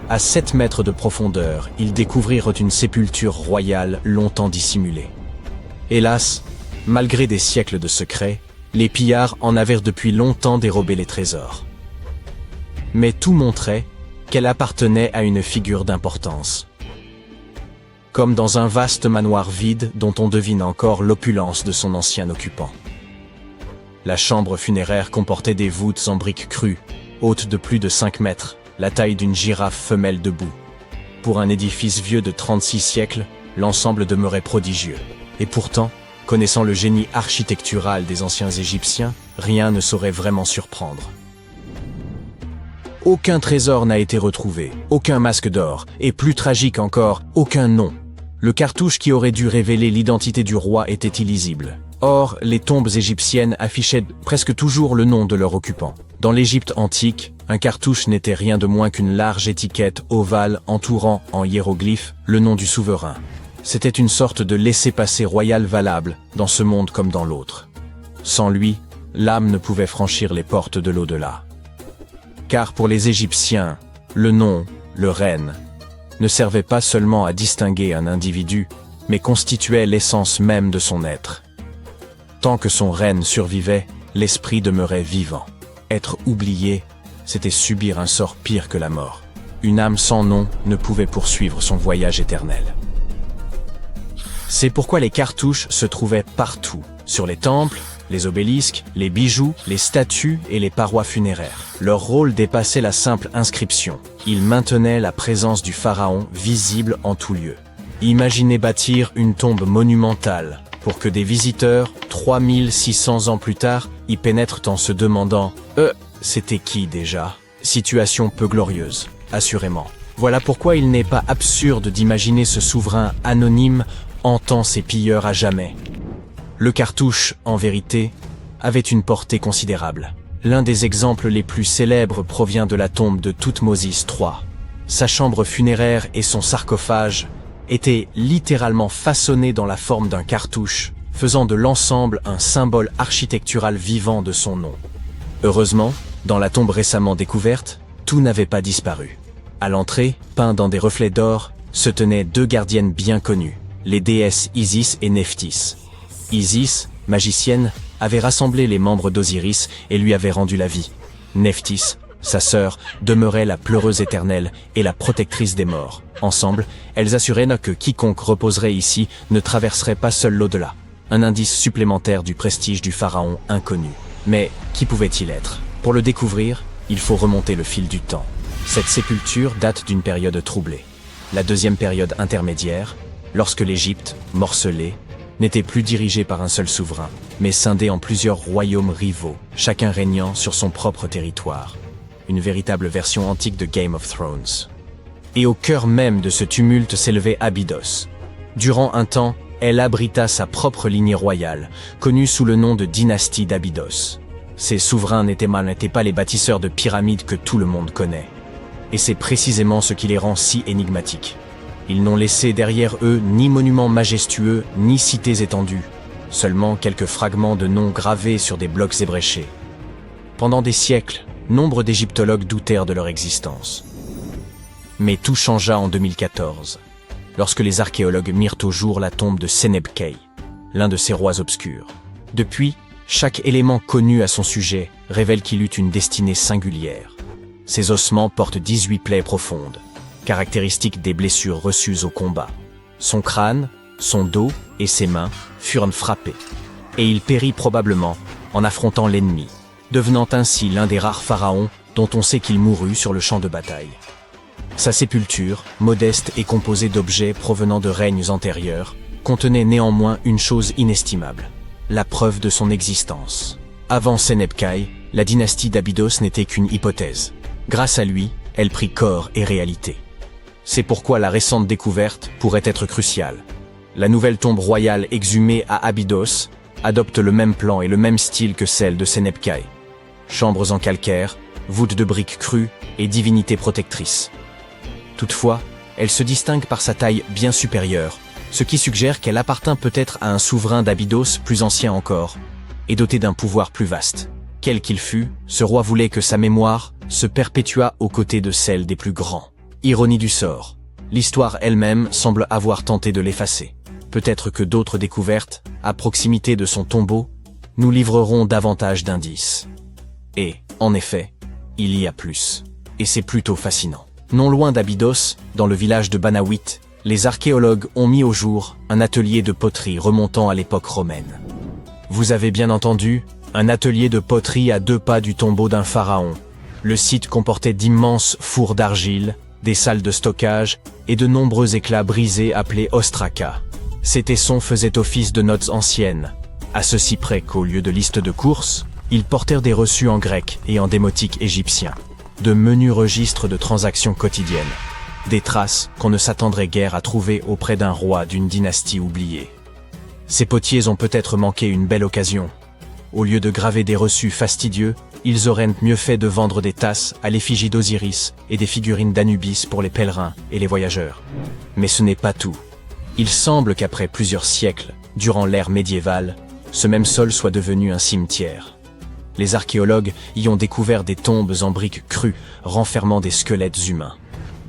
À 7 mètres de profondeur, ils découvrirent une sépulture royale longtemps dissimulée. Hélas, malgré des siècles de secrets, les pillards en avaient depuis longtemps dérobé les trésors. Mais tout montrait qu'elle appartenait à une figure d'importance. Comme dans un vaste manoir vide dont on devine encore l'opulence de son ancien occupant. La chambre funéraire comportait des voûtes en briques crues, hautes de plus de 5 mètres, la taille d'une girafe femelle debout. Pour un édifice vieux de 36 siècles, l'ensemble demeurait prodigieux. Et pourtant, connaissant le génie architectural des anciens Égyptiens, rien ne saurait vraiment surprendre. Aucun trésor n'a été retrouvé, aucun masque d'or, et plus tragique encore, aucun nom. Le cartouche qui aurait dû révéler l'identité du roi était illisible. Or, les tombes égyptiennes affichaient presque toujours le nom de leur occupant. Dans l'Égypte antique, un cartouche n'était rien de moins qu'une large étiquette ovale entourant, en hiéroglyphes, le nom du souverain. C'était une sorte de laissez-passer royal valable, dans ce monde comme dans l'autre. Sans lui, l'âme ne pouvait franchir les portes de l'au-delà. Car pour les Égyptiens, le nom, le reine, ne servait pas seulement à distinguer un individu, mais constituait l'essence même de son être. Tant que son règne survivait, l'esprit demeurait vivant. Être oublié, c'était subir un sort pire que la mort. Une âme sans nom ne pouvait poursuivre son voyage éternel. C'est pourquoi les cartouches se trouvaient partout, sur les temples, les obélisques, les bijoux, les statues et les parois funéraires. Leur rôle dépassait la simple inscription. Ils maintenaient la présence du pharaon visible en tout lieu. Imaginez bâtir une tombe monumentale pour que des visiteurs, 3600 ans plus tard, y pénètrent en se demandant « c'était qui déjà ?» Situation peu glorieuse, assurément. Voilà pourquoi il n'est pas absurde d'imaginer ce souverain anonyme hantant ses pilleurs à jamais. Le cartouche, en vérité, avait une portée considérable. L'un des exemples les plus célèbres provient de la tombe de Thoutmôsis III. Sa chambre funéraire et son sarcophage étaient littéralement façonnés dans la forme d'un cartouche, faisant de l'ensemble un symbole architectural vivant de son nom. Heureusement, dans la tombe récemment découverte, tout n'avait pas disparu. À l'entrée, peints dans des reflets d'or, se tenaient 2 gardiennes bien connues, les déesses Isis et Nephthys. Isis, magicienne, avait rassemblé les membres d'Osiris et lui avait rendu la vie. Nephthys, sa sœur, demeurait la pleureuse éternelle et la protectrice des morts. Ensemble, elles assuraient que quiconque reposerait ici ne traverserait pas seul l'au-delà. Un indice supplémentaire du prestige du pharaon inconnu. Mais qui pouvait-il être? Pour le découvrir, il faut remonter le fil du temps. Cette sépulture date d'une période troublée. La deuxième période intermédiaire, lorsque l'Égypte, morcelée, n'était plus dirigée par un seul souverain, mais scindée en plusieurs royaumes rivaux, chacun régnant sur son propre territoire. Une véritable version antique de Game of Thrones. Et au cœur même de ce tumulte s'élevait Abydos. Durant un temps, elle abrita sa propre lignée royale, connue sous le nom de dynastie d'Abydos. Ces souverains n'étaient pas les bâtisseurs de pyramides que tout le monde connaît. Et c'est précisément ce qui les rend si énigmatiques. Ils n'ont laissé derrière eux ni monuments majestueux, ni cités étendues, seulement quelques fragments de noms gravés sur des blocs ébréchés. Pendant des siècles, nombre d'égyptologues doutèrent de leur existence. Mais tout changea en 2014, lorsque les archéologues mirent au jour la tombe de Senebkei, l'un de ces rois obscurs. Depuis, chaque élément connu à son sujet révèle qu'il eut une destinée singulière. Ses ossements portent 18 plaies profondes, caractéristiques des blessures reçues au combat. Son crâne, son dos et ses mains furent frappés, et il périt probablement en affrontant l'ennemi, devenant ainsi l'un des rares pharaons dont on sait qu'il mourut sur le champ de bataille. Sa sépulture, modeste et composée d'objets provenant de règnes antérieurs, contenait néanmoins une chose inestimable, la preuve de son existence. Avant Senebkay, la dynastie d'Abydos n'était qu'une hypothèse. Grâce à lui, elle prit corps et réalité. C'est pourquoi la récente découverte pourrait être cruciale. La nouvelle tombe royale exhumée à Abydos adopte le même plan et le même style que celle de Senebkay. Chambres en calcaire, voûtes de briques crues et divinité protectrice. Toutefois, elle se distingue par sa taille bien supérieure, ce qui suggère qu'elle appartint peut-être à un souverain d'Abydos plus ancien encore, et doté d'un pouvoir plus vaste. Quel qu'il fût, ce roi voulait que sa mémoire se perpétuât aux côtés de celle des plus grands. Ironie du sort, l'histoire elle-même semble avoir tenté de l'effacer. Peut-être que d'autres découvertes, à proximité de son tombeau, nous livreront davantage d'indices. Et, en effet, il y a plus. Et c'est plutôt fascinant. Non loin d'Abydos, dans le village de Banawit, les archéologues ont mis au jour un atelier de poterie remontant à l'époque romaine. Vous avez bien entendu, un atelier de poterie à 2 pas du tombeau d'un pharaon. Le site comportait d'immenses fours d'argile, des salles de stockage et de nombreux éclats brisés appelés ostraka. Ces tessons faisaient office de notes anciennes, à ceci près qu'au lieu de listes de courses, ils portèrent des reçus en grec et en démotique égyptien, de menus registres de transactions quotidiennes, des traces qu'on ne s'attendrait guère à trouver auprès d'un roi d'une dynastie oubliée. Ces potiers ont peut-être manqué une belle occasion. Au lieu de graver des reçus fastidieux, ils auraient mieux fait de vendre des tasses à l'effigie d'Osiris et des figurines d'Anubis pour les pèlerins et les voyageurs. Mais ce n'est pas tout. Il semble qu'après plusieurs siècles, durant l'ère médiévale, ce même sol soit devenu un cimetière. Les archéologues y ont découvert des tombes en briques crues renfermant des squelettes humains.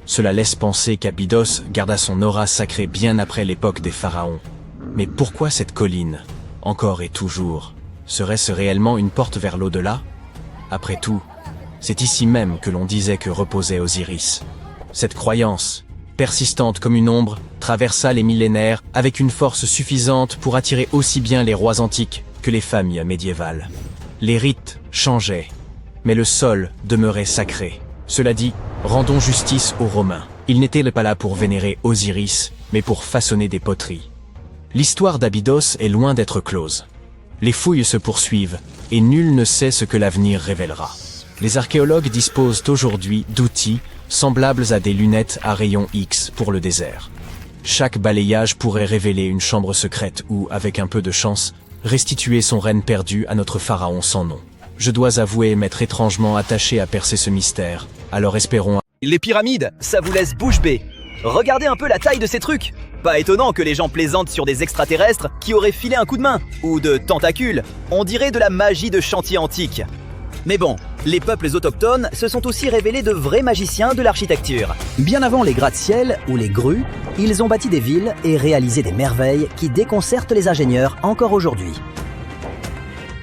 Cela laisse penser qu'Abydos garda son aura sacrée bien après l'époque des pharaons. Mais pourquoi cette colline, encore et toujours, serait-ce réellement une porte vers l'au-delà? Après tout, c'est ici même que l'on disait que reposait Osiris. Cette croyance, persistante comme une ombre, traversa les millénaires avec une force suffisante pour attirer aussi bien les rois antiques que les familles médiévales. Les rites changeaient, mais le sol demeurait sacré. Cela dit, rendons justice aux Romains. Ils n'étaient pas là pour vénérer Osiris, mais pour façonner des poteries. L'histoire d'Abydos est loin d'être close. Les fouilles se poursuivent, et nul ne sait ce que l'avenir révélera. Les archéologues disposent aujourd'hui d'outils semblables à des lunettes à rayons X pour le désert. Chaque balayage pourrait révéler une chambre secrète ou, avec un peu de chance, restituer son règne perdu à notre pharaon sans nom. Je dois avouer m'être étrangement attaché à percer ce mystère, alors espérons... Les pyramides, ça vous laisse bouche bée. Regardez un peu la taille de ces trucs. Pas étonnant que les gens plaisantent sur des extraterrestres qui auraient filé un coup de main, ou de tentacules. On dirait de la magie de chantier antique. Mais bon, les peuples autochtones se sont aussi révélés de vrais magiciens de l'architecture. Bien avant les gratte-ciel ou les grues, ils ont bâti des villes et réalisé des merveilles qui déconcertent les ingénieurs encore aujourd'hui.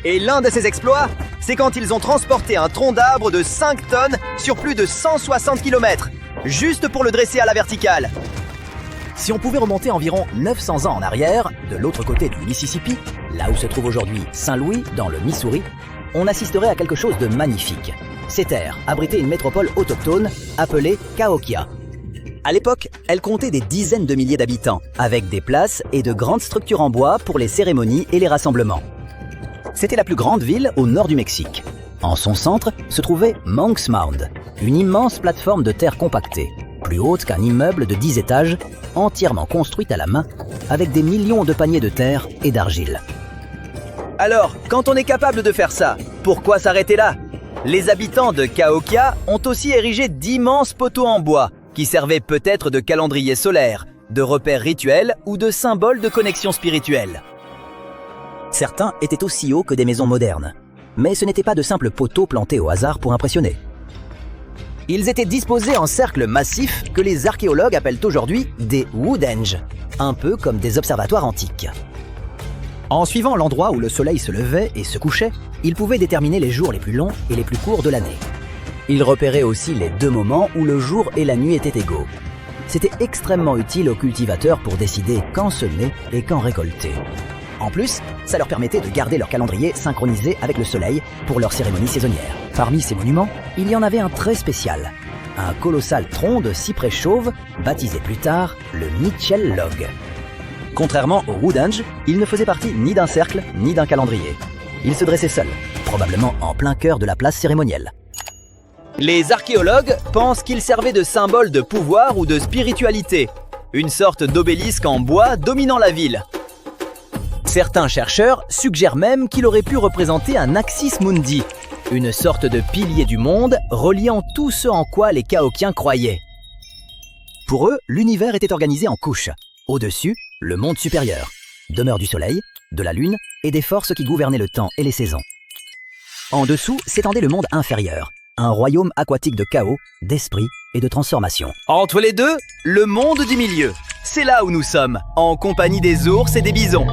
Et l'un de ces exploits, c'est quand ils ont transporté un tronc d'arbre de 5 tonnes sur plus de 160 km, juste pour le dresser à la verticale. Si on pouvait remonter environ 900 ans en arrière, de l'autre côté du Mississippi, là où se trouve aujourd'hui Saint-Louis, dans le Missouri, on assisterait à quelque chose de magnifique. Ces terres abritaient une métropole autochtone appelée Cahokia. À l'époque, elle comptait des dizaines de milliers d'habitants, avec des places et de grandes structures en bois pour les cérémonies et les rassemblements. C'était la plus grande ville au nord du Mexique. En son centre se trouvait Monk's Mound, une immense plateforme de terre compactée, plus haute qu'un immeuble de 10 étages, entièrement construite à la main, avec des millions de paniers de terre et d'argile. Alors, quand on est capable de faire ça, pourquoi s'arrêter là? Les habitants de Cahokia ont aussi érigé d'immenses poteaux en bois, qui servaient peut-être de calendrier solaire, de repères rituels ou de symboles de connexion spirituelle. Certains étaient aussi hauts que des maisons modernes, mais ce n'étaient pas de simples poteaux plantés au hasard pour impressionner. Ils étaient disposés en cercles massifs que les archéologues appellent aujourd'hui des Woodhenge, un peu comme des observatoires antiques. En suivant l'endroit où le soleil se levait et se couchait, ils pouvaient déterminer les jours les plus longs et les plus courts de l'année. Ils repéraient aussi les 2 moments où le jour et la nuit étaient égaux. C'était extrêmement utile aux cultivateurs pour décider quand semer et quand récolter. En plus, ça leur permettait de garder leur calendrier synchronisé avec le soleil pour leurs cérémonies saisonnières. Parmi ces monuments, il y en avait un très spécial. Un colossal tronc de cyprès chauve, baptisé plus tard le Mitchell Log. Contrairement au Woodange, il ne faisait partie ni d'un cercle ni d'un calendrier. Il se dressait seul, probablement en plein cœur de la place cérémonielle. Les archéologues pensent qu'il servait de symbole de pouvoir ou de spiritualité, une sorte d'obélisque en bois dominant la ville. Certains chercheurs suggèrent même qu'il aurait pu représenter un Axis Mundi, une sorte de pilier du monde reliant tout ce en quoi les Chaokiens croyaient. Pour eux, l'univers était organisé en couches. Au-dessus, le monde supérieur, demeure du soleil, de la lune et des forces qui gouvernaient le temps et les saisons. En dessous s'étendait le monde inférieur, un royaume aquatique de chaos, d'esprit et de transformation. Entre les deux, le monde du milieu. C'est là où nous sommes, en compagnie des ours et des bisons.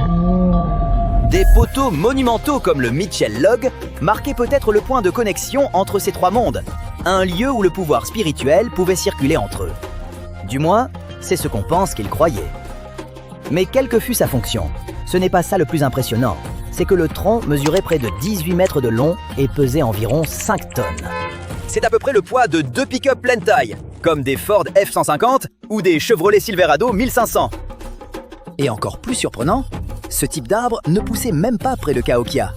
Des poteaux monumentaux comme le Mitchell Log marquaient peut-être le point de connexion entre ces trois mondes, un lieu où le pouvoir spirituel pouvait circuler entre eux. Du moins, c'est ce qu'on pense qu'ils croyaient. Mais quelle que fût sa fonction, ce n'est pas ça le plus impressionnant, c'est que le tronc mesurait près de 18 mètres de long et pesait environ 5 tonnes. C'est à peu près le poids de 2 pick-up pleine taille, comme des Ford F-150 ou des Chevrolet Silverado 1500. Et encore plus surprenant, ce type d'arbre ne poussait même pas près de Cahokia.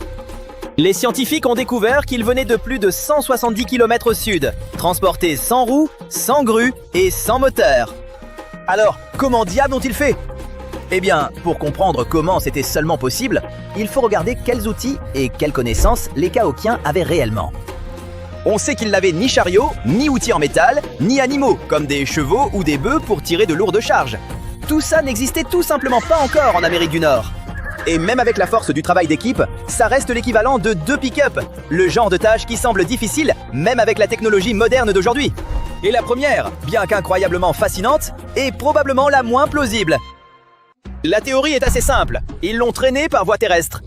Les scientifiques ont découvert qu'il venait de plus de 170 km au sud, transporté sans roues, sans grue et sans moteur. Alors, comment diable ont-ils fait ? Eh bien, pour comprendre comment c'était seulement possible, il faut regarder quels outils et quelles connaissances les Chaokiens avaient réellement. On sait qu'ils n'avaient ni chariot, ni outils en métal, ni animaux, comme des chevaux ou des bœufs pour tirer de lourdes charges. Tout ça n'existait tout simplement pas encore en Amérique du Nord. Et même avec la force du travail d'équipe, ça reste l'équivalent de 2 pick-up, le genre de tâche qui semble difficile, même avec la technologie moderne d'aujourd'hui. Et la première, bien qu'incroyablement fascinante, est probablement la moins plausible. La théorie est assez simple, ils l'ont traîné par voie terrestre.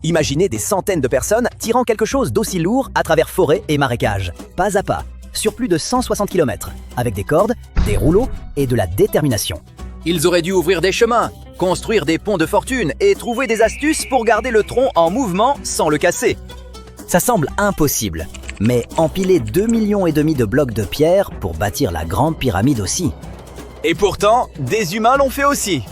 Imaginez des centaines de personnes tirant quelque chose d'aussi lourd à travers forêts et marécages, pas à pas, sur plus de 160 km, avec des cordes, des rouleaux et de la détermination. Ils auraient dû ouvrir des chemins, construire des ponts de fortune et trouver des astuces pour garder le tronc en mouvement sans le casser. Ça semble impossible, mais empiler 2,5 millions de blocs de pierre pour bâtir la grande pyramide aussi. Et pourtant, des humains l'ont fait aussi.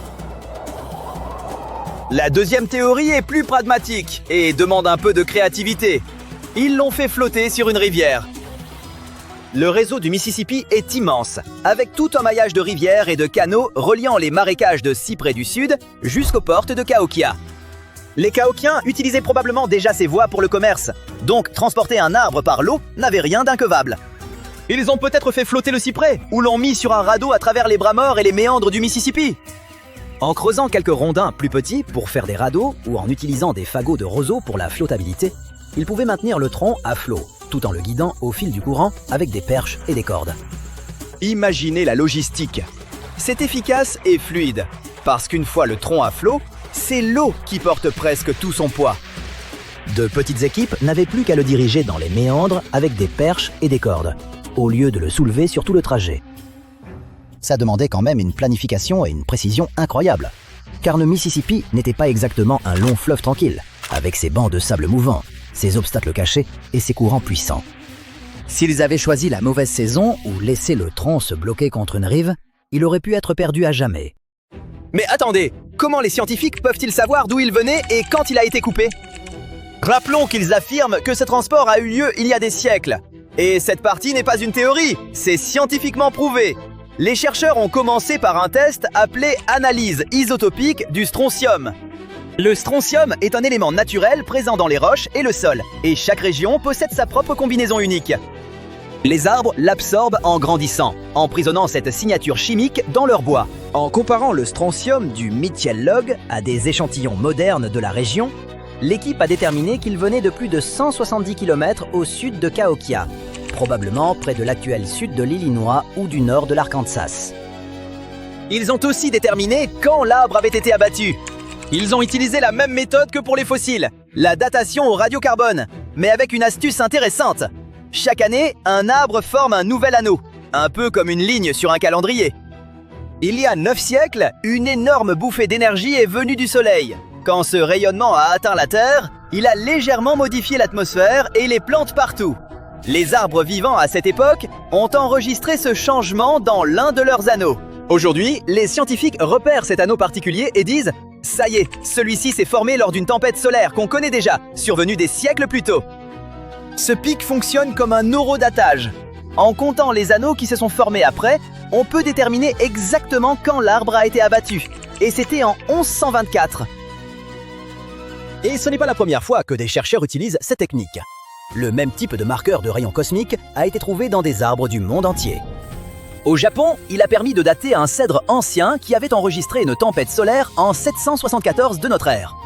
La deuxième théorie est plus pragmatique et demande un peu de créativité. Ils l'ont fait flotter sur une rivière. Le réseau du Mississippi est immense, avec tout un maillage de rivières et de canaux reliant les marécages de Cyprès du Sud jusqu'aux portes de Cahokia. Les Chaokiens utilisaient probablement déjà ces voies pour le commerce, donc transporter un arbre par l'eau n'avait rien d'incevable. Ils ont peut-être fait flotter le cyprès, ou l'ont mis sur un radeau à travers les bras morts et les méandres du Mississippi. En creusant quelques rondins plus petits pour faire des radeaux ou en utilisant des fagots de roseau pour la flottabilité, ils pouvaient maintenir le tronc à flot, tout en le guidant au fil du courant avec des perches et des cordes. Imaginez la logistique. C'est efficace et fluide, parce qu'une fois le tronc à flot, c'est l'eau qui porte presque tout son poids. De petites équipes n'avaient plus qu'à le diriger dans les méandres avec des perches et des cordes, au lieu de le soulever sur tout le trajet. Ça demandait quand même une planification et une précision incroyables, car le Mississippi n'était pas exactement un long fleuve tranquille, avec ses bancs de sable mouvants, ses obstacles cachés et ses courants puissants. S'ils avaient choisi la mauvaise saison ou laissé le tronc se bloquer contre une rive, il aurait pu être perdu à jamais. Mais attendez, comment les scientifiques peuvent-ils savoir d'où il venait et quand il a été coupé ? Rappelons qu'ils affirment que ce transport a eu lieu il y a des siècles. Et cette partie n'est pas une théorie, c'est scientifiquement prouvé. Les chercheurs ont commencé par un test appelé analyse isotopique du strontium. Le strontium est un élément naturel présent dans les roches et le sol, et chaque région possède sa propre combinaison unique. Les arbres l'absorbent en grandissant, emprisonnant cette signature chimique dans leur bois. En comparant le strontium du Mitchell Log à des échantillons modernes de la région, l'équipe a déterminé qu'il venait de plus de 170 km au sud de Cahokia, probablement près de l'actuel sud de l'Illinois ou du nord de l'Arkansas. Ils ont aussi déterminé quand l'arbre avait été abattu. Ils ont utilisé la même méthode que pour les fossiles, la datation au radiocarbone, mais avec une astuce intéressante. Chaque année, un arbre forme un nouvel anneau, un peu comme une ligne sur un calendrier. Il y a 9 siècles, une énorme bouffée d'énergie est venue du Soleil. Quand ce rayonnement a atteint la Terre, il a légèrement modifié l'atmosphère et les plantes partout. Les arbres vivants à cette époque ont enregistré ce changement dans l'un de leurs anneaux. Aujourd'hui, les scientifiques repèrent cet anneau particulier et disent « Ça y est, celui-ci s'est formé lors d'une tempête solaire qu'on connaît déjà, survenue des siècles plus tôt. » Ce pic fonctionne comme un horodatage. En comptant les anneaux qui se sont formés après, on peut déterminer exactement quand l'arbre a été abattu. Et c'était en 1124. Et ce n'est pas la première fois que des chercheurs utilisent cette technique. Le même type de marqueur de rayons cosmiques a été trouvé dans des arbres du monde entier. Au Japon, il a permis de dater un cèdre ancien qui avait enregistré une tempête solaire en 774 de notre ère.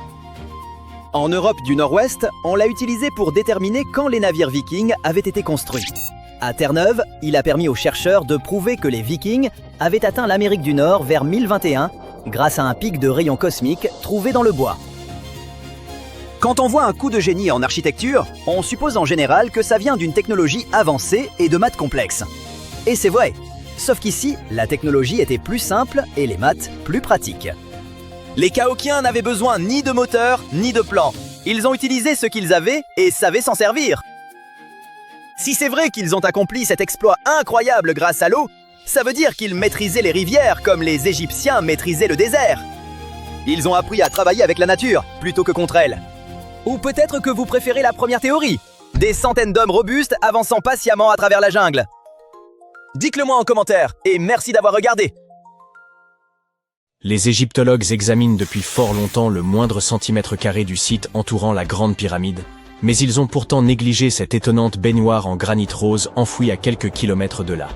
En Europe du Nord-Ouest, on l'a utilisé pour déterminer quand les navires vikings avaient été construits. À Terre-Neuve, il a permis aux chercheurs de prouver que les Vikings avaient atteint l'Amérique du Nord vers 1021 grâce à un pic de rayons cosmiques trouvé dans le bois. Quand on voit un coup de génie en architecture, on suppose en général que ça vient d'une technologie avancée et de maths complexes. Et c'est vrai, sauf qu'ici, la technologie était plus simple et les maths plus pratiques. Les Chaokiens n'avaient besoin ni de moteur, ni de plan. Ils ont utilisé ce qu'ils avaient et savaient s'en servir. Si c'est vrai qu'ils ont accompli cet exploit incroyable grâce à l'eau, ça veut dire qu'ils maîtrisaient les rivières comme les Égyptiens maîtrisaient le désert. Ils ont appris à travailler avec la nature plutôt que contre elle. Ou peut-être que vous préférez la première théorie, des centaines d'hommes robustes avançant patiemment à travers la jungle. Dites-le moi en commentaire et merci d'avoir regardé. Les égyptologues examinent depuis fort longtemps le moindre centimètre carré du site entourant la Grande Pyramide, mais ils ont pourtant négligé cette étonnante baignoire en granit rose enfouie à quelques kilomètres de là.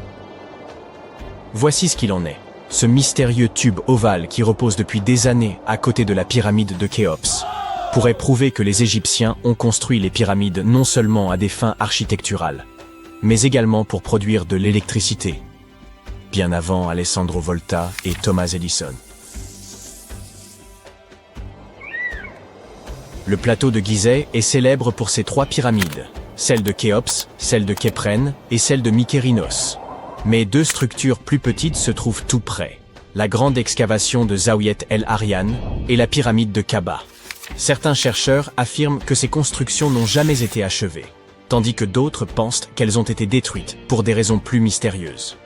Voici ce qu'il en est. Ce mystérieux tube ovale qui repose depuis des années à côté de la pyramide de Khéops pourrait prouver que les Égyptiens ont construit les pyramides non seulement à des fins architecturales, mais également pour produire de l'électricité, bien avant Alessandro Volta et Thomas Edison. Le plateau de Gizeh est célèbre pour ses 3 pyramides, celle de Khéops, celle de Képhren et celle de Mykérinos. Mais 2 structures plus petites se trouvent tout près, la grande excavation de Zawiet El Aryan et la pyramide de Kaaba. Certains chercheurs affirment que ces constructions n'ont jamais été achevées, tandis que d'autres pensent qu'elles ont été détruites pour des raisons plus mystérieuses.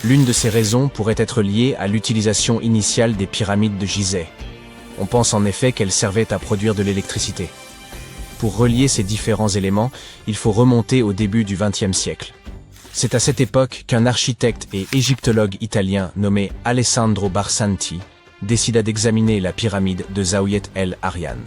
L'une de ces raisons pourrait être liée à l'utilisation initiale des pyramides de Gizeh. On pense en effet qu'elles servaient à produire de l'électricité. Pour relier ces différents éléments, il faut remonter au début du XXe siècle. C'est à cette époque qu'un architecte et égyptologue italien nommé Alessandro Barsanti décida d'examiner la pyramide de Zawiet El Aryan.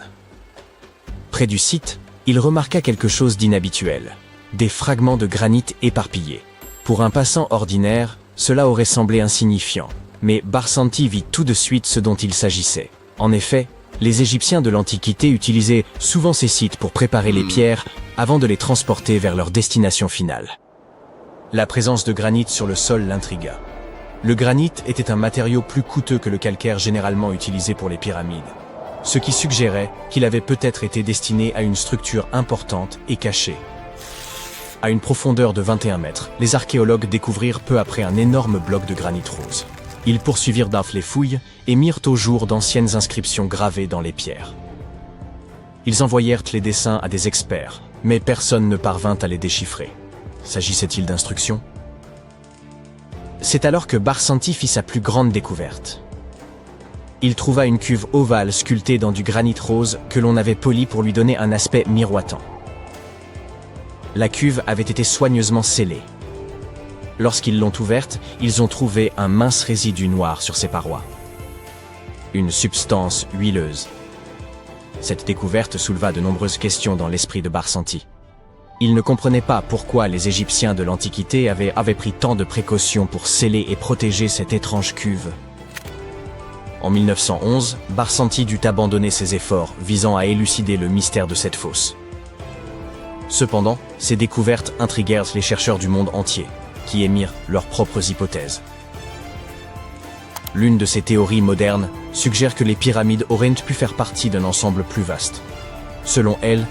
Près du site, il remarqua quelque chose d'inhabituel, des fragments de granit éparpillés. Pour un passant ordinaire, cela aurait semblé insignifiant, mais Barsanti vit tout de suite ce dont il s'agissait. En effet, les Égyptiens de l'Antiquité utilisaient souvent ces sites pour préparer les pierres avant de les transporter vers leur destination finale. La présence de granit sur le sol l'intrigua. Le granit était un matériau plus coûteux que le calcaire généralement utilisé pour les pyramides, ce qui suggérait qu'il avait peut-être été destiné à une structure importante et cachée. À une profondeur de 21 mètres, les archéologues découvrirent peu après un énorme bloc de granit rose. Ils poursuivirent les fouilles et mirent au jour d'anciennes inscriptions gravées dans les pierres. Ils envoyèrent les dessins à des experts, mais personne ne parvint à les déchiffrer. S'agissait-il d'instructions? C'est alors que Barsanti fit sa plus grande découverte. Il trouva une cuve ovale sculptée dans du granit rose que l'on avait poli pour lui donner un aspect miroitant. La cuve avait été soigneusement scellée. Lorsqu'ils l'ont ouverte, ils ont trouvé un mince résidu noir sur ses parois. Une substance huileuse. Cette découverte souleva de nombreuses questions dans l'esprit de Barsanti. Il ne comprenait pas pourquoi les Égyptiens de l'Antiquité avaient pris tant de précautions pour sceller et protéger cette étrange cuve. En 1911, Barsanti dut abandonner ses efforts visant à élucider le mystère de cette fosse. Cependant, ces découvertes intriguèrent les chercheurs du monde entier, qui émirent leurs propres hypothèses. L'une de ces théories modernes suggère que les pyramides auraient pu faire partie d'un ensemble plus vaste. Selon elle,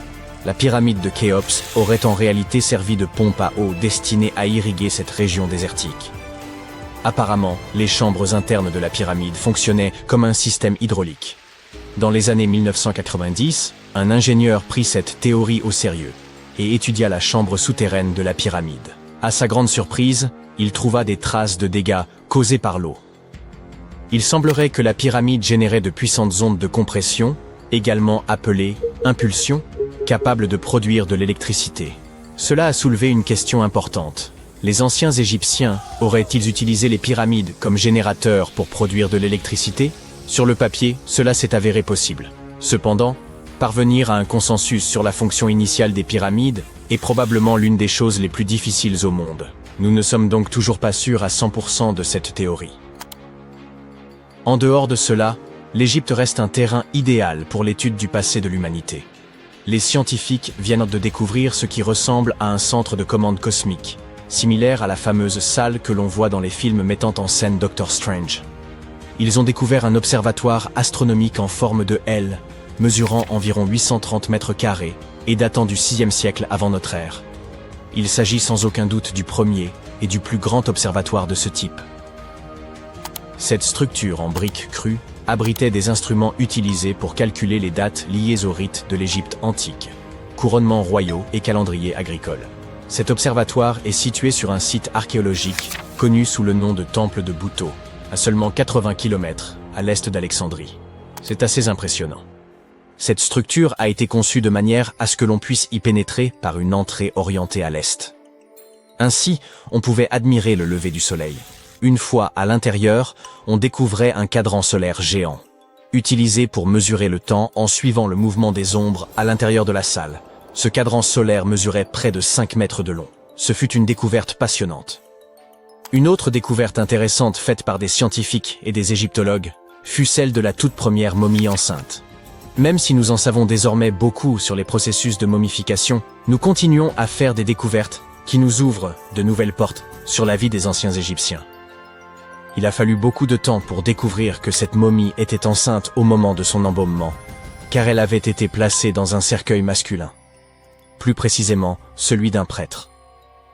la pyramide de Khéops aurait en réalité servi de pompe à eau destinée à irriguer cette région désertique. Apparemment, les chambres internes de la pyramide fonctionnaient comme un système hydraulique. Dans les années 1990, un ingénieur prit cette théorie au sérieux et étudia la chambre souterraine de la pyramide. À sa grande surprise, il trouva des traces de dégâts causés par l'eau. Il semblerait que la pyramide générait de puissantes ondes de compression, également appelées impulsions, capables de produire de l'électricité. Cela a soulevé une question importante. Les anciens Égyptiens auraient-ils utilisé les pyramides comme générateurs pour produire de l'électricité? Sur le papier, cela s'est avéré possible. Cependant, parvenir à un consensus sur la fonction initiale des pyramides est probablement l'une des choses les plus difficiles au monde. Nous ne sommes donc toujours pas sûrs à 100% de cette théorie. En dehors de cela, l'Égypte reste un terrain idéal pour l'étude du passé de l'humanité. Les scientifiques viennent de découvrir ce qui ressemble à un centre de commande cosmique, similaire à la fameuse salle que l'on voit dans les films mettant en scène Doctor Strange. Ils ont découvert un observatoire astronomique en forme de L, mesurant environ 830 mètres carrés et datant du 6e siècle avant notre ère. Il s'agit sans aucun doute du premier et du plus grand observatoire de ce type. Cette structure en briques crues abritait des instruments utilisés pour calculer les dates liées aux rites de l'Égypte antique, couronnements royaux et calendrier agricole. Cet observatoire est situé sur un site archéologique connu sous le nom de Temple de Bouto, à seulement 80 km à l'est d'Alexandrie. C'est assez impressionnant. Cette structure a été conçue de manière à ce que l'on puisse y pénétrer par une entrée orientée à l'est. Ainsi, on pouvait admirer le lever du soleil. Une fois à l'intérieur, on découvrait un cadran solaire géant, utilisé pour mesurer le temps en suivant le mouvement des ombres à l'intérieur de la salle. Ce cadran solaire mesurait près de 5 mètres de long. Ce fut une découverte passionnante. Une autre découverte intéressante faite par des scientifiques et des égyptologues fut celle de la toute première momie enceinte. Même si nous en savons désormais beaucoup sur les processus de momification, nous continuons à faire des découvertes qui nous ouvrent de nouvelles portes sur la vie des anciens Égyptiens. Il a fallu beaucoup de temps pour découvrir que cette momie était enceinte au moment de son embaumement, car elle avait été placée dans un cercueil masculin. Plus précisément, celui d'un prêtre.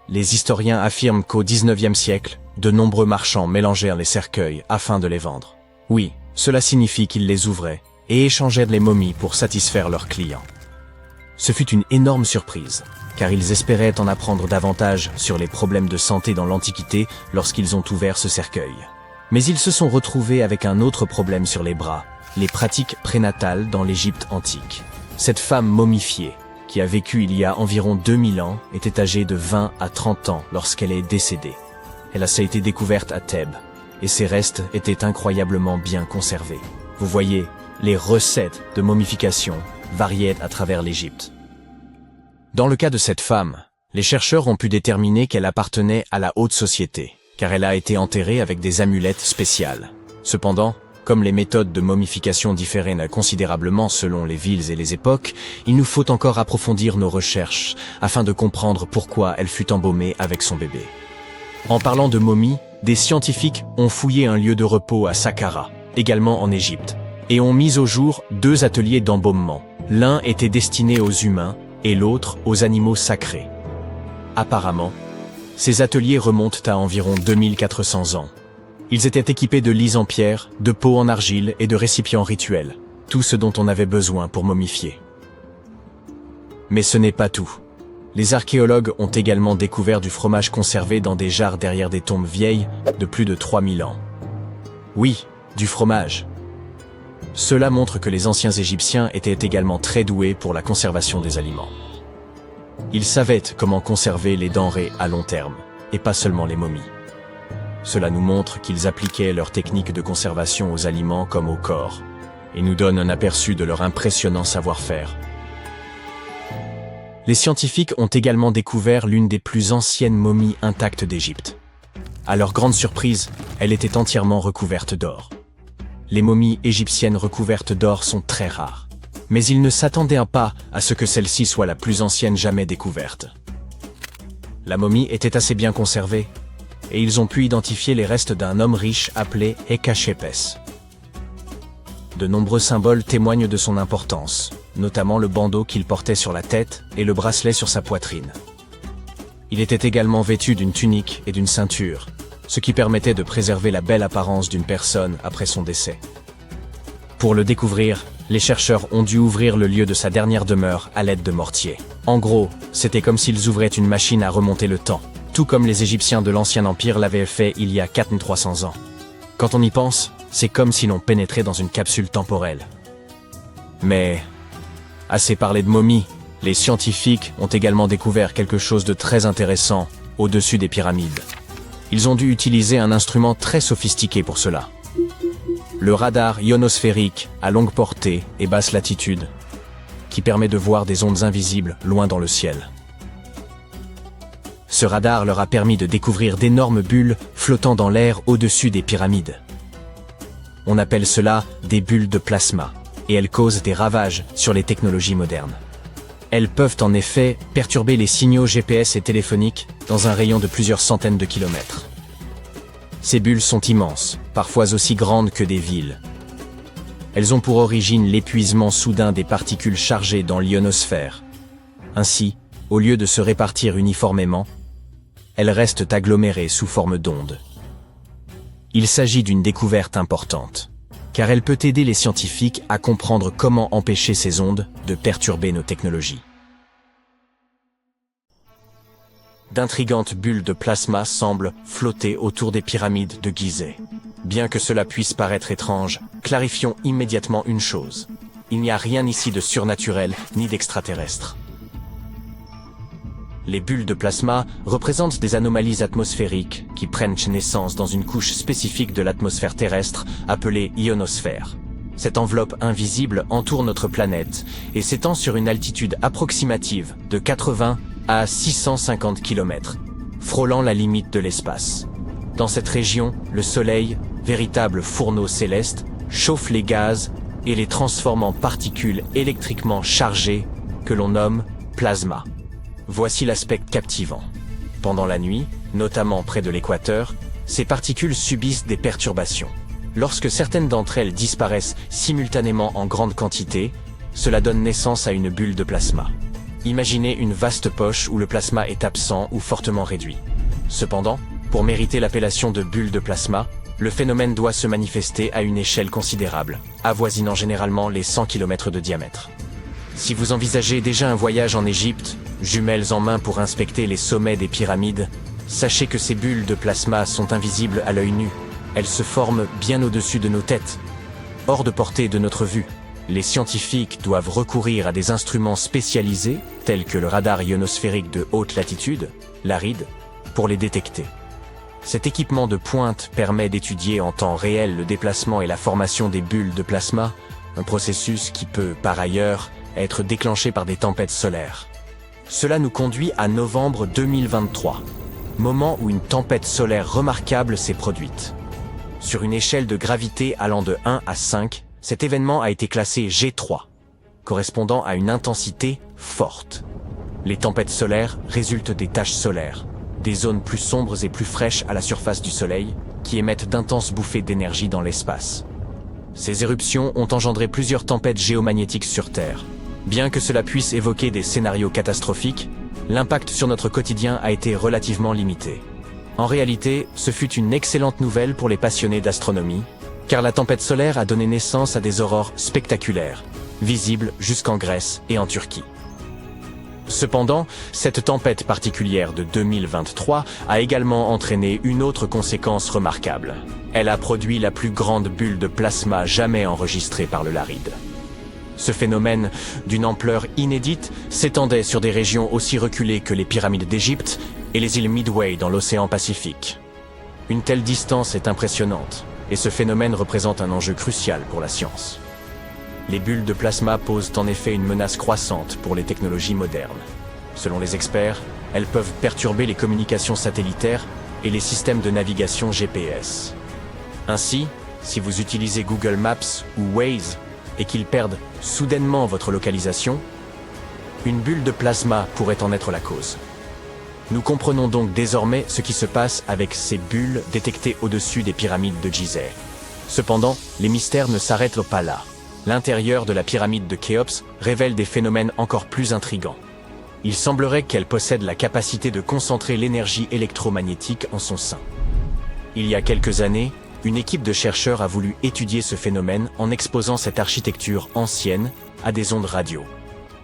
Les historiens affirment qu'au XIXe siècle, de nombreux marchands mélangèrent les cercueils afin de les vendre. Oui, cela signifie qu'ils les ouvraient et échangèrent les momies pour satisfaire leurs clients. Ce fut une énorme surprise, car ils espéraient en apprendre davantage sur les problèmes de santé dans l'Antiquité lorsqu'ils ont ouvert ce cercueil. Mais ils se sont retrouvés avec un autre problème sur les bras, les pratiques prénatales dans l'Égypte antique. Cette femme momifiée, qui a vécu il y a environ 2000 ans, était âgée de 20 à 30 ans lorsqu'elle est décédée. Elle a été découverte à Thèbes, et ses restes étaient incroyablement bien conservés. Vous voyez, les recettes de momification variaient à travers l'Égypte. Dans le cas de cette femme, les chercheurs ont pu déterminer qu'elle appartenait à la haute société, car elle a été enterrée avec des amulettes spéciales. Cependant, comme les méthodes de momification différaient considérablement selon les villes et les époques, il nous faut encore approfondir nos recherches afin de comprendre pourquoi elle fut embaumée avec son bébé. En parlant de momies, des scientifiques ont fouillé un lieu de repos à Saqqara, également en Égypte, et ont mis au jour 2 ateliers d'embaumement. L'un était destiné aux humains et l'autre aux animaux sacrés. Apparemment, ces ateliers remontent à environ 2400 ans. Ils étaient équipés de lits en pierre, de pots en argile et de récipients rituels, tout ce dont on avait besoin pour momifier. Mais ce n'est pas tout. Les archéologues ont également découvert du fromage conservé dans des jarres derrière des tombes vieilles de plus de 3000 ans. Oui, du fromage. Cela montre que les anciens Égyptiens étaient également très doués pour la conservation des aliments. Ils savaient comment conserver les denrées à long terme, et pas seulement les momies. Cela nous montre qu'ils appliquaient leurs techniques de conservation aux aliments comme au corps, et nous donne un aperçu de leur impressionnant savoir-faire. Les scientifiques ont également découvert l'une des plus anciennes momies intactes d'Égypte. À leur grande surprise, elle était entièrement recouverte d'or. Les momies égyptiennes recouvertes d'or sont très rares, mais ils ne s'attendaient pas à ce que celle-ci soit la plus ancienne jamais découverte. La momie était assez bien conservée, et ils ont pu identifier les restes d'un homme riche appelé Hekashepes. De nombreux symboles témoignent de son importance, notamment le bandeau qu'il portait sur la tête et le bracelet sur sa poitrine. Il était également vêtu d'une tunique et d'une ceinture, ce qui permettait de préserver la belle apparence d'une personne après son décès. Pour le découvrir, les chercheurs ont dû ouvrir le lieu de sa dernière demeure à l'aide de mortiers. En gros, c'était comme s'ils ouvraient une machine à remonter le temps. tout comme les Égyptiens de l'Ancien Empire l'avaient fait il y a 4300 ans. Quand on y pense, c'est comme si l'on pénétrait dans une capsule temporelle. Mais, assez parlé de momies, les scientifiques ont également découvert quelque chose de très intéressant au-dessus des pyramides. Ils ont dû utiliser un instrument très sophistiqué pour cela. Le radar ionosphérique à longue portée et basse latitude, qui permet de voir des ondes invisibles loin dans le ciel. Ce radar leur a permis de découvrir d'énormes bulles flottant dans l'air au-dessus des pyramides. On appelle cela des bulles de plasma, et elles causent des ravages sur les technologies modernes. Elles peuvent en effet perturber les signaux GPS et téléphoniques dans un rayon de plusieurs centaines de kilomètres. Ces bulles sont immenses, parfois aussi grandes que des villes. Elles ont pour origine l'épuisement soudain des particules chargées dans l'ionosphère. Ainsi, au lieu de se répartir uniformément, elles restent agglomérées sous forme d'ondes. Il s'agit d'une découverte importante, car elle peut aider les scientifiques à comprendre comment empêcher ces ondes de perturber nos technologies. D'intrigantes bulles de plasma semblent flotter autour des pyramides de Gizeh. Bien que cela puisse paraître étrange, clarifions immédiatement une chose. Il n'y a rien ici de surnaturel ni d'extraterrestre. Les bulles de plasma représentent des anomalies atmosphériques qui prennent naissance dans une couche spécifique de l'atmosphère terrestre appelée ionosphère. Cette enveloppe invisible entoure notre planète et s'étend sur une altitude approximative de 80 à 650 km, frôlant la limite de l'espace. Dans cette région, le Soleil, véritable fourneau céleste, chauffe les gaz et les transforme en particules électriquement chargées que l'on nomme plasma. Voici l'aspect captivant. Pendant la nuit, notamment près de l'équateur, ces particules subissent des perturbations. Lorsque certaines d'entre elles disparaissent simultanément en grande quantité, cela donne naissance à une bulle de plasma. Imaginez une vaste poche où le plasma est absent ou fortement réduit. Cependant, pour mériter l'appellation de bulle de plasma, le phénomène doit se manifester à une échelle considérable, avoisinant généralement les 100 km de diamètre. Si vous envisagez déjà un voyage en Égypte, jumelles en main pour inspecter les sommets des pyramides, sachez que ces bulles de plasma sont invisibles à l'œil nu. Elles se forment bien au-dessus de nos têtes, hors de portée de notre vue. Les scientifiques doivent recourir à des instruments spécialisés, tels que le radar ionosphérique de haute latitude, l'ARID, pour les détecter. Cet équipement de pointe permet d'étudier en temps réel le déplacement et la formation des bulles de plasma, un processus qui peut, par ailleurs, être déclenché par des tempêtes solaires. Cela nous conduit à novembre 2023, moment où une tempête solaire remarquable s'est produite. Sur une échelle de gravité allant de 1 à 5, cet événement a été classé G3, correspondant à une intensité forte. Les tempêtes solaires résultent des taches solaires, des zones plus sombres et plus fraîches à la surface du Soleil, qui émettent d'intenses bouffées d'énergie dans l'espace. Ces éruptions ont engendré plusieurs tempêtes géomagnétiques sur Terre. Bien que cela puisse évoquer des scénarios catastrophiques, l'impact sur notre quotidien a été relativement limité. En réalité, ce fut une excellente nouvelle pour les passionnés d'astronomie, car la tempête solaire a donné naissance à des aurores spectaculaires, visibles jusqu'en Grèce et en Turquie. Cependant, cette tempête particulière de 2023 a également entraîné une autre conséquence remarquable. Elle a produit la plus grande bulle de plasma jamais enregistrée par le LARID. Ce phénomène, d'une ampleur inédite, s'étendait sur des régions aussi reculées que les pyramides d'Égypte et les îles Midway dans l'océan Pacifique. Une telle distance est impressionnante, et ce phénomène représente un enjeu crucial pour la science. Les bulles de plasma posent en effet une menace croissante pour les technologies modernes. Selon les experts, elles peuvent perturber les communications satellitaires et les systèmes de navigation GPS. Ainsi, si vous utilisez Google Maps ou Waze et qu'ils perdent soudainement votre localisation, une bulle de plasma pourrait en être la cause. Nous comprenons donc désormais ce qui se passe avec ces bulles détectées au-dessus des pyramides de Gizeh. Cependant, les mystères ne s'arrêtent pas là. L'intérieur de la pyramide de Khéops révèle des phénomènes encore plus intrigants. Il semblerait qu'elle possède la capacité de concentrer l'énergie électromagnétique en son sein. Il y a quelques années, une équipe de chercheurs a voulu étudier ce phénomène en exposant cette architecture ancienne à des ondes radio.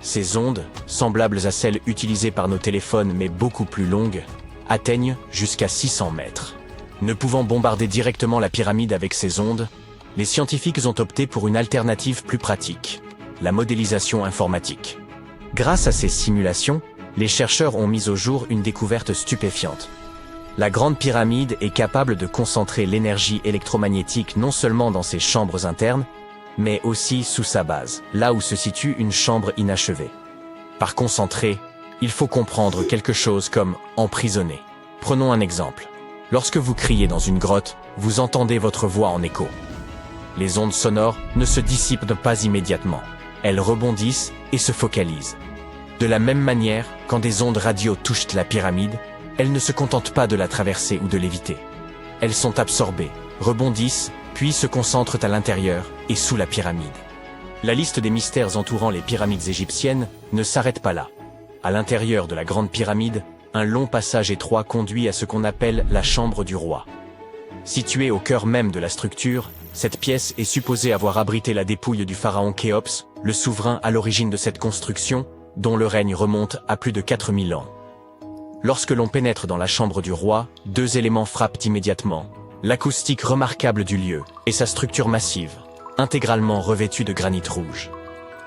Ces ondes, semblables à celles utilisées par nos téléphones mais beaucoup plus longues, atteignent jusqu'à 600 mètres. Ne pouvant bombarder directement la pyramide avec ces ondes, les scientifiques ont opté pour une alternative plus pratique, la modélisation informatique. Grâce à ces simulations, les chercheurs ont mis au jour une découverte stupéfiante. La Grande Pyramide est capable de concentrer l'énergie électromagnétique non seulement dans ses chambres internes, mais aussi sous sa base, là où se situe une chambre inachevée. Par concentrer, il faut comprendre quelque chose comme emprisonner. Prenons un exemple. Lorsque vous criez dans une grotte, vous entendez votre voix en écho. Les ondes sonores ne se dissipent pas immédiatement. Elles rebondissent et se focalisent. De la même manière, quand des ondes radio touchent la pyramide, elles ne se contentent pas de la traverser ou de l'éviter. Elles sont absorbées, rebondissent, puis se concentrent à l'intérieur et sous la pyramide. La liste des mystères entourant les pyramides égyptiennes ne s'arrête pas là. À l'intérieur de la Grande Pyramide, un long passage étroit conduit à ce qu'on appelle la chambre du roi. Située au cœur même de la structure, cette pièce est supposée avoir abrité la dépouille du pharaon Khéops, le souverain à l'origine de cette construction, dont le règne remonte à plus de 4000 ans. Lorsque l'on pénètre dans la chambre du roi, deux éléments frappent immédiatement. L'acoustique remarquable du lieu et sa structure massive, intégralement revêtue de granit rouge.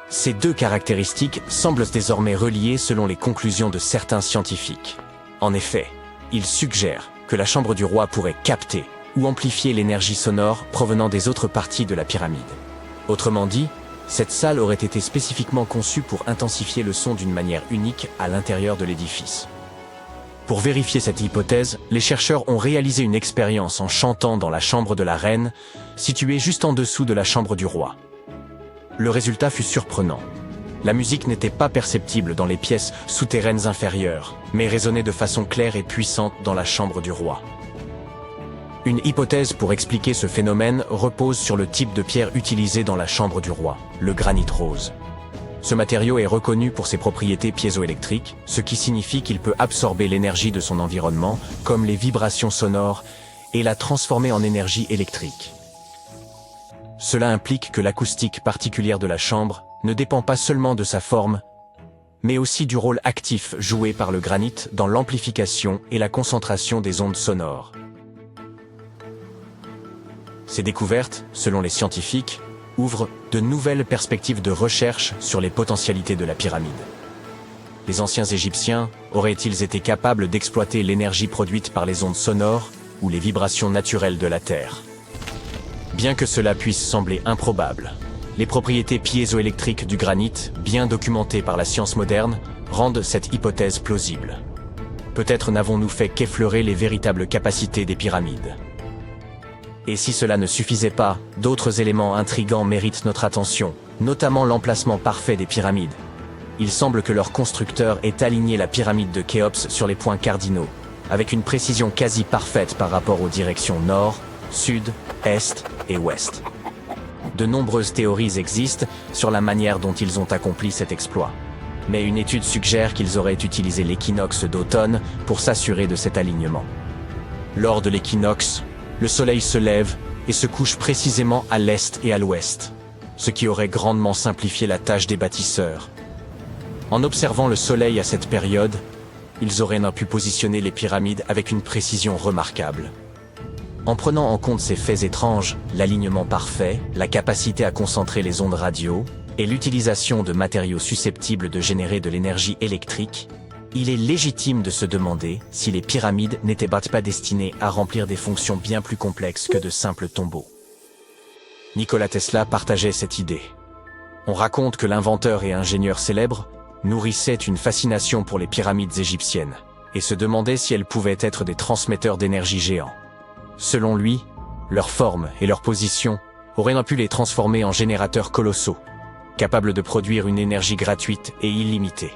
Ces deux caractéristiques semblent désormais reliées selon les conclusions de certains scientifiques. En effet, ils suggèrent que la chambre du roi pourrait capter ou amplifier l'énergie sonore provenant des autres parties de la pyramide. Autrement dit, cette salle aurait été spécifiquement conçue pour intensifier le son d'une manière unique à l'intérieur de l'édifice. Pour vérifier cette hypothèse, les chercheurs ont réalisé une expérience en chantant dans la chambre de la reine, située juste en dessous de la chambre du roi. Le résultat fut surprenant. La musique n'était pas perceptible dans les pièces souterraines inférieures, mais résonnait de façon claire et puissante dans la chambre du roi. Une hypothèse pour expliquer ce phénomène repose sur le type de pierre utilisé dans la chambre du roi, le granit rose. Ce matériau est reconnu pour ses propriétés piézoélectriques, ce qui signifie qu'il peut absorber l'énergie de son environnement, comme les vibrations sonores, et la transformer en énergie électrique. Cela implique que l'acoustique particulière de la chambre ne dépend pas seulement de sa forme, mais aussi du rôle actif joué par le granit dans l'amplification et la concentration des ondes sonores. Ces découvertes, selon les scientifiques, ouvrent de nouvelles perspectives de recherche sur les potentialités de la pyramide. Les anciens Égyptiens auraient-ils été capables d'exploiter l'énergie produite par les ondes sonores ou les vibrations naturelles de la Terre? Bien que cela puisse sembler improbable, les propriétés piézoélectriques du granit, bien documentées par la science moderne, rendent cette hypothèse plausible. Peut-être n'avons-nous fait qu'effleurer les véritables capacités des pyramides. Et si cela ne suffisait pas, d'autres éléments intrigants méritent notre attention, notamment l'emplacement parfait des pyramides. Il semble que leur constructeur ait aligné la pyramide de Khéops sur les points cardinaux, avec une précision quasi parfaite par rapport aux directions nord, sud, est et ouest. De nombreuses théories existent sur la manière dont ils ont accompli cet exploit. Mais une étude suggère qu'ils auraient utilisé l'équinoxe d'automne pour s'assurer de cet alignement. Lors de l'équinoxe, le soleil se lève et se couche précisément à l'est et à l'ouest, ce qui aurait grandement simplifié la tâche des bâtisseurs. En observant le soleil à cette période, ils auraient pu positionner les pyramides avec une précision remarquable. En prenant en compte ces faits étranges, l'alignement parfait, la capacité à concentrer les ondes radio et l'utilisation de matériaux susceptibles de générer de l'énergie électrique, il est légitime de se demander si les pyramides n'étaient pas destinées à remplir des fonctions bien plus complexes que de simples tombeaux. Nikola Tesla partageait cette idée. On raconte que l'inventeur et ingénieur célèbre nourrissait une fascination pour les pyramides égyptiennes et se demandait si elles pouvaient être des transmetteurs d'énergie géants. Selon lui, leur forme et leur position auraient pu les transformer en générateurs colossaux, capables de produire une énergie gratuite et illimitée.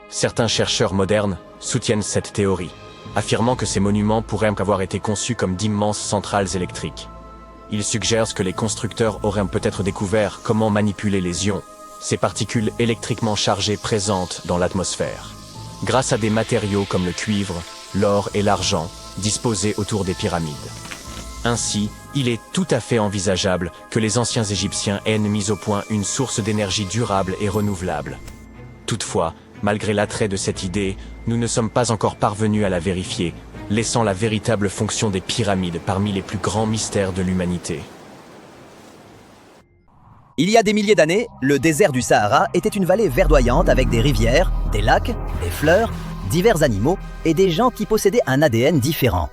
Certains chercheurs modernes soutiennent cette théorie, affirmant que ces monuments pourraient avoir été conçus comme d'immenses centrales électriques. Ils suggèrent que les constructeurs auraient peut-être découvert comment manipuler les ions, ces particules électriquement chargées présentes dans l'atmosphère, grâce à des matériaux comme le cuivre, l'or et l'argent, disposés autour des pyramides. Ainsi, il est tout à fait envisageable que les anciens Égyptiens aient mis au point une source d'énergie durable et renouvelable. Toutefois, Malgré l'attrait de cette idée, nous ne sommes pas encore parvenus à la vérifier, laissant la véritable fonction des pyramides parmi les plus grands mystères de l'humanité. Il y a des milliers d'années, le désert du Sahara était une vallée verdoyante avec des rivières, des lacs, des fleurs, divers animaux et des gens qui possédaient un ADN différent.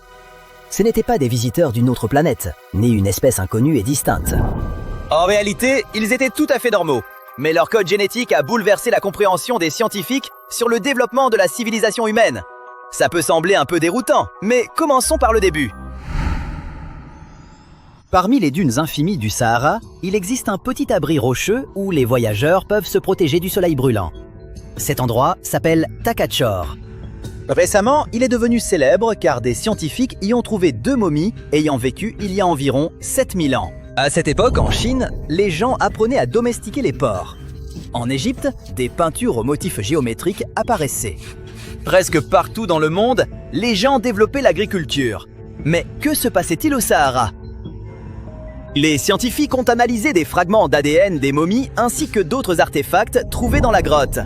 Ce n'étaient pas des visiteurs d'une autre planète, ni une espèce inconnue et distincte. En réalité, ils étaient tout à fait normaux. Mais leur code génétique a bouleversé la compréhension des scientifiques sur le développement de la civilisation humaine. Ça peut sembler un peu déroutant, mais commençons par le début. Parmi les dunes infinies du Sahara, il existe un petit abri rocheux où les voyageurs peuvent se protéger du soleil brûlant. Cet endroit s'appelle Takachor. Récemment, il est devenu célèbre car des scientifiques y ont trouvé 2 momies ayant vécu il y a environ 7000 ans. À cette époque, en Chine, les gens apprenaient à domestiquer les porcs. En Égypte, des peintures aux motifs géométriques apparaissaient. Presque partout dans le monde, les gens développaient l'agriculture. Mais que se passait-il au Sahara ? Les scientifiques ont analysé des fragments d'ADN des momies ainsi que d'autres artefacts trouvés dans la grotte.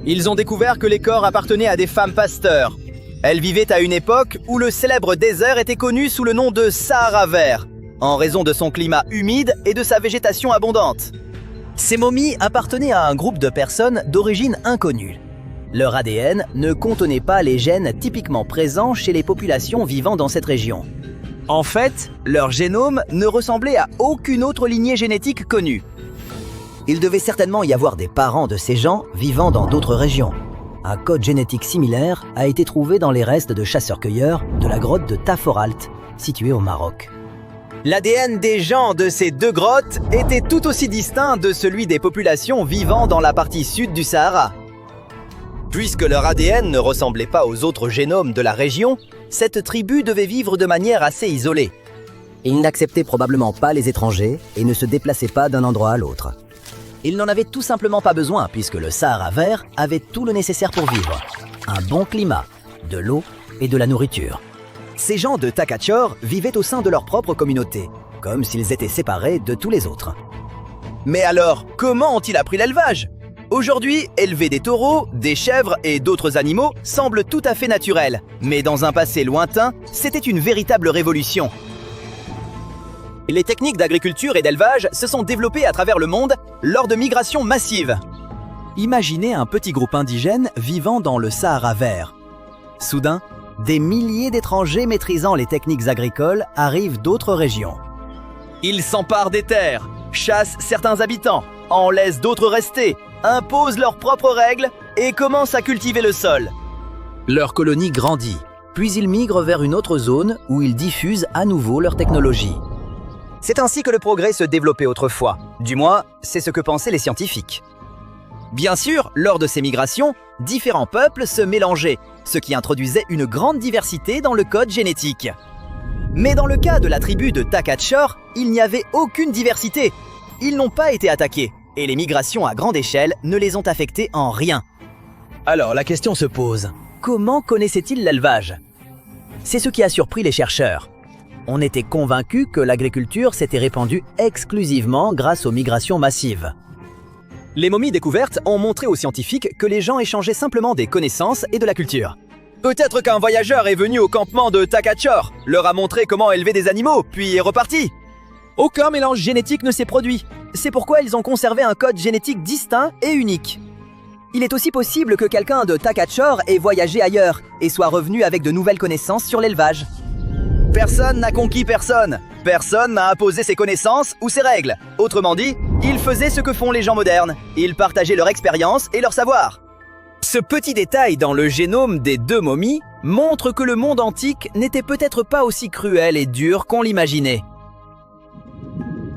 Ils ont découvert que les corps appartenaient à des femmes pasteurs. Elles vivaient à une époque où le célèbre désert était connu sous le nom de Sahara vert, en raison de son climat humide et de sa végétation abondante. Ces momies appartenaient à un groupe de personnes d'origine inconnue. Leur ADN ne contenait pas les gènes typiquement présents chez les populations vivant dans cette région. En fait, leur génome ne ressemblait à aucune autre lignée génétique connue. Il devait certainement y avoir des parents de ces gens vivant dans d'autres régions. Un code génétique similaire a été trouvé dans les restes de chasseurs-cueilleurs de la grotte de Taforalt, située au Maroc. L'ADN des gens de ces 2 grottes était tout aussi distinct de celui des populations vivant dans la partie sud du Sahara. Puisque leur ADN ne ressemblait pas aux autres génomes de la région, cette tribu devait vivre de manière assez isolée. Ils n'acceptaient probablement pas les étrangers et ne se déplaçaient pas d'un endroit à l'autre. Ils n'en avaient tout simplement pas besoin puisque le Sahara vert avait tout le nécessaire pour vivre. Un bon climat, de l'eau et de la nourriture. Ces gens de Takachor vivaient au sein de leur propre communauté, comme s'ils étaient séparés de tous les autres. Mais alors, comment ont-ils appris l'élevage ? Aujourd'hui, élever des taureaux, des chèvres et d'autres animaux semble tout à fait naturel. Mais dans un passé lointain, c'était une véritable révolution. Les techniques d'agriculture et d'élevage se sont développées à travers le monde lors de migrations massives. Imaginez un petit groupe indigène vivant dans le Sahara vert. Soudain, des milliers d'étrangers maîtrisant les techniques agricoles arrivent d'autres régions. Ils s'emparent des terres, chassent certains habitants, en laissent d'autres rester, imposent leurs propres règles et commencent à cultiver le sol. Leur colonie grandit, puis ils migrent vers une autre zone où ils diffusent à nouveau leur technologie. C'est ainsi que le progrès se développait autrefois. Du moins, c'est ce que pensaient les scientifiques. Bien sûr, lors de ces migrations, différents peuples se mélangeaient, ce qui introduisait une grande diversité dans le code génétique. Mais dans le cas de la tribu de Takachor, il n'y avait aucune diversité. Ils n'ont pas été attaqués, et les migrations à grande échelle ne les ont affectés en rien. Alors la question se pose, comment connaissaient-ils l'élevage ? C'est ce qui a surpris les chercheurs. On était convaincus que l'agriculture s'était répandue exclusivement grâce aux migrations massives. Les momies découvertes ont montré aux scientifiques que les gens échangeaient simplement des connaissances et de la culture. Peut-être qu'un voyageur est venu au campement de Takachor, leur a montré comment élever des animaux, puis est reparti. Aucun mélange génétique ne s'est produit. C'est pourquoi ils ont conservé un code génétique distinct et unique. Il est aussi possible que quelqu'un de Takachor ait voyagé ailleurs et soit revenu avec de nouvelles connaissances sur l'élevage. Personne n'a conquis personne. Personne n'a imposé ses connaissances ou ses règles. Autrement dit, ils faisaient ce que font les gens modernes. Ils partageaient leur expérience et leur savoir. Ce petit détail dans le génome des 2 momies montre que le monde antique n'était peut-être pas aussi cruel et dur qu'on l'imaginait.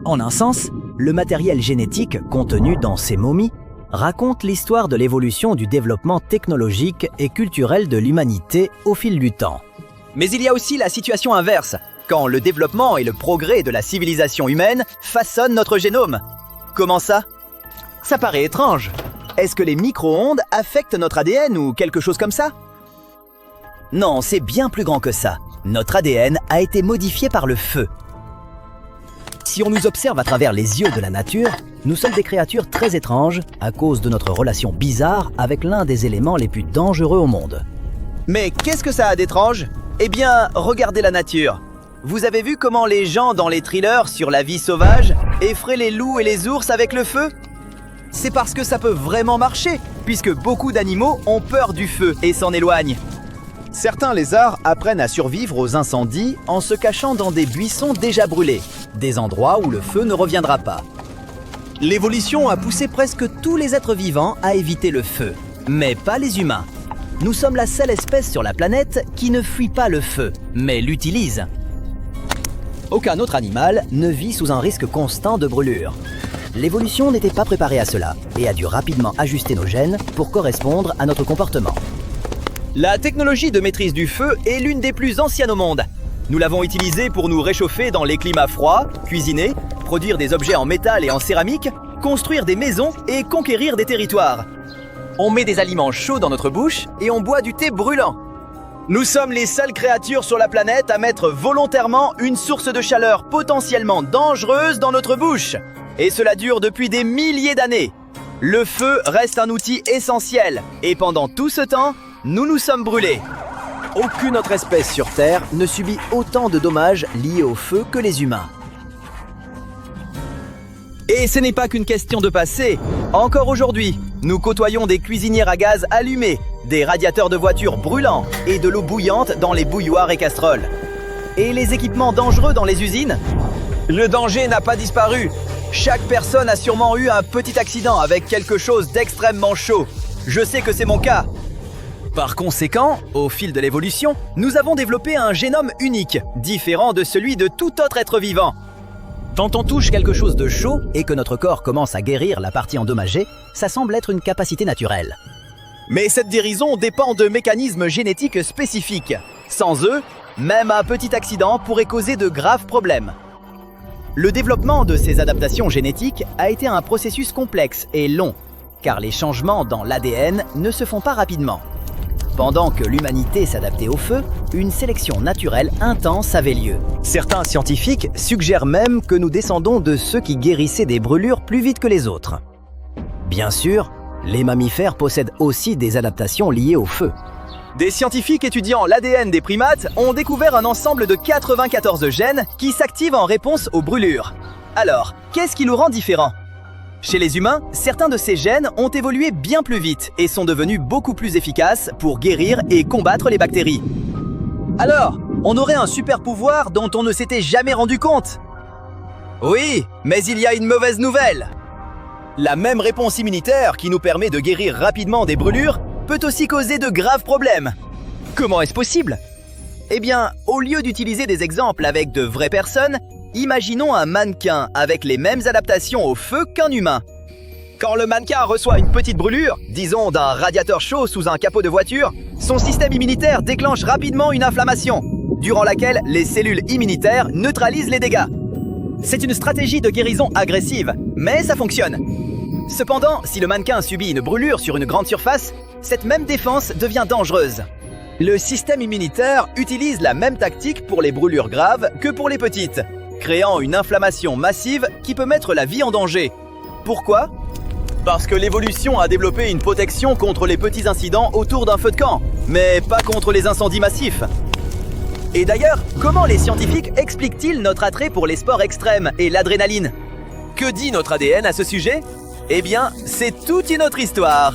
En un sens, le matériel génétique contenu dans ces momies raconte l'histoire de l'évolution du développement technologique et culturel de l'humanité au fil du temps. Mais il y a aussi la situation inverse, quand le développement et le progrès de la civilisation humaine façonnent notre génome. Comment ça ? Ça paraît étrange. Est-ce que les micro-ondes affectent notre ADN ou quelque chose comme ça ? Non, c'est bien plus grand que ça. Notre ADN a été modifié par le feu. Si on nous observe à travers les yeux de la nature, nous sommes des créatures très étranges à cause de notre relation bizarre avec l'un des éléments les plus dangereux au monde. Mais qu'est-ce que ça a d'étrange? Eh bien, regardez la nature. Vous avez vu comment les gens dans les thrillers sur la vie sauvage effraient les loups et les ours avec le feu? C'est parce que ça peut vraiment marcher, puisque beaucoup d'animaux ont peur du feu et s'en éloignent. Certains lézards apprennent à survivre aux incendies en se cachant dans des buissons déjà brûlés, des endroits où le feu ne reviendra pas. L'évolution a poussé presque tous les êtres vivants à éviter le feu, mais pas les humains. Nous sommes la seule espèce sur la planète qui ne fuit pas le feu, mais l'utilise. Aucun autre animal ne vit sous un risque constant de brûlure. L'évolution n'était pas préparée à cela et a dû rapidement ajuster nos gènes pour correspondre à notre comportement. La technologie de maîtrise du feu est l'une des plus anciennes au monde. Nous l'avons utilisée pour nous réchauffer dans les climats froids, cuisiner, produire des objets en métal et en céramique, construire des maisons et conquérir des territoires. On met des aliments chauds dans notre bouche et on boit du thé brûlant. Nous sommes les seules créatures sur la planète à mettre volontairement une source de chaleur potentiellement dangereuse dans notre bouche. Et cela dure depuis des milliers d'années. Le feu reste un outil essentiel et pendant tout ce temps, nous nous sommes brûlés. Aucune autre espèce sur Terre ne subit autant de dommages liés au feu que les humains. Et ce n'est pas qu'une question de passé. Encore aujourd'hui, nous côtoyons des cuisinières à gaz allumées, des radiateurs de voitures brûlants et de l'eau bouillante dans les bouilloires et casseroles. Et les équipements dangereux dans les usines? Le danger n'a pas disparu. Chaque personne a sûrement eu un petit accident avec quelque chose d'extrêmement chaud. Je sais que c'est mon cas. Par conséquent, au fil de l'évolution, nous avons développé un génome unique, différent de celui de tout autre être vivant. Quand on touche quelque chose de chaud et que notre corps commence à guérir la partie endommagée, ça semble être une capacité naturelle. Mais cette guérison dépend de mécanismes génétiques spécifiques. Sans eux, même un petit accident pourrait causer de graves problèmes. Le développement de ces adaptations génétiques a été un processus complexe et long, car les changements dans l'ADN ne se font pas rapidement. Pendant que l'humanité s'adaptait au feu, une sélection naturelle intense avait lieu. Certains scientifiques suggèrent même que nous descendons de ceux qui guérissaient des brûlures plus vite que les autres. Bien sûr, les mammifères possèdent aussi des adaptations liées au feu. Des scientifiques étudiant l'ADN des primates ont découvert un ensemble de 94 gènes qui s'activent en réponse aux brûlures. Alors, qu'est-ce qui nous rend différents? Chez les humains, certains de ces gènes ont évolué bien plus vite et sont devenus beaucoup plus efficaces pour guérir et combattre les bactéries. Alors, on aurait un super pouvoir dont on ne s'était jamais rendu compte. Oui, mais il y a une mauvaise nouvelle. La même réponse immunitaire qui nous permet de guérir rapidement des brûlures peut aussi causer de graves problèmes. Comment est-ce possible? Eh bien, au lieu d'utiliser des exemples avec de vraies personnes, imaginons un mannequin avec les mêmes adaptations au feu qu'un humain. Quand le mannequin reçoit une petite brûlure, disons d'un radiateur chaud sous un capot de voiture, son système immunitaire déclenche rapidement une inflammation, durant laquelle les cellules immunitaires neutralisent les dégâts. C'est une stratégie de guérison agressive, mais ça fonctionne. Cependant, si le mannequin subit une brûlure sur une grande surface, cette même défense devient dangereuse. Le système immunitaire utilise la même tactique pour les brûlures graves que pour les petites, créant une inflammation massive qui peut mettre la vie en danger. Pourquoi? Parce que l'évolution a développé une protection contre les petits incidents autour d'un feu de camp, mais pas contre les incendies massifs. Et d'ailleurs, comment les scientifiques expliquent-ils notre attrait pour les sports extrêmes et l'adrénaline? Que dit notre ADN à ce sujet? Eh bien, c'est toute une autre histoire.